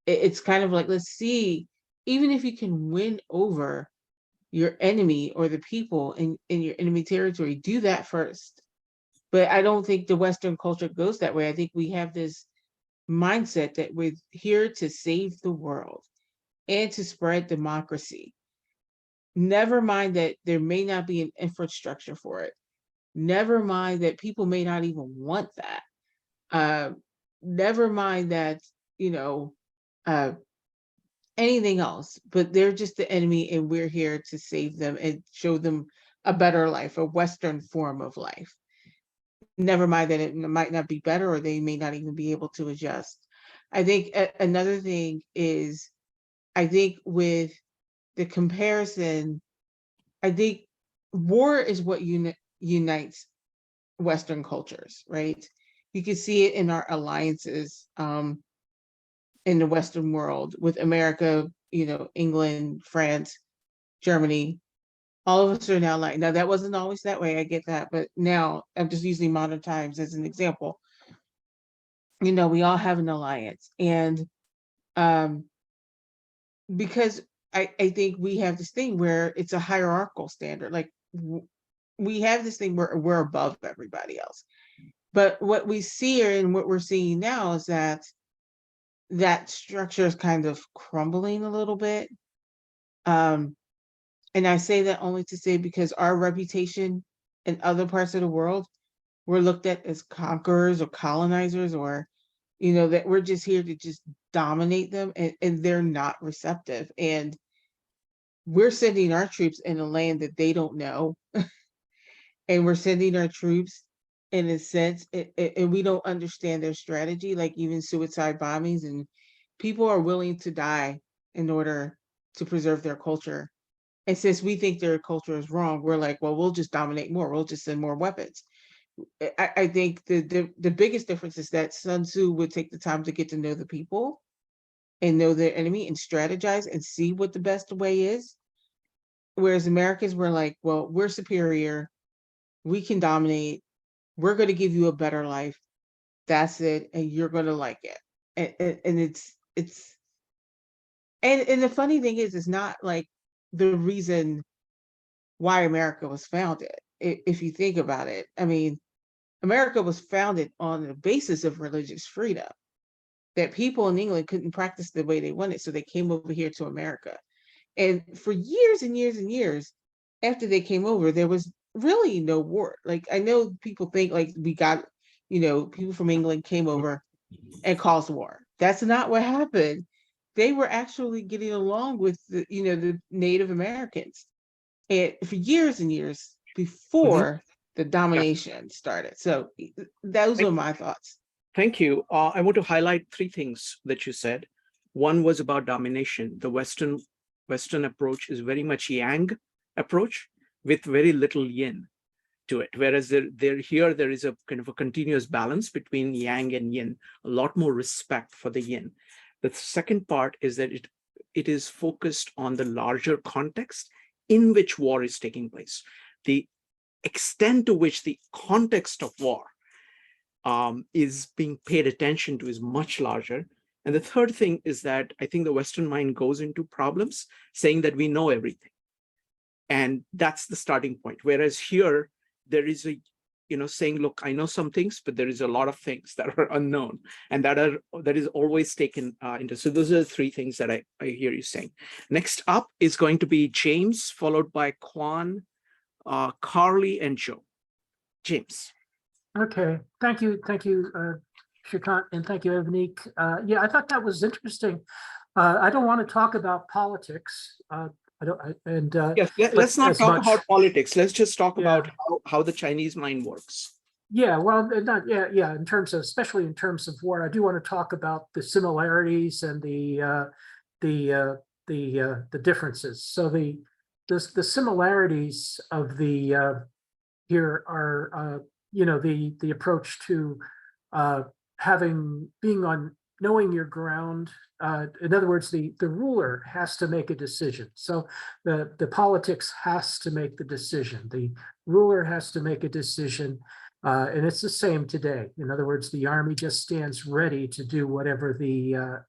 It's kind of like, let's see, even if you can win over your enemy or the people in your enemy territory, do that first. But I don't think the Western culture goes that way. I think we have this mindset that we're here to save the world and to spread democracy. Never mind that there may not be an infrastructure for it. Never mind that people may not even want that. Never mind that, anything else, but they're just the enemy and we're here to save them and show them a better life, a Western form of life. Never mind that it might not be better or they may not even be able to adjust. I think another thing is, I think with the comparison, I think war is what unites Western cultures, right? You can see it in our alliances in the Western world with America, England, France, Germany. All of us are now like, now that wasn't always that way, I get that, but now I'm just using modern times as an example. We all have an alliance, and because I think we have this thing where it's a hierarchical standard. Like, we have this thing where we're above everybody else. But what we see and what we're seeing now is that structure is kind of crumbling a little bit. And I say that only to say, because our reputation in other parts of the world, we're looked at as conquerors or colonizers, or, that we're just here to just dominate them, and they're not receptive. And we're sending our troops in a land that they don't know. And we're sending our troops in a sense, and we don't understand their strategy, like even suicide bombings, and people are willing to die in order to preserve their culture. And since we think their culture is wrong, we're like, well, we'll just dominate more. We'll just send more weapons. I think the biggest difference is that Sun Tzu would take the time to get to know the people and know their enemy and strategize and see what the best way is. Whereas Americans were like, well, we're superior. We can dominate. We're going to give you a better life. That's it. And you're going to like it. And and the funny thing is, it's not like the reason why America was founded. If you think about it, I mean, America was founded on the basis of religious freedom, that people in England couldn't practice the way they wanted. So they came over here to America. And for years and years and years after they came over, there was really no war. Like, I know people think like we got, people from England came over and caused war. That's not what happened. They were actually getting along with the Native Americans, and for years and years before the domination started. So those are my thoughts. Thank you. I want to highlight three things that you said. One was about domination. The Western approach is very much yang approach with very little yin to it. Whereas there is a kind of a continuous balance between yang and yin, a lot more respect for the yin. The second part is that it is focused on the larger context in which war is taking place. The extent to which the context of war is being paid attention to is much larger. And the third thing is that I think the Western mind goes into problems saying that we know everything. And that's the starting point. Whereas here, there is a, saying, look, I know some things, but there is a lot of things that are unknown, and that is always taken into. So those are the three things that I hear you saying. Next up is going to be James, followed by Kwan, Carly, and Joe. James. Okay, thank you, Shrikant, and thank you, Evanique. Yeah, I thought that was interesting. I don't want to talk about politics. Yes, but let's not as talk much- about politics. Let's just talk Yeah. about how the Chinese mind works. Yeah, well, not, yeah, in terms of, especially in terms of war, I do want to talk about the similarities and the differences. So the similarities of the here are the approach to knowing your ground. In other words, the ruler has to make a decision. So the politics has to make the decision. The ruler has to make a decision. And it's the same today. In other words, the army just stands ready to do whatever the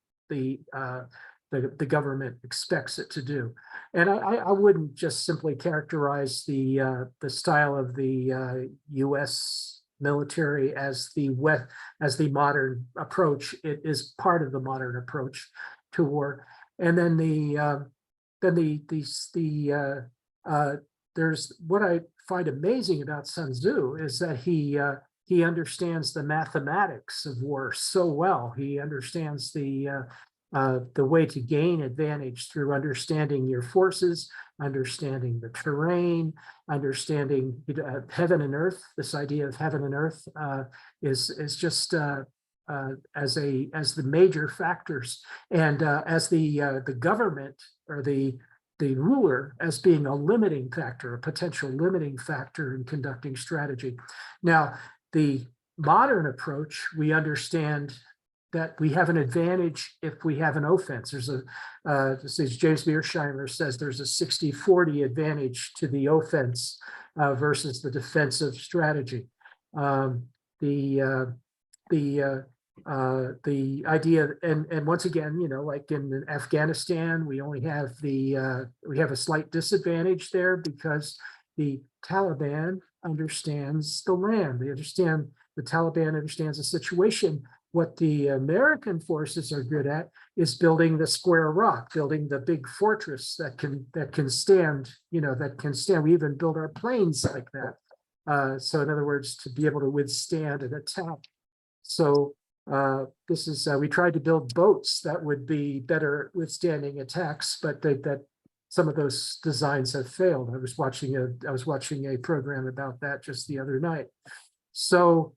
government expects it to do. And I wouldn't just simply characterize the style of the U.S. military as the modern approach. It is part of the modern approach to war. And then there's what I find amazing about Sun Tzu is that he understands the mathematics of war so well. He understands the way to gain advantage through understanding your forces, understanding the terrain, understanding heaven and earth. This idea of heaven and earth is just as the major factors, and as the government or the ruler as being a limiting factor, a potential limiting factor in conducting strategy. Now, the modern approach, we understand that we have an advantage if we have an offense. There's as James Mearsheimer says, there's a 60-40 advantage to the offense versus the defensive strategy. The idea, and once again, like in Afghanistan, we only have we have a slight disadvantage there because the Taliban understands the land. The Taliban understands the situation. What the American forces are good at is building the square rock, building the big fortress that can stand. That can stand. We even build our planes like that. So in other words, to be able to withstand an attack. So this is we tried to build boats that would be better at withstanding attacks, but that some of those designs have failed. I was watching a program about that just the other night. So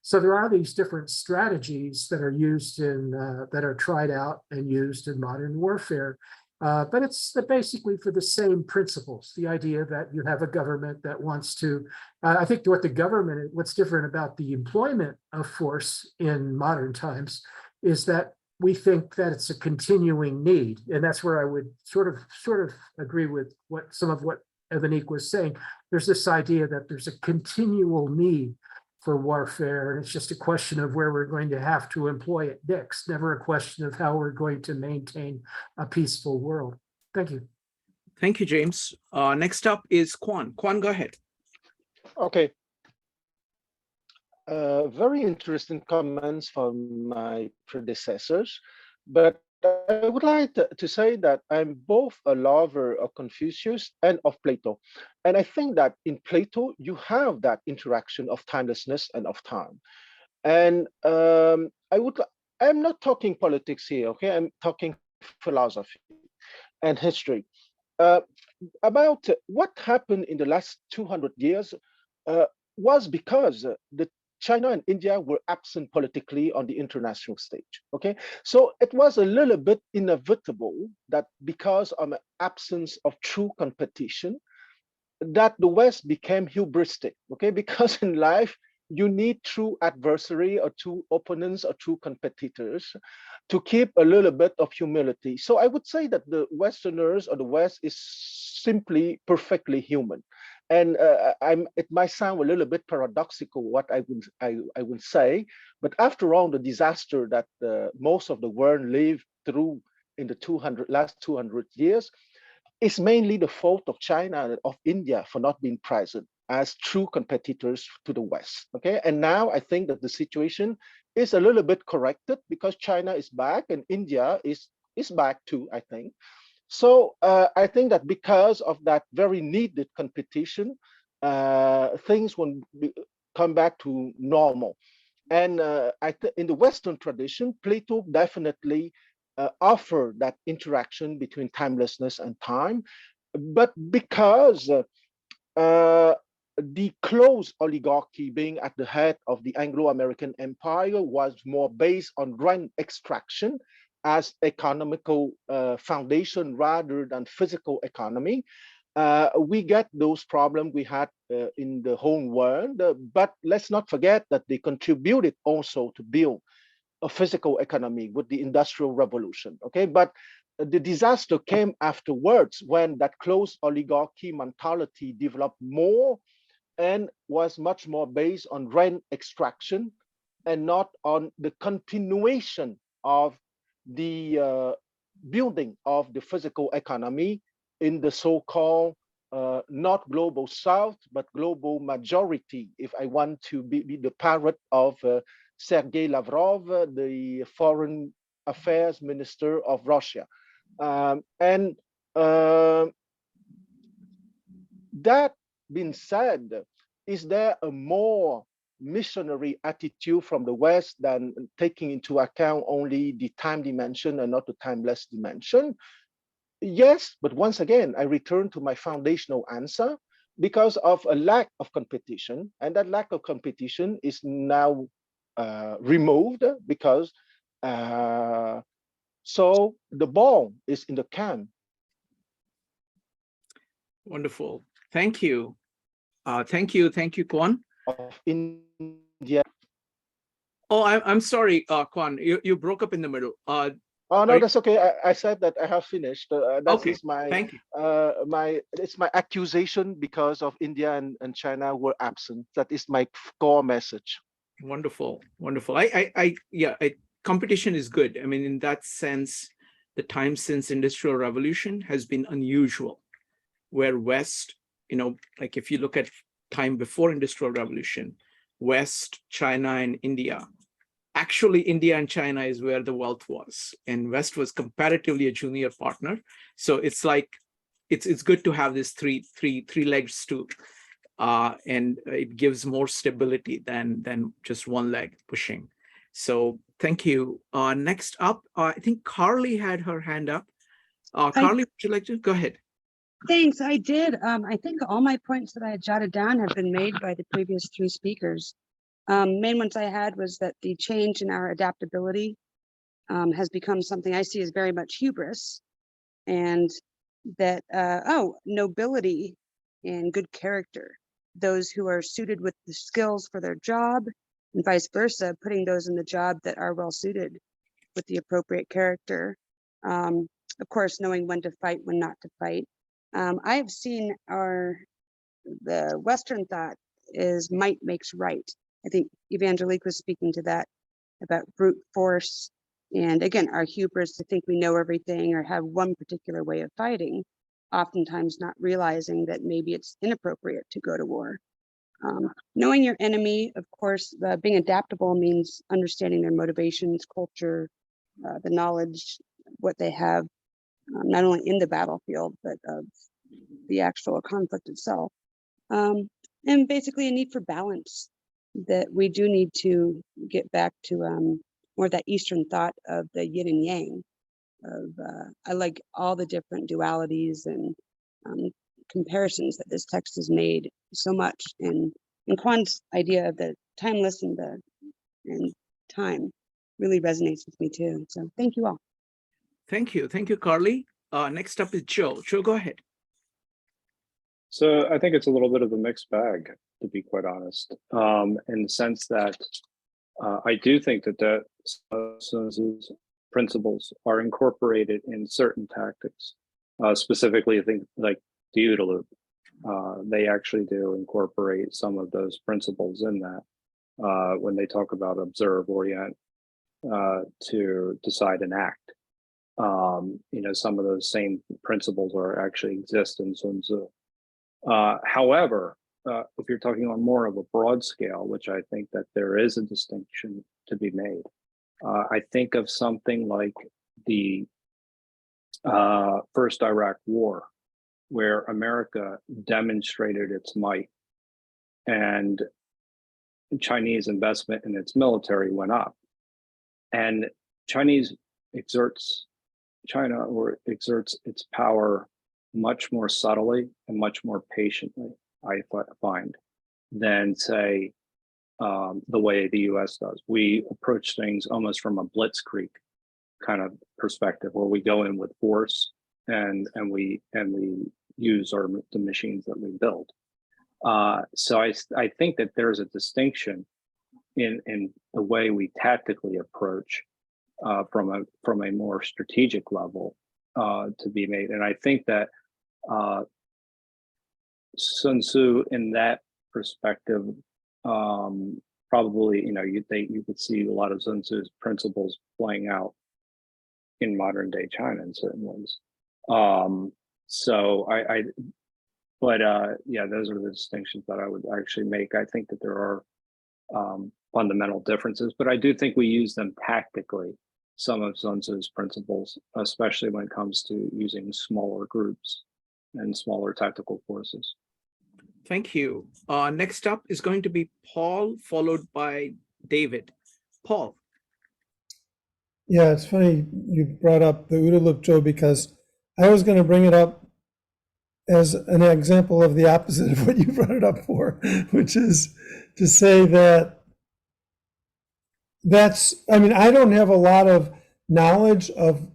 so there are these different strategies that are used that are tried out and used in modern warfare. But it's basically for the same principles, the idea that you have a government that wants to, I think what's different about the employment of force in modern times is that we think that it's a continuing need. And that's where I would sort of agree with some of what Evanique was saying. There's this idea that there's a continual need for warfare, and it's just a question of where we're going to have to employ it next, never a question of how we're going to maintain a peaceful world. Thank you. Thank you, James. Next up is Quan. Quan, go ahead. Okay. Very interesting comments from my predecessors, but I would like to say that I'm both a lover of Confucius and of Plato. And I think that in Plato, you have that interaction of timelessness and of time. And I'm not talking politics here, okay? I'm talking philosophy and history. About what happened in the last 200 years was because the China and India were absent politically on the international stage, okay? So it was a little bit inevitable that because of an absence of true competition, that the West became hubristic, okay? Because in life, you need true adversary or true opponents or true competitors to keep a little bit of humility. So I would say that the Westerners or the West is simply perfectly human. And it might sound a little bit paradoxical what I would say, but after all, the disaster that most of the world lived through in the last 200 years is mainly the fault of China and of India for not being present as true competitors to the West. Okay, and now I think that the situation is a little bit corrected because China is back and India is back too, I think. So I think that because of that very needed competition, things will come back to normal. And in the Western tradition, Plato definitely offer that interaction between timelessness and time, but because the close oligarchy being at the head of the Anglo-American empire was more based on rent extraction as economical foundation rather than physical economy. We get those problems we had in the whole world, but let's not forget that they contributed also to build a physical economy with the Industrial Revolution, okay? But the disaster came afterwards when that closed oligarchy mentality developed more and was much more based on rent extraction and not on the continuation of the building of the physical economy in the so-called not global south, but global majority, if I want to be the parrot of Sergei Lavrov, the foreign affairs minister of Russia. That being said, is there a more missionary attitude from the West than taking into account only the time dimension and not the timeless dimension? Yes, but once again, I return to my foundational answer because of a lack of competition, and that lack of competition is now removed because so the ball is in the camp. Wonderful. Thank you. Thank you, Kwan. Of India. Oh, I'm sorry, Kwan. You broke up in the middle. Oh no, that's okay. I said that I have finished. That okay. is my Thank you. it's my accusation because of India and China were absent. That is my core message. Wonderful, wonderful. Competition is good. I mean, in that sense, the time since Industrial Revolution has been unusual, where West, like if you look at time before Industrial Revolution, West, China, and India. Actually, India and China is where the wealth was, and West was comparatively a junior partner. So it's like it's good to have this three legs too, and it gives more stability than just one leg pushing. So thank you. Next up, I think Carly had her hand up. Carly, would you like to go ahead? Thanks, I did. I think all my points that I had jotted down have been made by the previous three speakers. Main ones I had was that the change in our adaptability has become something I see as very much hubris, and that, nobility and good character, those who are suited with the skills for their job and vice versa, putting those in the job that are well suited with the appropriate character. Of course, knowing when to fight, when not to fight. I have seen the Western thought is might makes right. I think Evangelique was speaking to that about brute force. And again, our hubris to think we know everything or have one particular way of fighting, oftentimes not realizing that maybe it's inappropriate to go to war. Knowing your enemy, of course, being adaptable means understanding their motivations, culture, the knowledge, what they have, not only in the battlefield, but of the actual conflict itself. And basically a need for balance, that we do need to get back to more that Eastern thought of the yin and yang of I like all the different dualities and comparisons that this text has made so much. And Kwan's idea of the timeless and time really resonates with me too. So thank you all. Thank you, Carly. Next up is Joe. Joe, go ahead. So I think it's a little bit of a mixed bag, to be quite honest, in the sense that I do think that Sun Tzu's principles are incorporated in certain tactics. Specifically, I think like the OODA loop, they actually do incorporate some of those principles in that when they talk about observe, orient, to decide and act. Some of those same principles actually exist in Sun Tzu. However, if you're talking on more of a broad scale, which I think that there is a distinction to be made, I think of something like the first Iraq War, where America demonstrated its might and Chinese investment in its military went up. And Chinese exerts China or exerts its power much more subtly and much more patiently, I find, than say the way the US does. We approach things almost from a blitzkrieg kind of perspective, where we go in with force and we use the machines that we build. So I think that there's a distinction in the way we tactically approach from a more strategic level to be made. And I think that Sun Tzu, in that perspective, probably, you could see a lot of Sun Tzu's principles playing out in modern day China in certain ways. Yeah, those are the distinctions that I would actually make. I think that there are fundamental differences, but I do think we use them tactically, some of Sun Tzu's principles, especially when it comes to using smaller groups and smaller tactical forces. Thank you. Next up is going to be Paul, followed by David. Paul. Yeah, it's funny you brought up the OODA loop, Joe, because I was going to bring it up as an example of the opposite of what you brought it up for, which is to say that I don't have a lot of knowledge of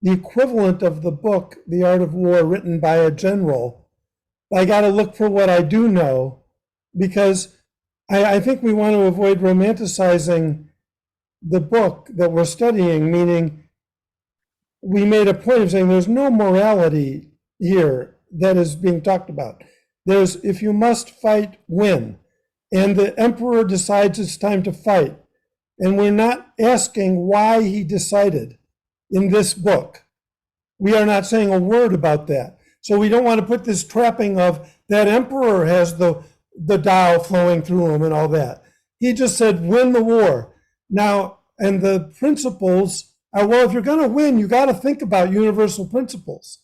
the equivalent of the book, The Art of War, written by a general. I got to look for what I do know, because I think we want to avoid romanticizing the book that we're studying, meaning we made a point of saying there's no morality here that is being talked about. There's, if you must fight, win. And the emperor decides it's time to fight. And we're not asking why he decided in this book. We are not saying a word about that. So we don't want to put this trapping of that emperor has the Tao flowing through him and all that. He just said, win the war. Now, and the principles are, well, if you're going to win, you got to think about universal principles.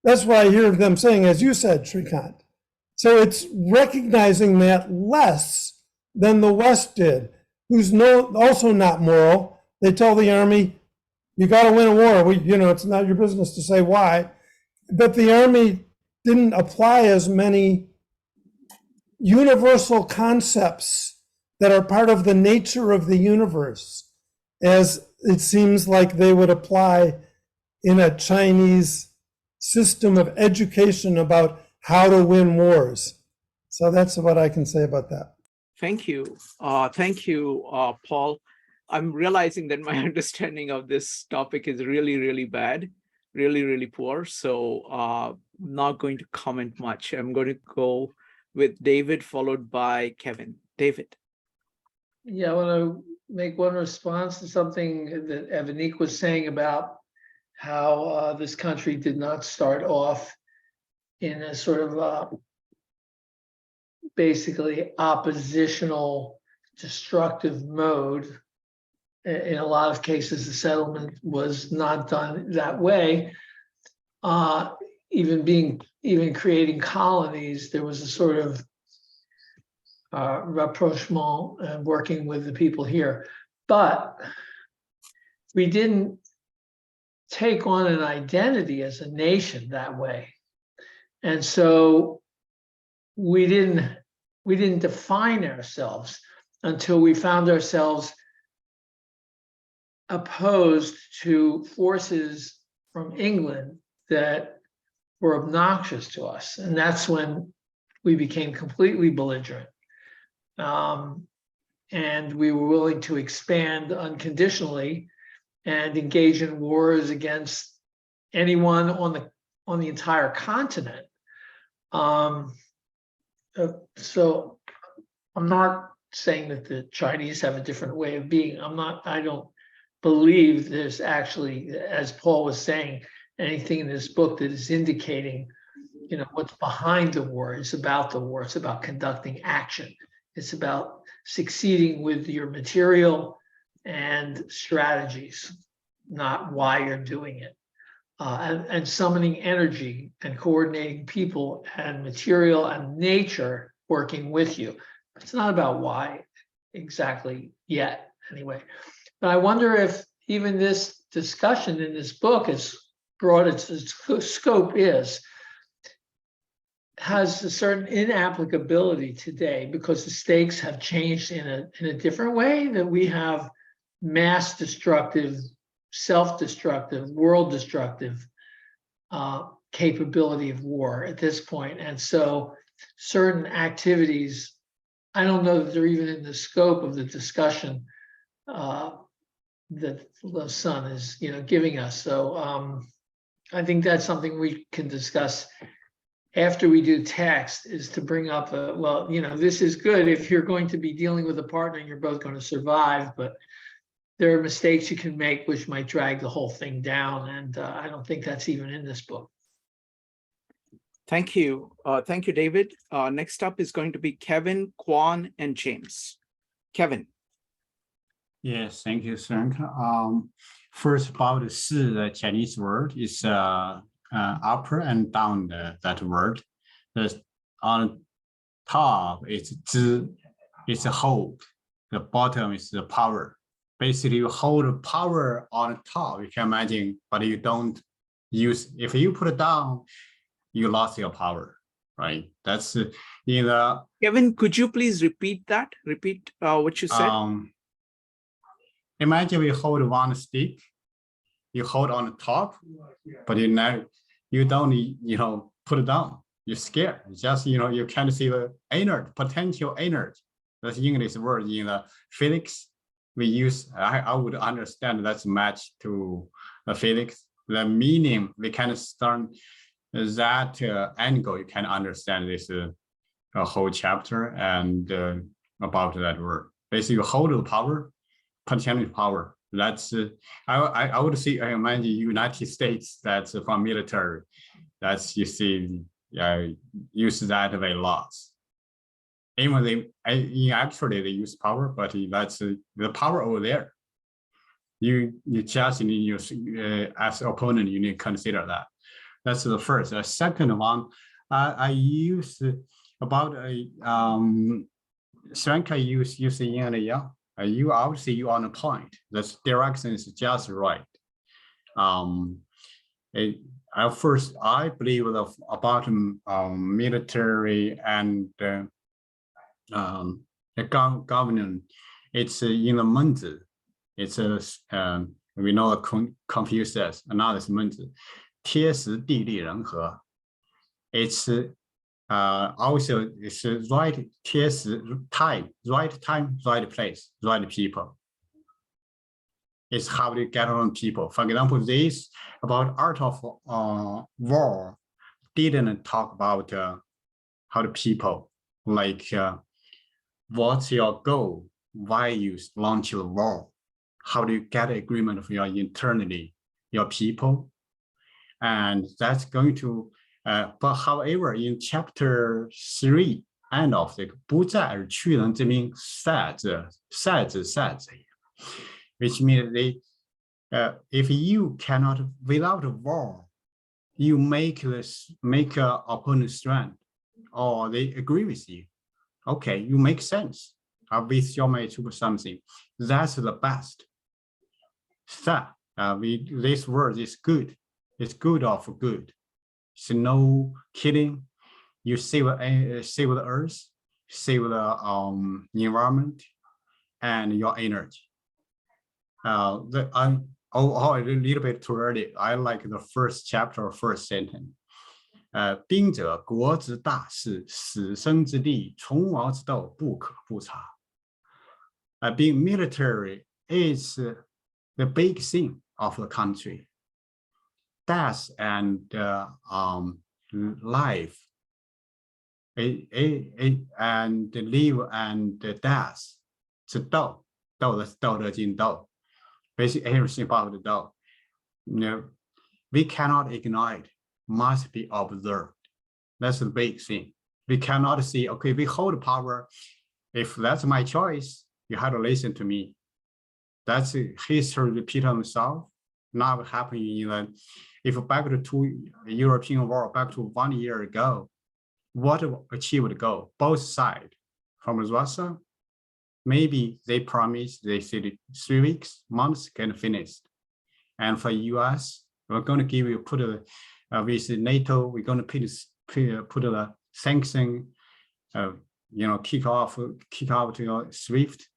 That's what I hear them saying, as you said, Shrikant. So it's recognizing that less than the West did, who's also not moral. They tell the army, you got to win a war. It's not your business to say why. But the army didn't apply as many universal concepts that are part of the nature of the universe as it seems like they would apply in a Chinese system of education about how to win wars. So that's what I can say about that. Thank you. Thank you, Paul. I'm realizing that my understanding of this topic is really, really bad, really, really poor. So I'm not going to comment much. I'm going to go with David, followed by Kevin. David. Yeah, I want to make one response to something that Evanique was saying about how this country did not start off in a sort of basically oppositional, destructive mode. In a lot of cases, the settlement was not done that way. Even creating colonies, there was a sort of rapprochement and working with the people here. But we didn't take on an identity as a nation that way. And so we didn't define ourselves until we found ourselves opposed to forces from England that were obnoxious to us. And that's when we became completely belligerent. And we were willing to expand unconditionally and engage in wars against anyone on the entire continent. So I'm not saying that the Chinese have a different way of being. I don't believe there's actually, as Paul was saying, anything in this book that is indicating, what's behind the war. It's about the war. It's about conducting action. It's about succeeding with your material and strategies, not why you're doing it. And summoning energy and coordinating people and material and nature working with you. It's not about why exactly yet, anyway. But I wonder if even this discussion in this book, as broad as its scope is, has a certain inapplicability today because the stakes have changed in a different way, that we have mass destructive, self-destructive, world destructive capability of war at this point. And so certain activities, I don't know that they're even in the scope of the discussion that the Sun is, giving us. So I think that's something we can discuss after we do text, is to bring up this is good if you're going to be dealing with a partner and you're both going to survive, but there are mistakes you can make which might drag the whole thing down. And I don't think that's even in this book. Thank you. Thank you, David. Next up is going to be Kevin, Kwan, and James. Kevin. Yes, thank you, Frank. First, about the "si," the Chinese word is upper and down that word. On top it's 知, it's a hold. The bottom is the power. Basically, you hold power on top, you can imagine, but you don't use. If you put it down, you lost your power, right? That's in the. Kevin, could you please repeat that? Repeat what you said. Imagine we hold one stick, you hold on the top, but you don't, put it down. You're scared. Just, you can't see the potential energy. That's English word in the physics. We use, I would understand that's match to the physics. The meaning, we can start that angle. You can understand this whole chapter and about that word. Basically, you hold the power, potential power. That's I would say, I imagine United States, that's from military. That's, you see, use that a lot. Even actually they use power, but that's the power over there. You just need as opponent, you need to consider that. That's the first. The second one, I use about Frank, I use yin and yang. You obviously you on a point. The direction is just right. First, I believe about military and governance. It's in the Mun Tzu. It's we know Confucius says, another is Mun Tzu. 天时地利人和. It's also it's right time, right place, right people. It's how to get on people. For example, this about art of war didn't talk about how the people, like what's your goal, why you launch the war, how do you get agreement for your internally, your people, and that's going to. But however, in chapter 3, end of the 不在而去能证明赛字，which means if you cannot without a war, you make opponent strength, or they agree with you. Okay, you make sense. With your mate to something, that's the best. This word is good. It's good of good. It's no killing. You save the earth, save the environment, and your energy. A little bit too early. I like the first chapter, first sentence. 兵者，国之大事，死生之地，存亡之道，不可不察。Being military is the big thing of the country. Death and life, and live and death. 是道，道的道德经道。Basically, everything about the Tao. We cannot ignore it. Must be observed. That's the big thing. We cannot say, okay, we hold power. If that's my choice, you have to listen to me. That's history repeat himself. Now happening if back to 2 European war, back to 1 year ago, what achieved the goal? Both sides, from Russia maybe they promise they said 3 weeks, months can finish. And for US, we're going to give you with NATO, we're going to put a sanction, kick out to SWIFT.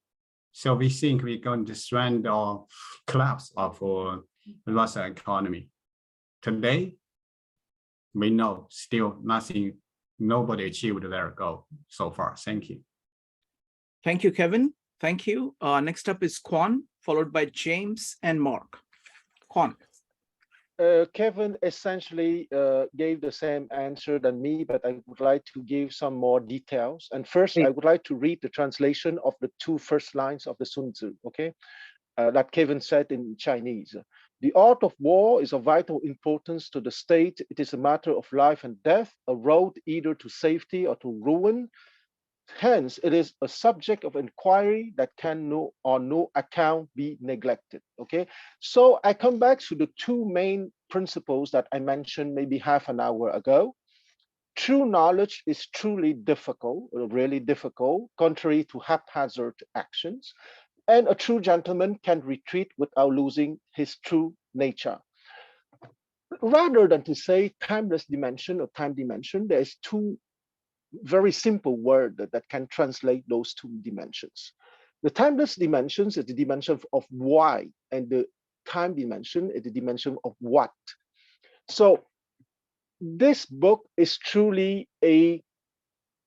So we think we're going to strand or collapse of Russia economy. Today, we know still nothing, nobody achieved their goal so far. Thank you. Thank you, Kevin. Thank you. Next up is Quan, followed by James and Mark. Quan. Kevin essentially gave the same answer than me, but I would like to give some more details. And first, I would like to read the translation of the 2 first lines of the Sun Tzu, okay? That Kevin said in Chinese. The art of war is of vital importance to the state. It is a matter of life and death, a road either to safety or to ruin. Hence, it is a subject of inquiry that can on no account be neglected, okay? So I come back to the 2 main principles that I mentioned maybe half an hour ago. True knowledge is truly difficult, really difficult, contrary to haphazard actions. And a true gentleman can retreat without losing his true nature. Rather than to say timeless dimension or time dimension, there's 2 very simple word that can translate those 2 dimensions. The timeless dimensions is the dimension of why, and the time dimension is the dimension of what. So this book is truly a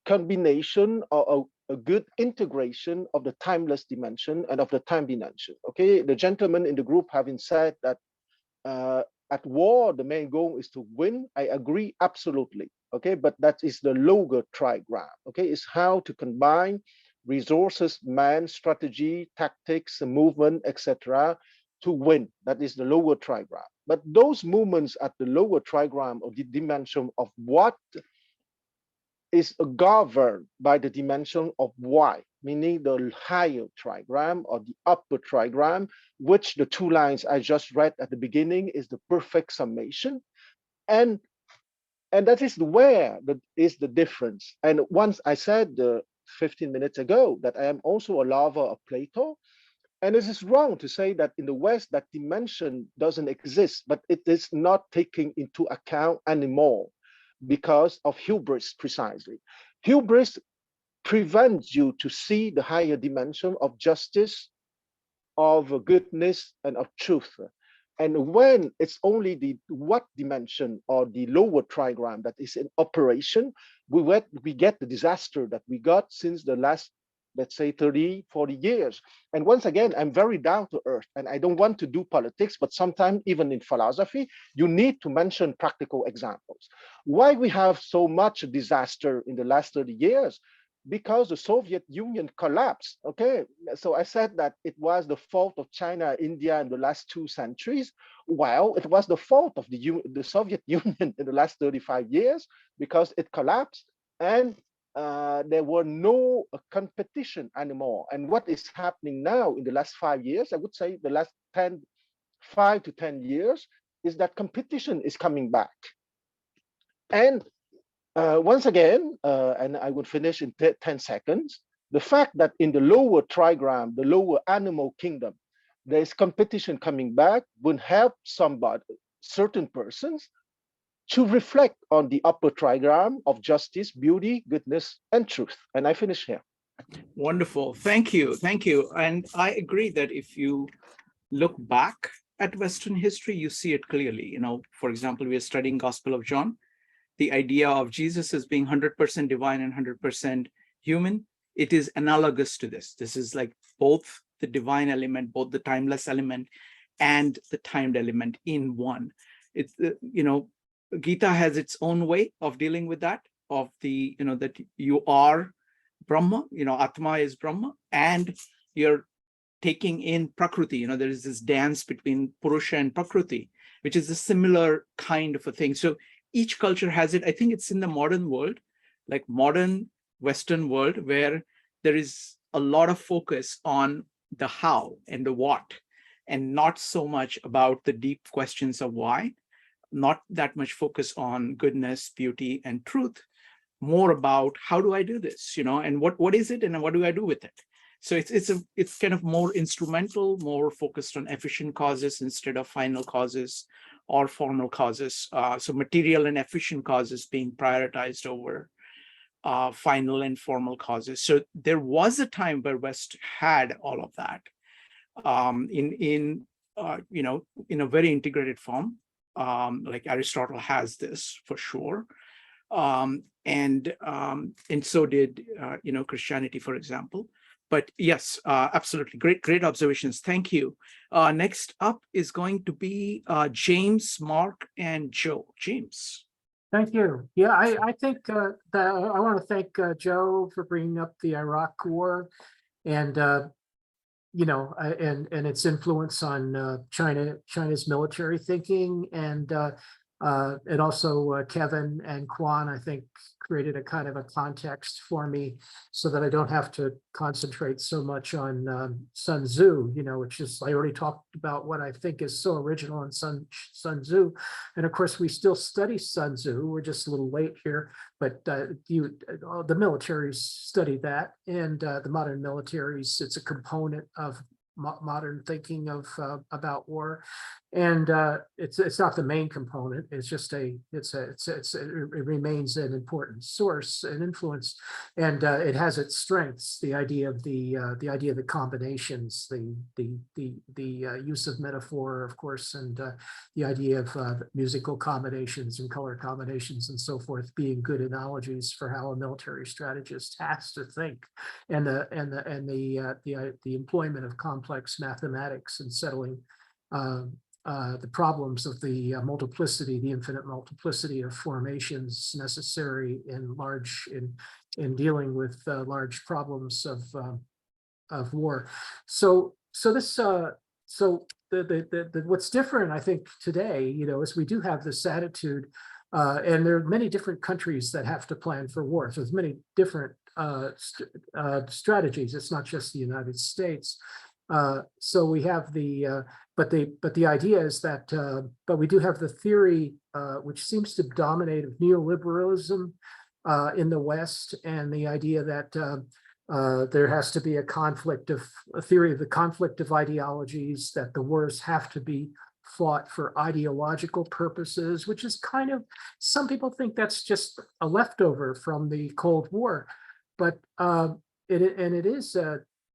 combination or a good integration of the timeless dimension and of the time dimension. Okay, the gentlemen in the group having said that at war, the main goal is to win. I agree absolutely. Okay, but that is the lower trigram. Okay, it's how to combine resources, man, strategy, tactics, movement, etc., to win. That is the lower trigram. But those movements at the lower trigram or the dimension of what is governed by the dimension of why, meaning the higher trigram or the upper trigram, which the 2 lines I just read at the beginning is the perfect summation. And that is where is the difference. And once I said 15 minutes ago that I am also a lover of Plato, and it is wrong to say that in the West that dimension doesn't exist, but it is not taken into account anymore because of hubris precisely. Hubris prevents you to see the higher dimension of justice, of goodness, and of truth. And when it's only the what dimension or the lower trigram that is in operation, we get the disaster that we got since the last, let's say 30, 40 years. And once again, I'm very down to earth and I don't want to do politics, but sometimes even in philosophy, you need to mention practical examples. Why we have so much disaster in the last 30 years? Because the Soviet Union collapsed, okay? So I said that it was the fault of China, India in the last 2 centuries. Well, it was the fault of the Soviet Union in the last 35 years because it collapsed and there were no competition anymore. And what is happening now in the last 5 years, I would say the last 5 to 10 years, is that competition is coming back. And once again, and I would finish in 10 seconds, the fact that in the lower trigram, the lower animal kingdom, there is competition coming back will help certain persons to reflect on the upper trigram of justice, beauty, goodness, and truth. And I finish here. Wonderful. Thank you. Thank you. And I agree that if you look back at Western history, you see it clearly. You know, for example, we are studying Gospel of John. The idea of Jesus as being 100% divine and 100% human, it is analogous to this. This is like both the divine element, both the timeless element and the timed element in one. It's, you know, Gita has its own way of dealing with that, of the, you know, that you are Brahma, you know, Atma is Brahma, and you're taking in Prakriti. You know, there is this dance between Purusha and Prakriti, which is a similar kind of a thing. So each culture has it. I think it's in the modern world, like modern Western world, where there is a lot of focus on the how and the what, and not so much about the deep questions of why, not that much focus on goodness, beauty, and truth, more about how do I do this, you know, and what is it and what do I do with it? So it's kind of more instrumental, more focused on efficient causes instead of final causes or formal causes. So material and efficient causes being prioritized over final and formal causes. So there was a time where West had all of that in a very integrated form. Like Aristotle has this for sure. And so did Christianity, for example. But yes, absolutely. Great observations. Thank you. Next up is going to be James, Mark, and Joe. James. Thank you. Yeah, I think that I want to thank Joe for bringing up the Iraq War and and its influence on China's military thinking, and also Kevin and Kwan, I think, created a kind of a context for me so that I don't have to concentrate so much on Sun Tzu, which is, I already talked about what I think is so original in Sun Tzu. And of course, we still study Sun Tzu. We're just a little late here, but the militaries study that, and the modern militaries, it's a component of modern thinking of about war, and it's not the main component. It's just it remains an important source and influence, and it has its strengths. The idea of the combinations, the use of metaphor, of course, and the idea of musical combinations and color combinations and so forth being good analogies for how a military strategist has to think, and the employment of complex mathematics and settling the problems of the infinite multiplicity of formations necessary in dealing with large problems of war. So what's different, I think, today, is we do have this attitude, and there are many different countries that have to plan for war. So there's many different strategies. It's not just the United States. So we have but the idea is that, but we do have the theory, which seems to dominate, of neoliberalism in the West, and the idea that there has to be a theory of the conflict of ideologies, that the wars have to be fought for ideological purposes, which is kind of, some people think that's just a leftover from the Cold War, but it is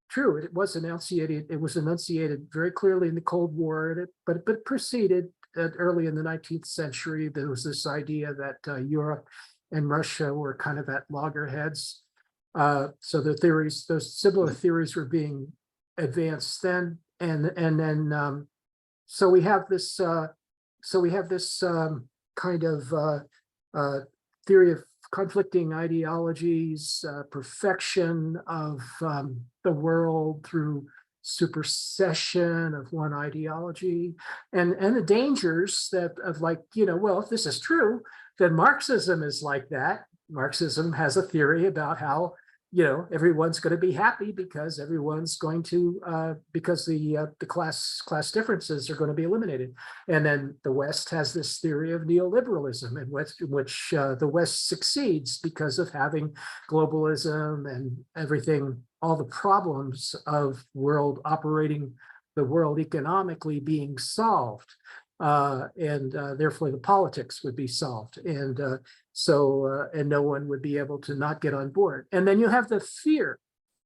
true. It was enunciated very clearly in the Cold War, but it preceded early in the 19th century. There was this idea that Europe and Russia were kind of at loggerheads. So those similar theories were being advanced then, and then so we have this kind of theory of conflicting ideologies, perfection of the world through supersession of one ideology, and the dangers of well, if this is true, then Marxism is like that. Marxism has a theory about how everyone's going to be happy because everyone's going to because the class differences are going to be eliminated. And then the West has this theory of neoliberalism, in which the West succeeds because of having globalism and everything, all the problems of operating the world economically being solved. And therefore the politics would be solved, and and no one would be able to not get on board. And then you have the fear.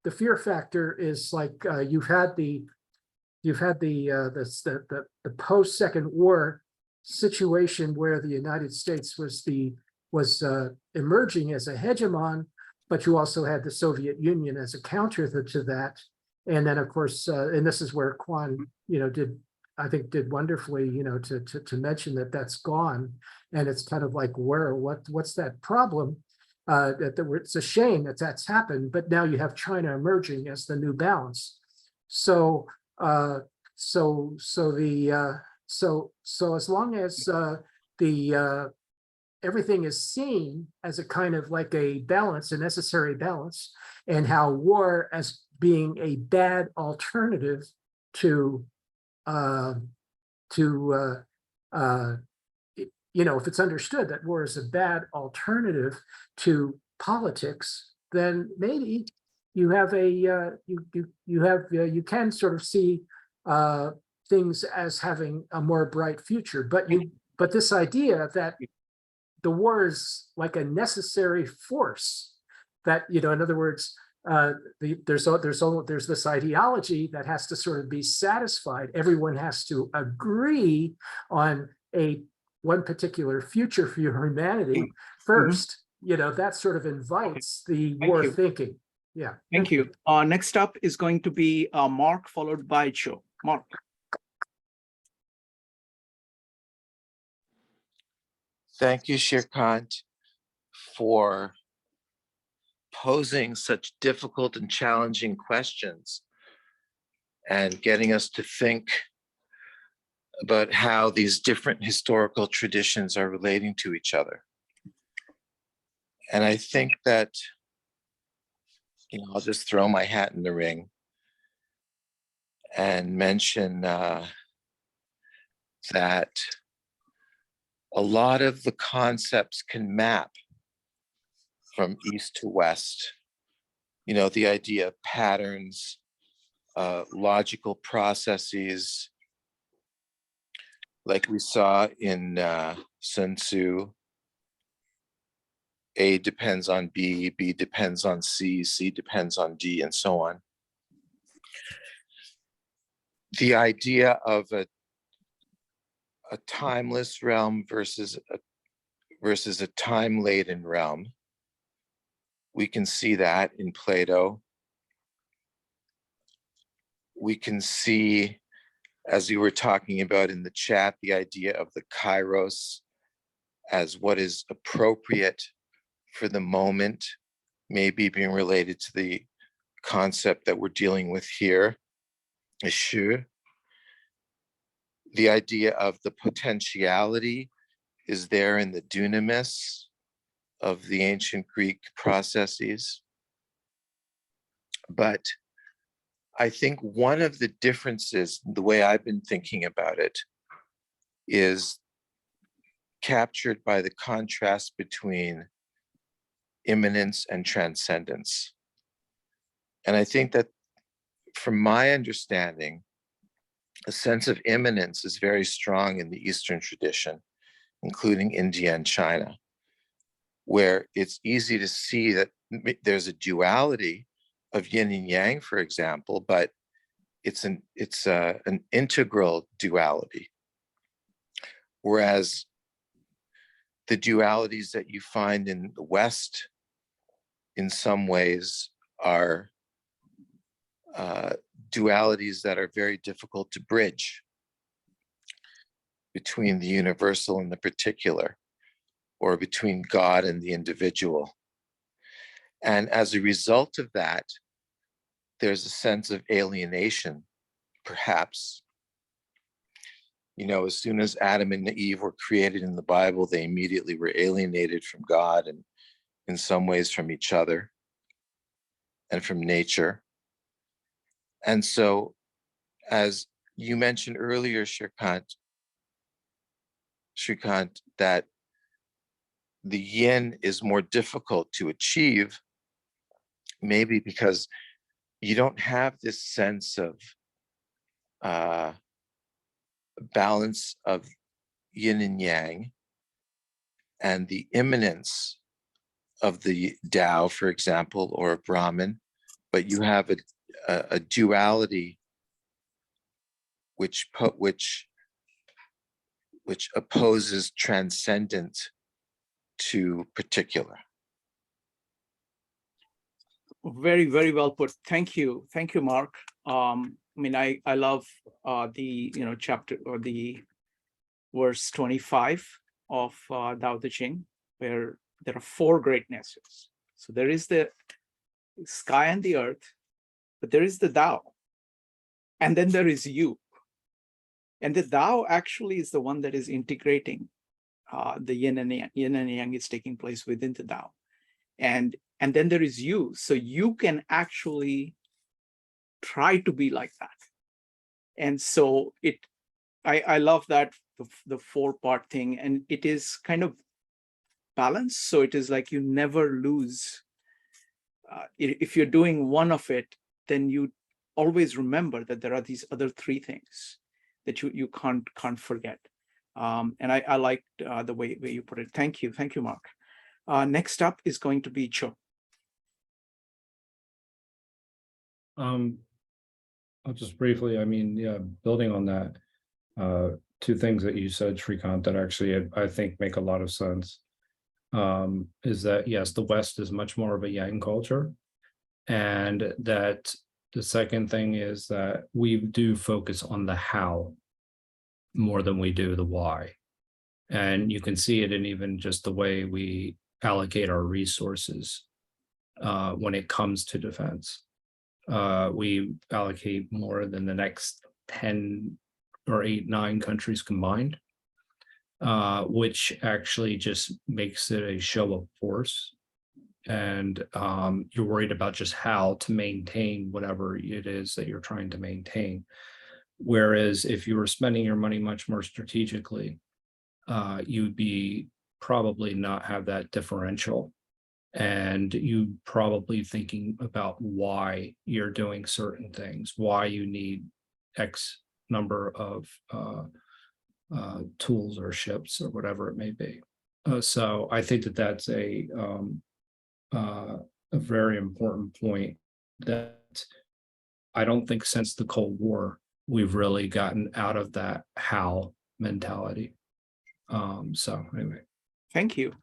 The fear factor is like you've had the post-Second War situation where the United States was emerging as a hegemon, but you also had the Soviet Union as a counter to that. And then, of course, and this is where Kwan, did wonderfully, to mention that that's gone, and it's kind of like, what's that problem? It's a shame that that's happened, but now you have China emerging as the new balance. So as long as everything is seen as a kind of like a balance, a necessary balance, and how war as being a bad alternative to if it's understood that war is a bad alternative to politics, then maybe you have a you can sort of see things as having a more bright future, but this idea that the war is like a necessary force, that, you know, in other words, there's this ideology that has to sort of be satisfied. Everyone has to agree on one particular future for humanity first. You know, that sort of invites the war thinking. Yeah. Thank you. Next up is going to be Mark, followed by Joe. Mark. Thank you, Shirkant, for posing such difficult and challenging questions and getting us to think about how these different historical traditions are relating to each other. And I think that, you know, I'll just throw my hat in the ring and mention that a lot of the concepts can map from east to west. You know, the idea of patterns, logical processes, like we saw in Sun Tzu. A depends on B, B depends on C, C depends on D, and so on. The idea of a timeless realm versus a time-laden realm. We can see that in Plato. We can see, as we were talking about in the chat, the idea of the kairos as what is appropriate for the moment, maybe being related to the concept that we're dealing with here, Shu. The idea of the potentiality is there in the dunamis of the ancient Greek processes. But I think one of the differences, the way I've been thinking about it, is captured by the contrast between immanence and transcendence. And I think that, from my understanding, a sense of immanence is very strong in the Eastern tradition, including India and China, where it's easy to see that there's a duality of yin and yang, for example, but it's an integral duality. Whereas the dualities that you find in the West, in some ways, are dualities that are very difficult to bridge between the universal and the particular, or between God and the individual. And as a result of that, there's a sense of alienation, perhaps. You know, as soon as Adam and Eve were created in the Bible, they immediately were alienated from God and in some ways from each other and from nature. And so, as you mentioned earlier, Shrikant, that the yin is more difficult to achieve, maybe because you don't have this sense of balance of yin and yang and the immanence of the Tao, for example, or Brahman, but you have a duality which opposes transcendent to particular. Very, very well put. Thank you, Mark. I mean, I love the chapter, or the verse 25 of Tao Te Ching, where there are four greatnesses. So there is the sky and the earth, but there is the Tao, and then there is you. And the Tao actually is the one that is integrating the yin and yang. Yin and yang is taking place within the Tao. And then there is you. So you can actually try to be like that. And so I love that, the four-part thing, and it is kind of balanced. So it is like you never lose if you're doing one of it, then you always remember that there are these other three things that you can't forget. And I liked the way you put it. Thank you, Mark. Next up is going to be Cho. I'll just briefly, I mean, yeah, building on that, two things that you said, Shrikant, that actually I think make a lot of sense. Is that, yes, the West is much more of a Yang culture. And that the second thing is that we do focus on the how more than we do the why. And you can see it in even just the way we allocate our resources when it comes to defense. We allocate more than the next 10 or 8, 9 countries combined, which actually just makes it a show of force. And you're worried about just how to maintain whatever it is that you're trying to maintain. Whereas if you were spending your money much more strategically, you'd be probably not have that differential. And you probably thinking about why you're doing certain things, why you need X number of tools or ships or whatever it may be. So I think that that's a very important point, that I don't think since the Cold War we've really gotten out of that how mentality. So anyway. Thank you.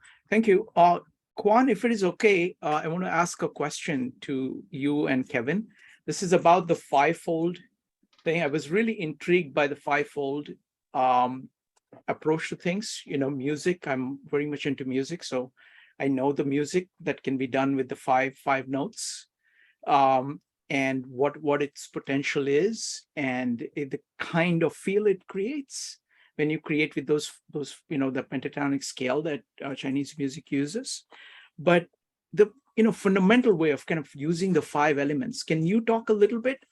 Kwan, if it is okay, I want to ask a question to you and Kevin. This is about the fivefold thing. I was really intrigued by the fivefold approach to things. You know, music, I'm very much into music, so I know the music that can be done with the five notes, and what its potential is, and the kind of feel it creates when you create with those you know, the pentatonic scale that Chinese music uses. But the fundamental way of kind of using the 5 elements, can you talk a little bit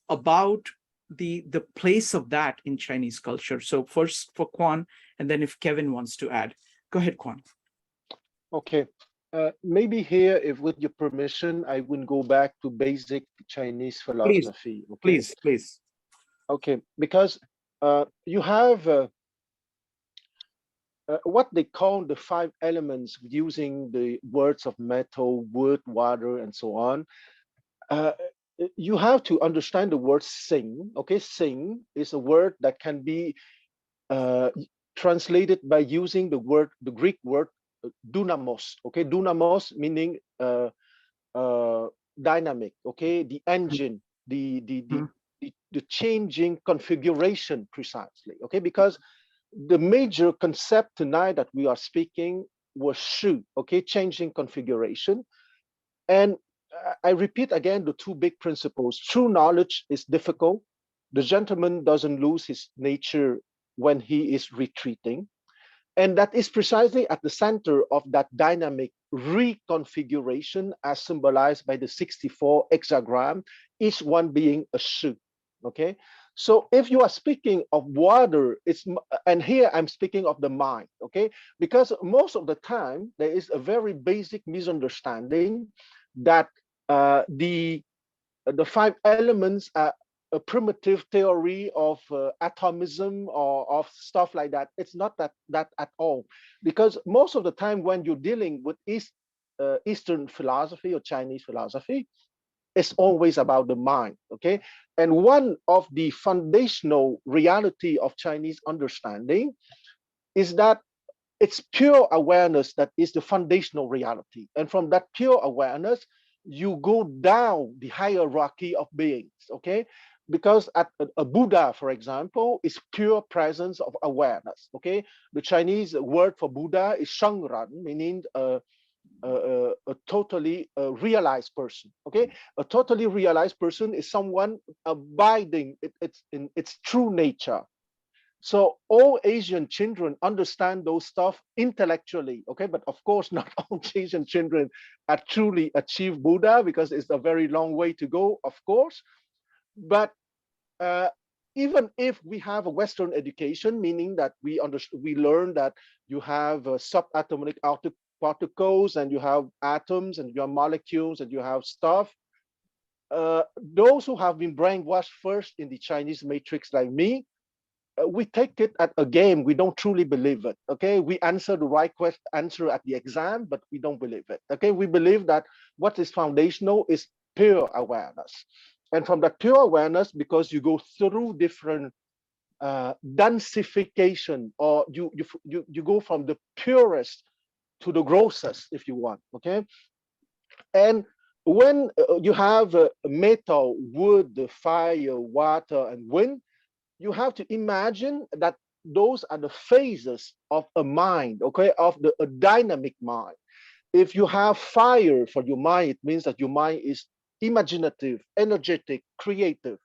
about the place of that in Chinese culture? So first for Kwan, and then if Kevin wants to add, go ahead, Kwan. Okay. Maybe here, if with your permission, I would go back to basic Chinese philosophy. Please. Okay, because you have what they call the 5 elements, using the words of metal, wood, water, and so on. You have to understand the word sing. Okay, sing is a word that can be translated by using the Greek word dynamos. Okay, dynamos meaning dynamic. Okay, the engine, the changing configuration precisely. Okay, because the major concept tonight that we are speaking was shu, okay, changing configuration. And I repeat again the 2 big principles. True knowledge is difficult. The gentleman doesn't lose his nature when he is retreating. And that is precisely at the center of that dynamic reconfiguration, as symbolized by the 64 hexagram, each one being a shu, okay? So if you are speaking of water, and here I'm speaking of the mind, okay? Because most of the time there is a very basic misunderstanding that the 5 elements are a primitive theory of atomism or of stuff like that. It's not that at all, because most of the time when you're dealing with Eastern philosophy or Chinese philosophy, it's always about the mind, okay? And one of the foundational reality of Chinese understanding is that it's pure awareness that is the foundational reality. And from that pure awareness, you go down the hierarchy of beings, okay? Because at a Buddha, for example, is pure presence of awareness, okay? The Chinese word for Buddha is Shengran, meaning a totally realized person, okay? A totally realized person is someone abiding in its true nature. So all Asian children understand those stuff intellectually, okay? But of course, not all Asian children are truly achieved Buddha, because it's a very long way to go, of course. But even if we have a Western education, meaning that we learn that you have subatomic particles and you have atoms and you have molecules and you have stuff. Those who have been brainwashed first in the Chinese matrix like me, we take it at a game. We don't truly believe it. Okay, we answer the right answer at the exam, but we don't believe it. Okay, we believe that what is foundational is pure awareness, and from that pure awareness, because you go through different densification, or you go from the purest to the grossest, if you want. Okay, and when you have metal, wood, fire, water, and wind, you have to imagine that those are the phases of a mind, okay, of a dynamic mind. If you have fire for your mind, it means that your mind is imaginative, energetic, creative.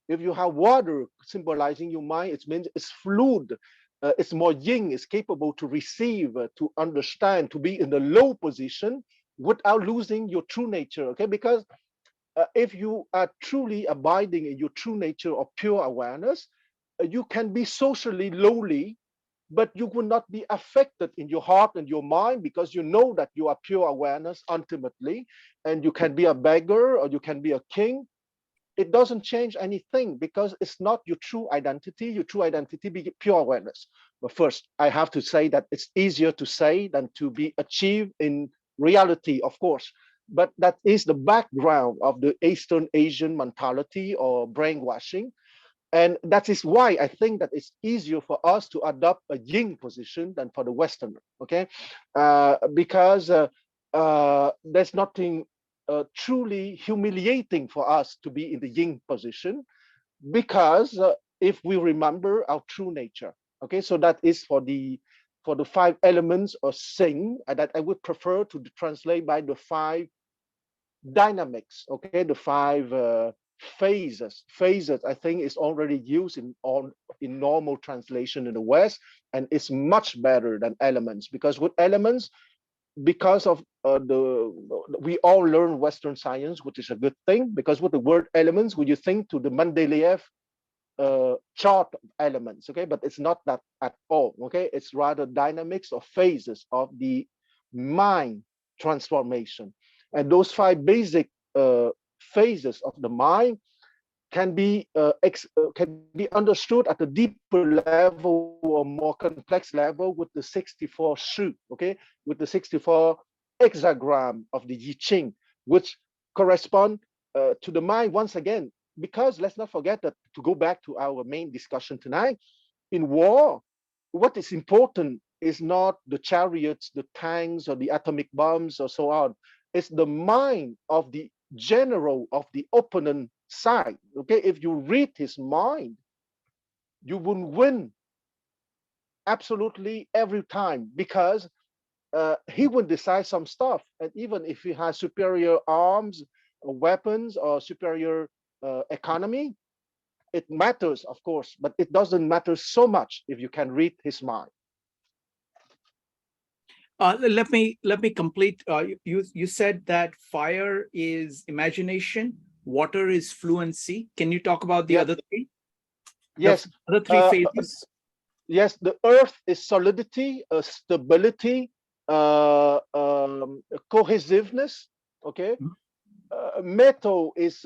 If you have water symbolizing your mind, it means it's fluid, it's more yin, it's capable to receive, to understand, to be in the low position without losing your true nature, okay? Because if you are truly abiding in your true nature of pure awareness, you can be socially lowly, but you will not be affected in your heart and your mind, because you know that you are pure awareness ultimately, and you can be a beggar or you can be a king. It doesn't change anything, because it's not your true identity. Your true identity be pure awareness. But first, I have to say that it's easier to say than to be achieved in reality, of course. But that is the background of the Eastern Asian mentality or brainwashing. And that is why I think that it's easier for us to adopt a yin position than for the Westerner, okay? Because there's nothing truly humiliating for us to be in the yin position, because if we remember our true nature, okay? So that is for the 5 elements of Sing, that I would prefer to translate by the 5 dynamics, okay? The 5 phases. Phases, I think, is already used in normal translation in the West, and it's much better than elements, because with elements, because of we all learn Western science, which is a good thing, because with the word elements, when you think to the Mendeleev chart of elements, okay? But it's not that at all, okay? It's rather dynamics or phases of the mind transformation. And those 5 basic phases of the mind can be understood at a deeper level or more complex level with the 64 Shu, okay, with the 64 hexagram of the I Ching, which correspond to the mind once again. Because let's not forget that, to go back to our main discussion tonight, in war, what is important is not the chariots, the tanks, or the atomic bombs, or so on. It's the mind of the general of the opponent side. Okay, if you read his mind, you will win absolutely every time, because he will decide some stuff. And even if he has superior arms, or weapons, or superior economy, it matters, of course, but it doesn't matter so much if you can read his mind. Let me complete. You said that fire is imagination, water is fluency. Can you talk about the other 3? Yes. The other 3 phases. Yes, the earth is solidity, stability, cohesiveness. Okay. Metal is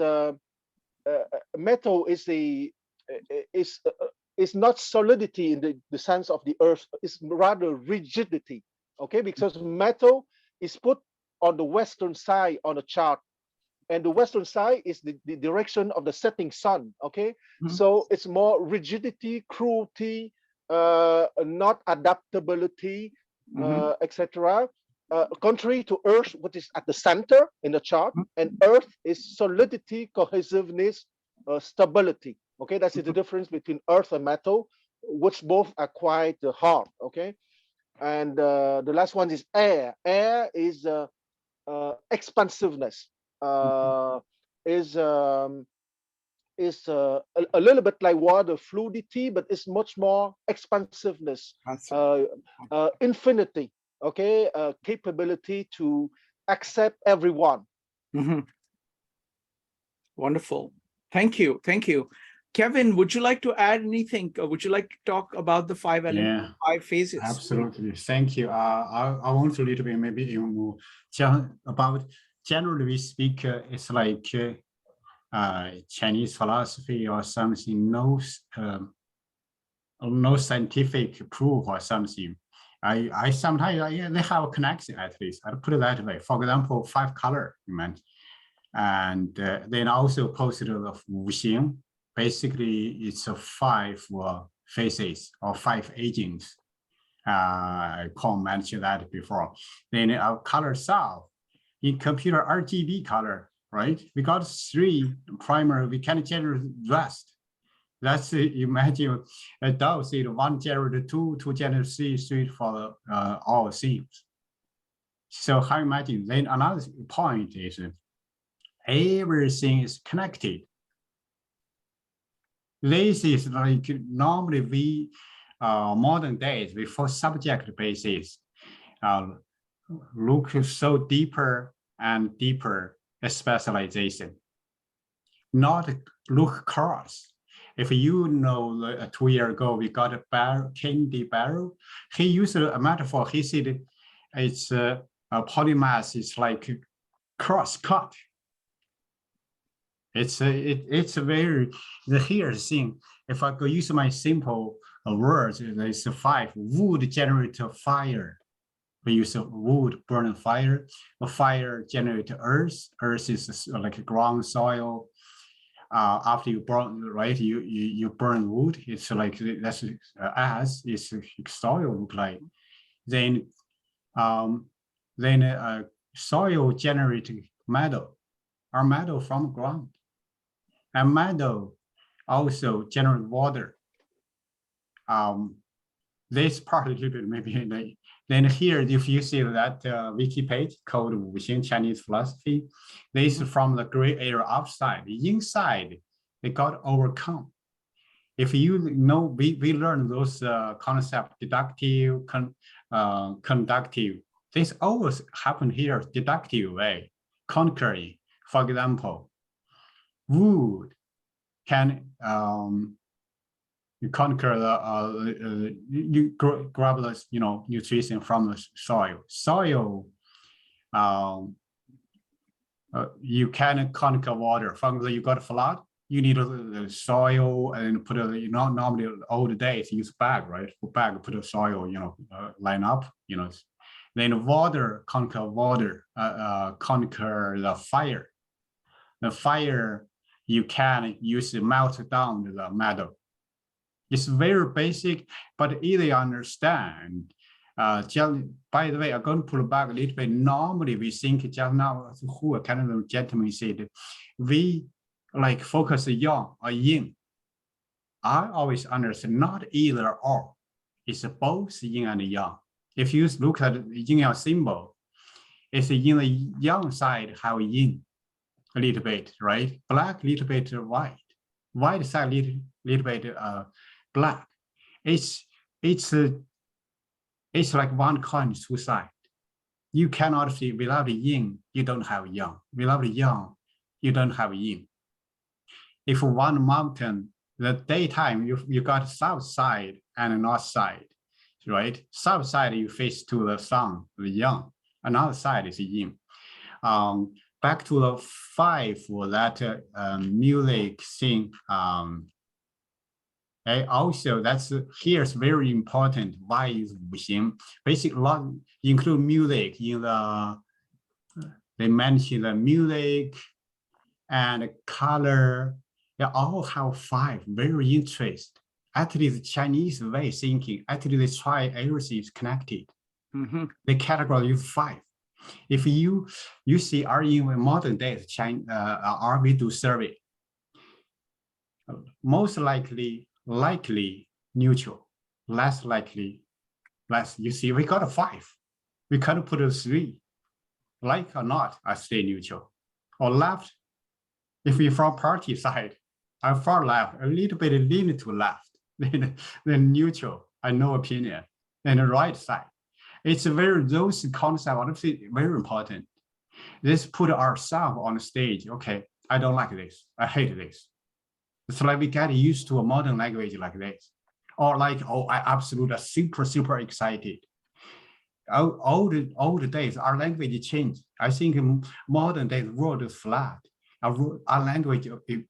not solidity in the sense of the earth. It's rather rigidity. Okay, because metal is put on the western side on a chart, and the western side is the direction of the setting sun. Okay, so it's more rigidity, cruelty, not adaptability, etc. Contrary to earth, which is at the center in the chart, and earth is solidity, cohesiveness, stability. Okay, that's the difference between earth and metal, which both are quite hard. Okay. And the last one is air. Air is expansiveness. Is a little bit like water, fluidity, but it's much more expansiveness, infinity. Okay, capability to accept everyone. Wonderful. Thank you. Kevin, would you like to add anything? Would you like to talk about the five elements, five phases? Absolutely. Thank you. I want to a little bit maybe even more about, generally we speak, it's like Chinese philosophy or something, no scientific proof or something. I sometimes they have a connection, at least. I'll put it that way. For example, 5 color you mentioned, and then also posted of Wuxing. Basically, it's a 5 phases or 5 agents. I can't mention that before. Then our color cell in computer RGB color, right? We got 3 primary. We can generate rest. That's imagine a dog seed 1 generate 2, 2 generate 3 for all themes. So how imagine? Then another point is everything is connected. This is like normally we modern days before subject basis look so deeper and deeper specialization, not look across. If you know 2 years ago we got a barrel, candy barrel, he used a metaphor. He said it's a polymath is like cross cut. It's a very here thing. If I go use my simple words, there's 5 wood generate fire. We use wood burn fire. A fire generate earth. Earth is like ground soil. After you burn, right? You burn wood. It's like that's as is soil look like. Then soil generate metal, or metal from ground. And metal also generate water. This part a little bit maybe. Then here, if you see that wiki page called Wuxing Chinese philosophy, this is from the gray area outside. Inside, they got overcome. If you know, we learn those concepts, deductive, conductive. This always happen here, deductive way, conquering. For example, wood can you conquer the you grab the nutrition from the soil. Soil you can conquer water. For example, you got a flood, you need the soil and put it. Normally old days use bag, right? For bag, put the soil, line up, Then water conquer water, conquer the fire. The fire you can use to melt down the metal. It's very basic, but easy to understand. By the way, I'm going to pull back a little bit. Normally, we think just now, who a kind of gentleman said, we like focus yang or yin. I always understand not either or. It's both yin and yang. If you look at the yin yang symbol, it's in the yang side have yin a little bit, right? Black, little bit white. White side, little bit black. It's like one coin, 2 sides. You cannot see without the yin, you don't have yang. Without the yang, you don't have yin. If one mountain, the daytime, you got south side and north side, right? South side you face to the sun, the yang. Another side is yin. Back to the 5 for that music thing. Also, that's here's very important. Why is Wuxing? Basically, a lot include music in the. They mention the music and color. They all have 5. Very interesting. Actually, the Chinese way of thinking. Actually, they try everything is connected. They categorize 5. If you see are in modern days, are we do survey? Most likely neutral, less likely less. You see, we got a 5. We can't put a 3. Like or not, I stay neutral. Or left, if you're from party side, I'm far left, a little bit lean to left, then neutral, I no opinion. Then the right side. It's those concepts honestly very important. This put ourselves on the stage. Okay, I don't like this. I hate this. It's like we get used to a modern language like this, or like, oh, I absolutely super excited. All the days, our language changed. I think in modern days, world is flat. Our language is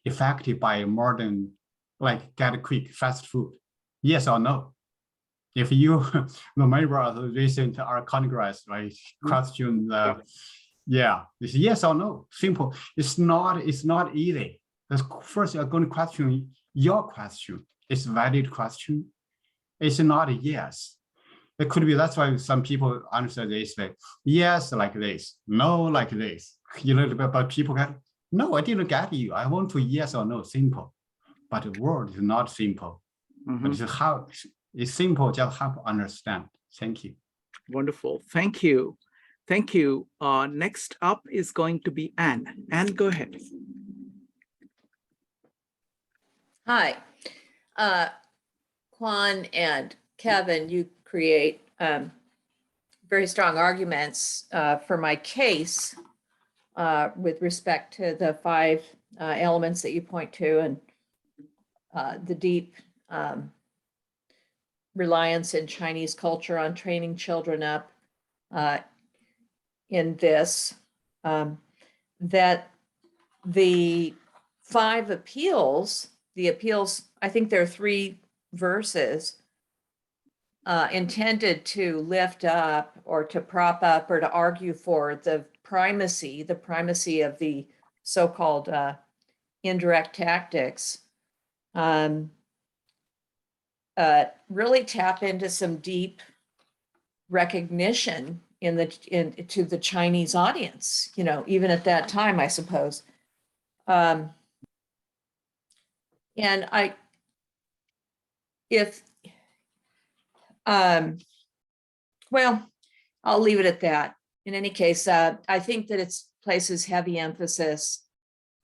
affected by modern, like get quick, fast food. Yes or no? If you remember the recent our Congress, right, question, yeah, it's yes or no, simple. It's not easy. First, you're going to question your question. It's a valid question. It's not a yes. It could be, that's why some people answer this way, yes, like this, no, like this. You know, but people get, no, I didn't get you. I want to yes or no, simple. But the word is not simple. But it's how it's simple, just how to understand. Thank you. Wonderful. Thank you. Thank you. Next up is going to be Anne. Anne, go ahead. Hi. Quan and Kevin, you create very strong arguments for my case with respect to the 5 elements that you point to and the deep reliance in Chinese culture on training children up in this, that the 5 appeals, I think there are 3 verses intended to lift up or to prop up or to argue for the primacy of the so-called indirect tactics, really tap into some deep recognition to the Chinese audience, you know, even at that time, I suppose. And well, I'll leave it at that. In any case, I think that it places heavy emphasis,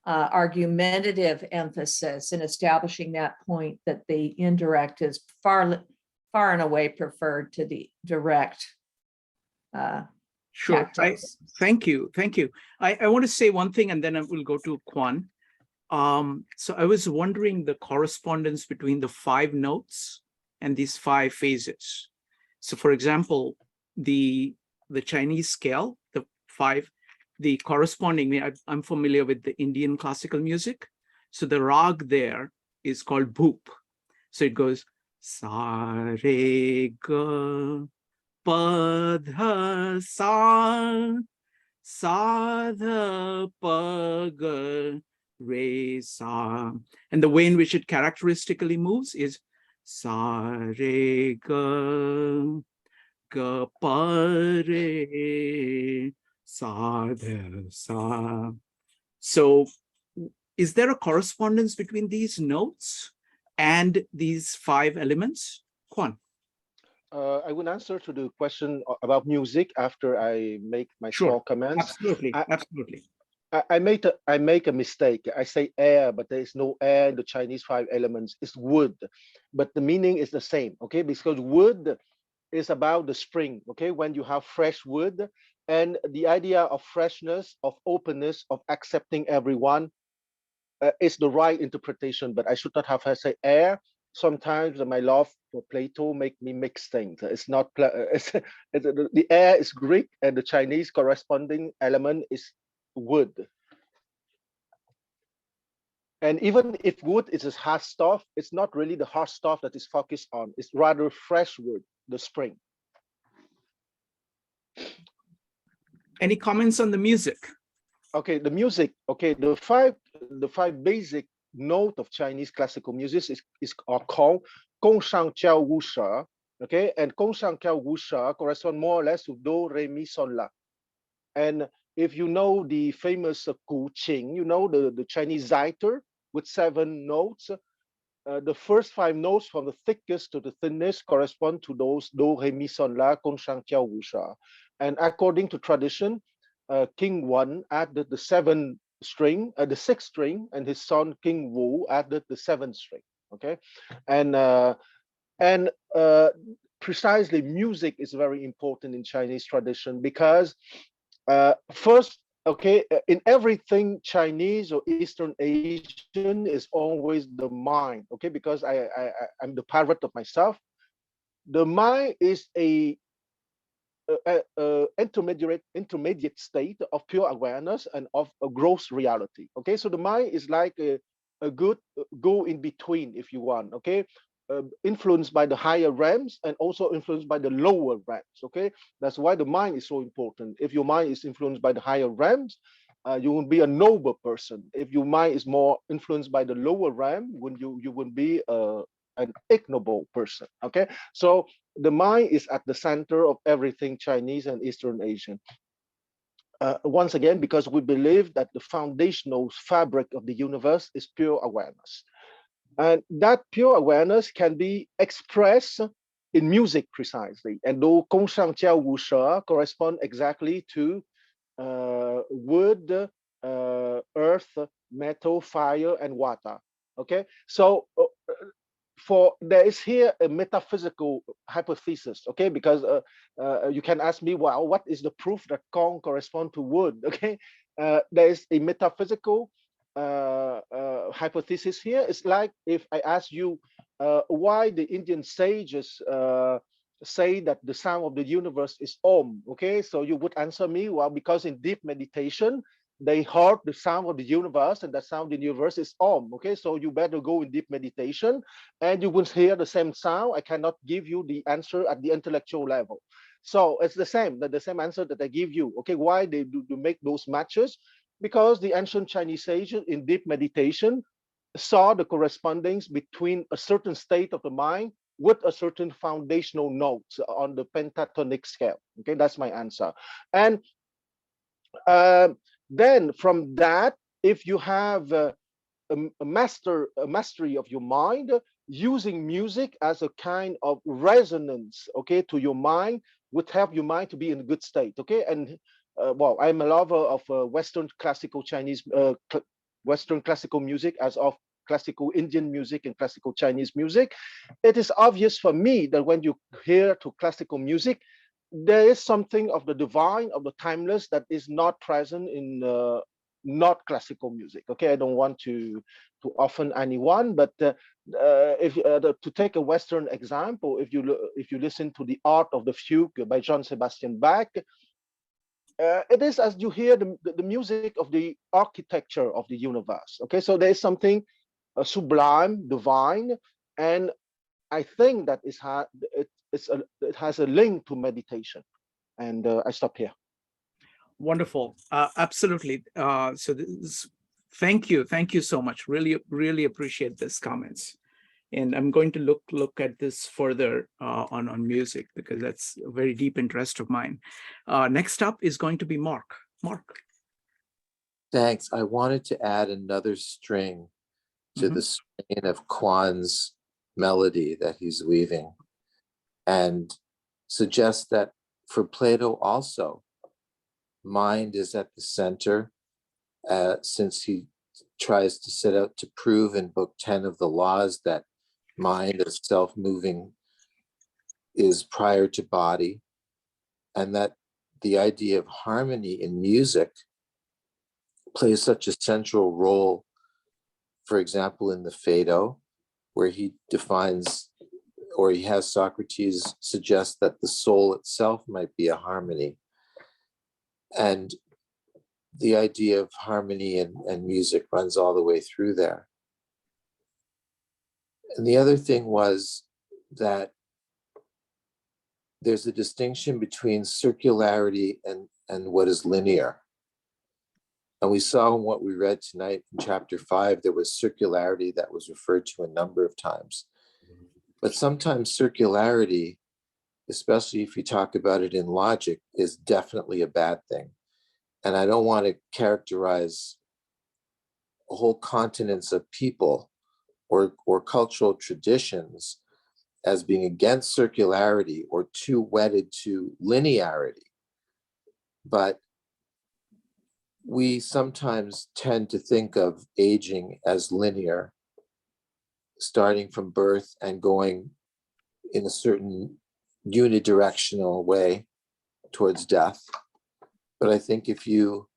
argumentative emphasis in establishing that point that the indirect is far and away preferred to the direct. Sure. Thank you. Thank you. I want to say one thing and then I will go to Quan. So I was wondering the correspondence between the 5 notes and these 5 phases. So for example, the Chinese scale, the 5, the corresponding, I'm familiar with the Indian classical music. So the rag there is called bhoop. So it goes sa re ga pa dha sa sa dha pa ga re sa. And the way in which it characteristically moves is sa re ga ga pa re sa dha sa. So is there a correspondence between these notes and these 5 elements? Quan. I will answer to the question about music after I make my small comments. Absolutely, absolutely. I make a mistake. I say air, but there is no air in the Chinese 5 elements. It's wood, but the meaning is the same, okay? Because wood is about the spring, okay? When you have fresh wood, and the idea of freshness, of openness, of accepting everyone is the right interpretation, but I should not have say air. Sometimes my love for Plato make me mix things. It's not, the air is Greek and the Chinese corresponding element is wood. And even if wood is a hard stuff, it's not really the hard stuff that is focused on. It's rather fresh wood, the spring. Any comments on the music? Okay, the music. Okay, the five basic note of Chinese classical music are called Gong Shang Jiao Wu She. Okay, and Gong Shang Jiao Wu She correspond more or less to Do, Re, Mi, Son, La. And if you know the famous Gu Qing, you know the Chinese zither with 7 notes. The first 5 notes from the thickest to the thinnest correspond to those Do, Re, Mi, Son, La, Gong Shang Jiao Wu She. And according to tradition, King Wen added the 7th string, the 6th string, and his son King Wu added the 7th string. Okay, and precisely music is very important in Chinese tradition because first okay, in everything Chinese or Eastern Asian is always the mind, okay, because I'm the parrot of myself. The mind is a intermediate state of pure awareness and of a gross reality. Okay, so the mind is like a good go in between, if you want. Okay, influenced by the higher realms and also influenced by the lower realms. Okay, that's why the mind is so important. If your mind is influenced by the higher realms, you will be a noble person. If your mind is more influenced by the lower realm, when you will be an ignoble person. Okay, so the mind is at the center of everything Chinese and Eastern Asian. Once again, because we believe that the foundational fabric of the universe is pure awareness. And that pure awareness can be expressed in music precisely. And though Gong Shang Jiao Wu She correspond exactly to wood, earth, metal, fire, and water. Okay, so for there is here a metaphysical hypothesis, okay, because you can ask me, well, what is the proof that Gong correspond to wood? Okay, there is a metaphysical hypothesis here. It's like if I ask you why the Indian sages say that the sound of the universe is Om. Okay, so you would answer me, well, because in deep meditation they heard the sound of the universe, and that sound in the universe is Om. Okay, so you better go in deep meditation and you will hear the same sound. I cannot give you the answer at the intellectual level. So it's the same answer that I give you. Okay, why they do make those matches? Because the ancient Chinese sages in deep meditation saw the correspondence between a certain state of the mind with a certain foundational notes on the pentatonic scale. Okay, that's my answer. And then from that, if you have a mastery of your mind, using music as a kind of resonance, okay, to your mind, would help your mind to be in a good state. Okay, and well, I'm a lover of Western classical Chinese, Western classical music, as of classical Indian music and classical Chinese music. It is obvious for me that when you hear to classical music, there is something of the divine, of the timeless, that is not present in not classical music. Okay, I don't want to offend anyone, but if to take a Western example, if you listen to the Art of the Fugue by John Sebastian Bach, it is as you hear the music of the architecture of the universe. Okay, so there is something sublime, divine, and I think that it has a link to meditation. And I stop here. Wonderful. Absolutely. So thank you so much. Really appreciate this comments. And I'm going to look at this further on music, because that's a very deep interest of mine. Next up is going to be Mark. Mark. Thanks. I wanted to add another string to the strain of Kwan's melody that he's weaving, and suggest that for Plato also, mind is at the center, since he tries to set out to prove in Book 10 of the Laws that mind as self-moving is prior to body, and that the idea of harmony in music plays such a central role, for example, in the Phaedo, where he defines, or he has Socrates suggest that the soul itself might be a harmony. And the idea of harmony and music runs all the way through there. And the other thing was that there's a distinction between circularity and what is linear. And we saw in what we read tonight in chapter 5, there was circularity that was referred to a number of times. But sometimes circularity, especially if you talk about it in logic, is definitely a bad thing. And I don't want to characterize whole continents of people or cultural traditions as being against circularity or too wedded to linearity. But we sometimes tend to think of aging as linear, starting from birth and going in a certain unidirectional way towards death. But I think if you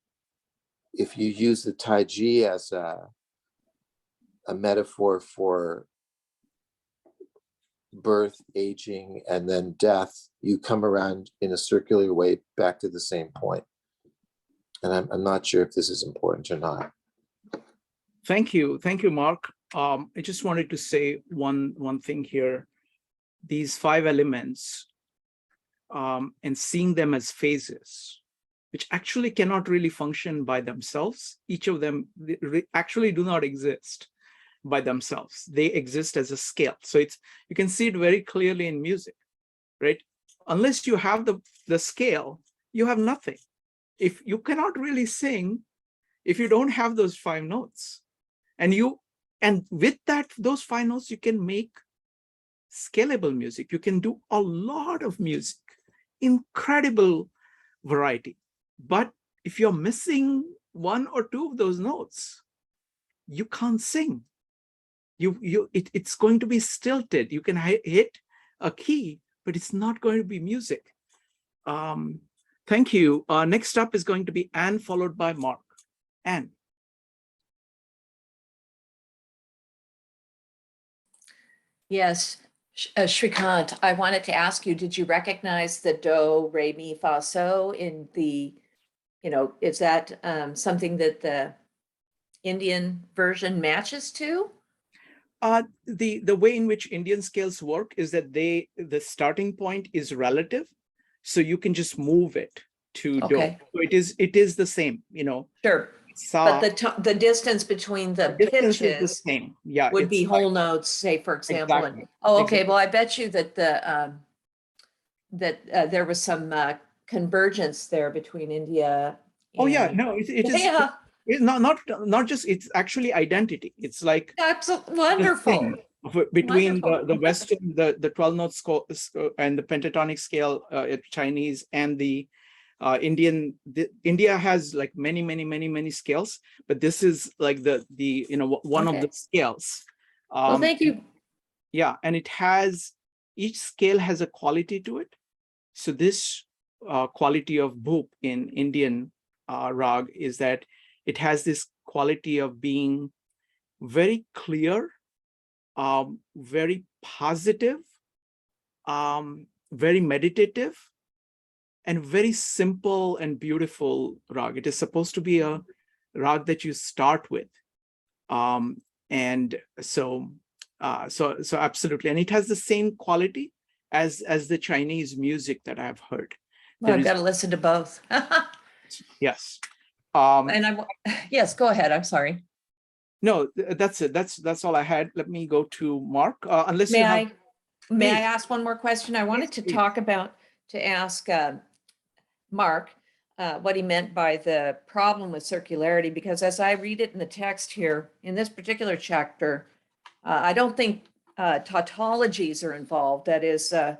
if you use the Taiji as a metaphor for birth, aging, and then death, you come around in a circular way back to the same point. And I'm not sure if this is important or not. Thank you, Mark. I just wanted to say one thing here. These 5 elements, and seeing them as phases, which actually cannot really function by themselves. Each of them actually do not exist by themselves. They exist as a scale. So you can see it very clearly in music, right? Unless you have the scale, you have nothing. If you cannot really sing, if you don't have those 5 notes, and with those 5 notes, you can make scalable music. You can do a lot of music, incredible variety. But if you're missing 1 or 2 of those notes, you can't sing. It's going to be stilted. You can hit a key, but it's not going to be music. Thank you. Next up is going to be Anne, followed by Mark. Anne. Yes, Shrikant, I wanted to ask you, did you recognize the do, re, mi, fa, so in the, is that something that the Indian version matches to? The way in which Indian scales work is that the starting point is relative, so you can just move it to do. So it is the same, Sure. Sa, but the distance between the distance pitches is the same. Yeah, would be whole notes, say, for example. Exactly. Okay. Well, I bet you that there was some convergence there between India. Oh yeah, no, it is. Yeah. It's not just. It's actually identity. It's like Absolutely wonderful. Between Wonderful. the Western, the 12-note scale and the pentatonic scale, Chinese, and the Indian. India has like many scales, but this is like the one of the scales. Well, thank you. Yeah, and each scale has a quality to it. So this quality of bhoop in Indian rag is that it has this quality of being very clear, very positive, very meditative, and very simple and beautiful rag. It is supposed to be a rag that you start with. And so absolutely. And it has the same quality as the Chinese music that I've heard. Well, I've got to listen to both. Yes. Yes, go ahead. I'm sorry. No, that's it. That's all I had. Let me go to Mark. Unless may you have, may I ask one more question? I wanted to ask Mark what he meant by the problem with circularity, because as I read it in the text here in this particular chapter, I don't think tautologies are involved. That is, I'm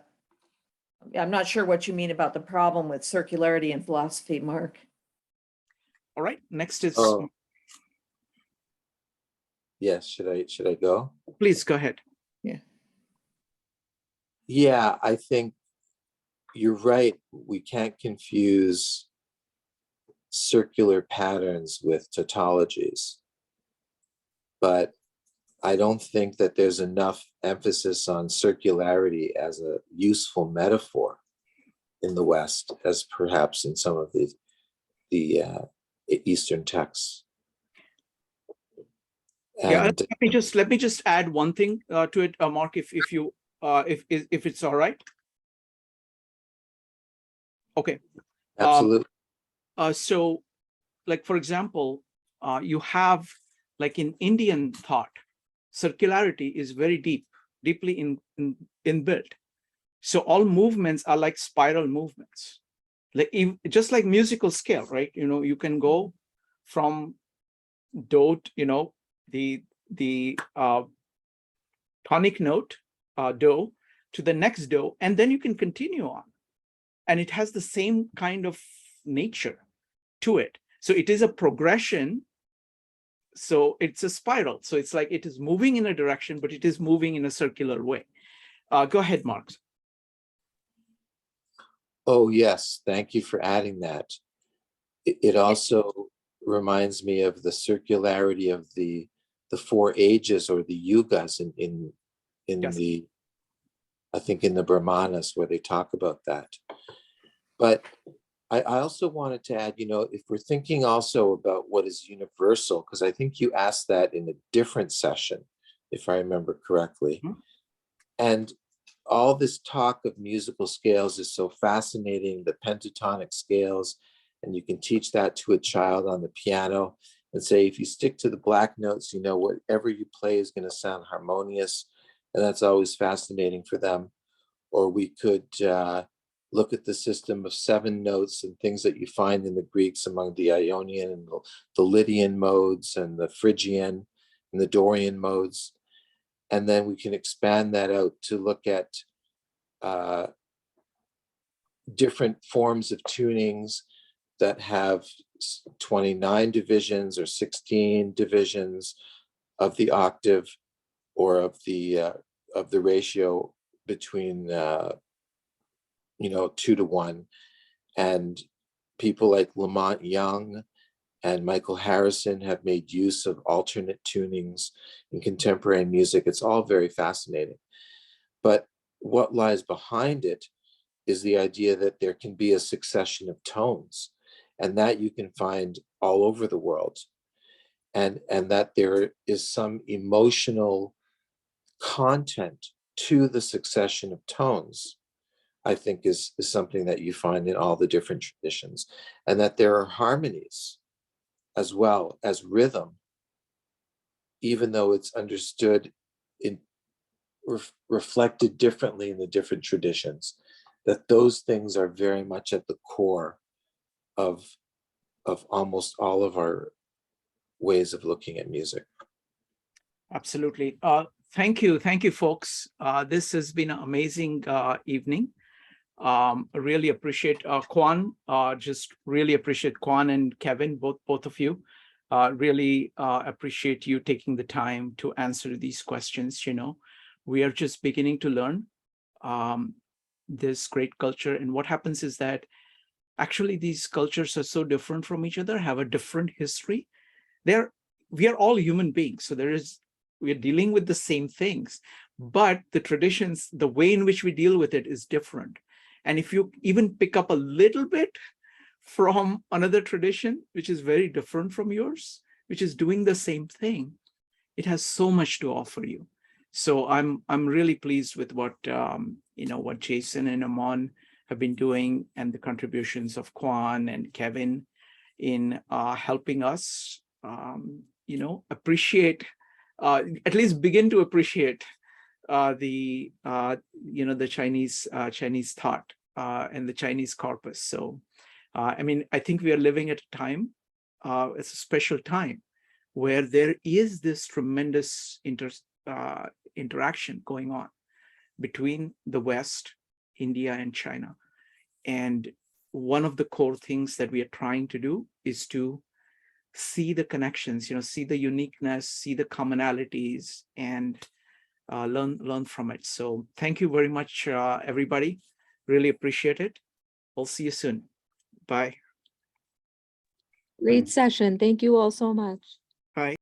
not sure what you mean about the problem with circularity in philosophy, Mark. All right, next is. Yes, should I go? Please go ahead. Yeah, I think you're right. We can't confuse circular patterns with tautologies. But I don't think that there's enough emphasis on circularity as a useful metaphor in the West as perhaps in some of the Eastern texts. Yeah, And let me just add one thing to it, Mark, if it's all right. Okay. Absolutely. So, like for example, you have like in Indian thought, circularity is very deeply inbuilt. So all movements are like spiral movements, like just like musical scale, right? You can go from do, the tonic note do to the next do, and then you can continue on, and it has the same kind of nature to it. So it is a progression. So it's a spiral. So it's like it is moving in a direction, but it is moving in a circular way. Go ahead, Mark. Oh, yes. Thank you for adding that. It also reminds me of the circularity of the 4 ages or the yugas in Yes. the, I think in the Brahmanas where they talk about that. But I also wanted to add, if we're thinking also about what is universal, because I think you asked that in a different session, if I remember correctly. Mm-hmm. And all this talk of musical scales is so fascinating, the pentatonic scales, and you can teach that to a child on the piano and say, if you stick to the black notes, whatever you play is going to sound harmonious. And that's always fascinating for them. Or we could look at the system of 7 notes and things that you find in the Greeks among the Ionian and the Lydian modes and the Phrygian and the Dorian modes. And then we can expand that out to look at different forms of tunings that have 29 divisions or 16 divisions of the octave or of the ratio between 2 to 1. And people like Lamont Young and Michael Harrison have made use of alternate tunings in contemporary music. It's all very fascinating. But what lies behind it is the idea that there can be a succession of tones, and that you can find all over the world. And that there is some emotional content to the succession of tones, I think is something that you find in all the different traditions. And that there are harmonies as well as rhythm, even though it's understood in reflected differently in the different traditions, that those things are very much at the core of almost all of our ways of looking at music. Absolutely. Thank you, folks. This has been an amazing evening. I really appreciate Kwan. Just really appreciate Kwan and Kevin, both of you. Really appreciate you taking the time to answer these questions. We are just beginning to learn this great culture, and what happens is that actually these cultures are so different from each other, have a different history. We are all human beings, so we are dealing with the same things, but the traditions, the way in which we deal with it is different. And if you even pick up a little bit from another tradition, which is very different from yours, which is doing the same thing, it has so much to offer you. So I'm really pleased with what what Jason and Amon have been doing, and the contributions of Kwan and Kevin in helping us appreciate, at least begin to appreciate the Chinese thought and the Chinese corpus. So I think we are living at a time, it's a special time, where there is this tremendous interaction going on between the West, India, and China. And one of the core things that we are trying to do is to see the connections, see the uniqueness, see the commonalities, and learn from it. So thank you very much, everybody. Really appreciate it. We'll see you soon. Bye. Great session. Thank you all so much. Bye.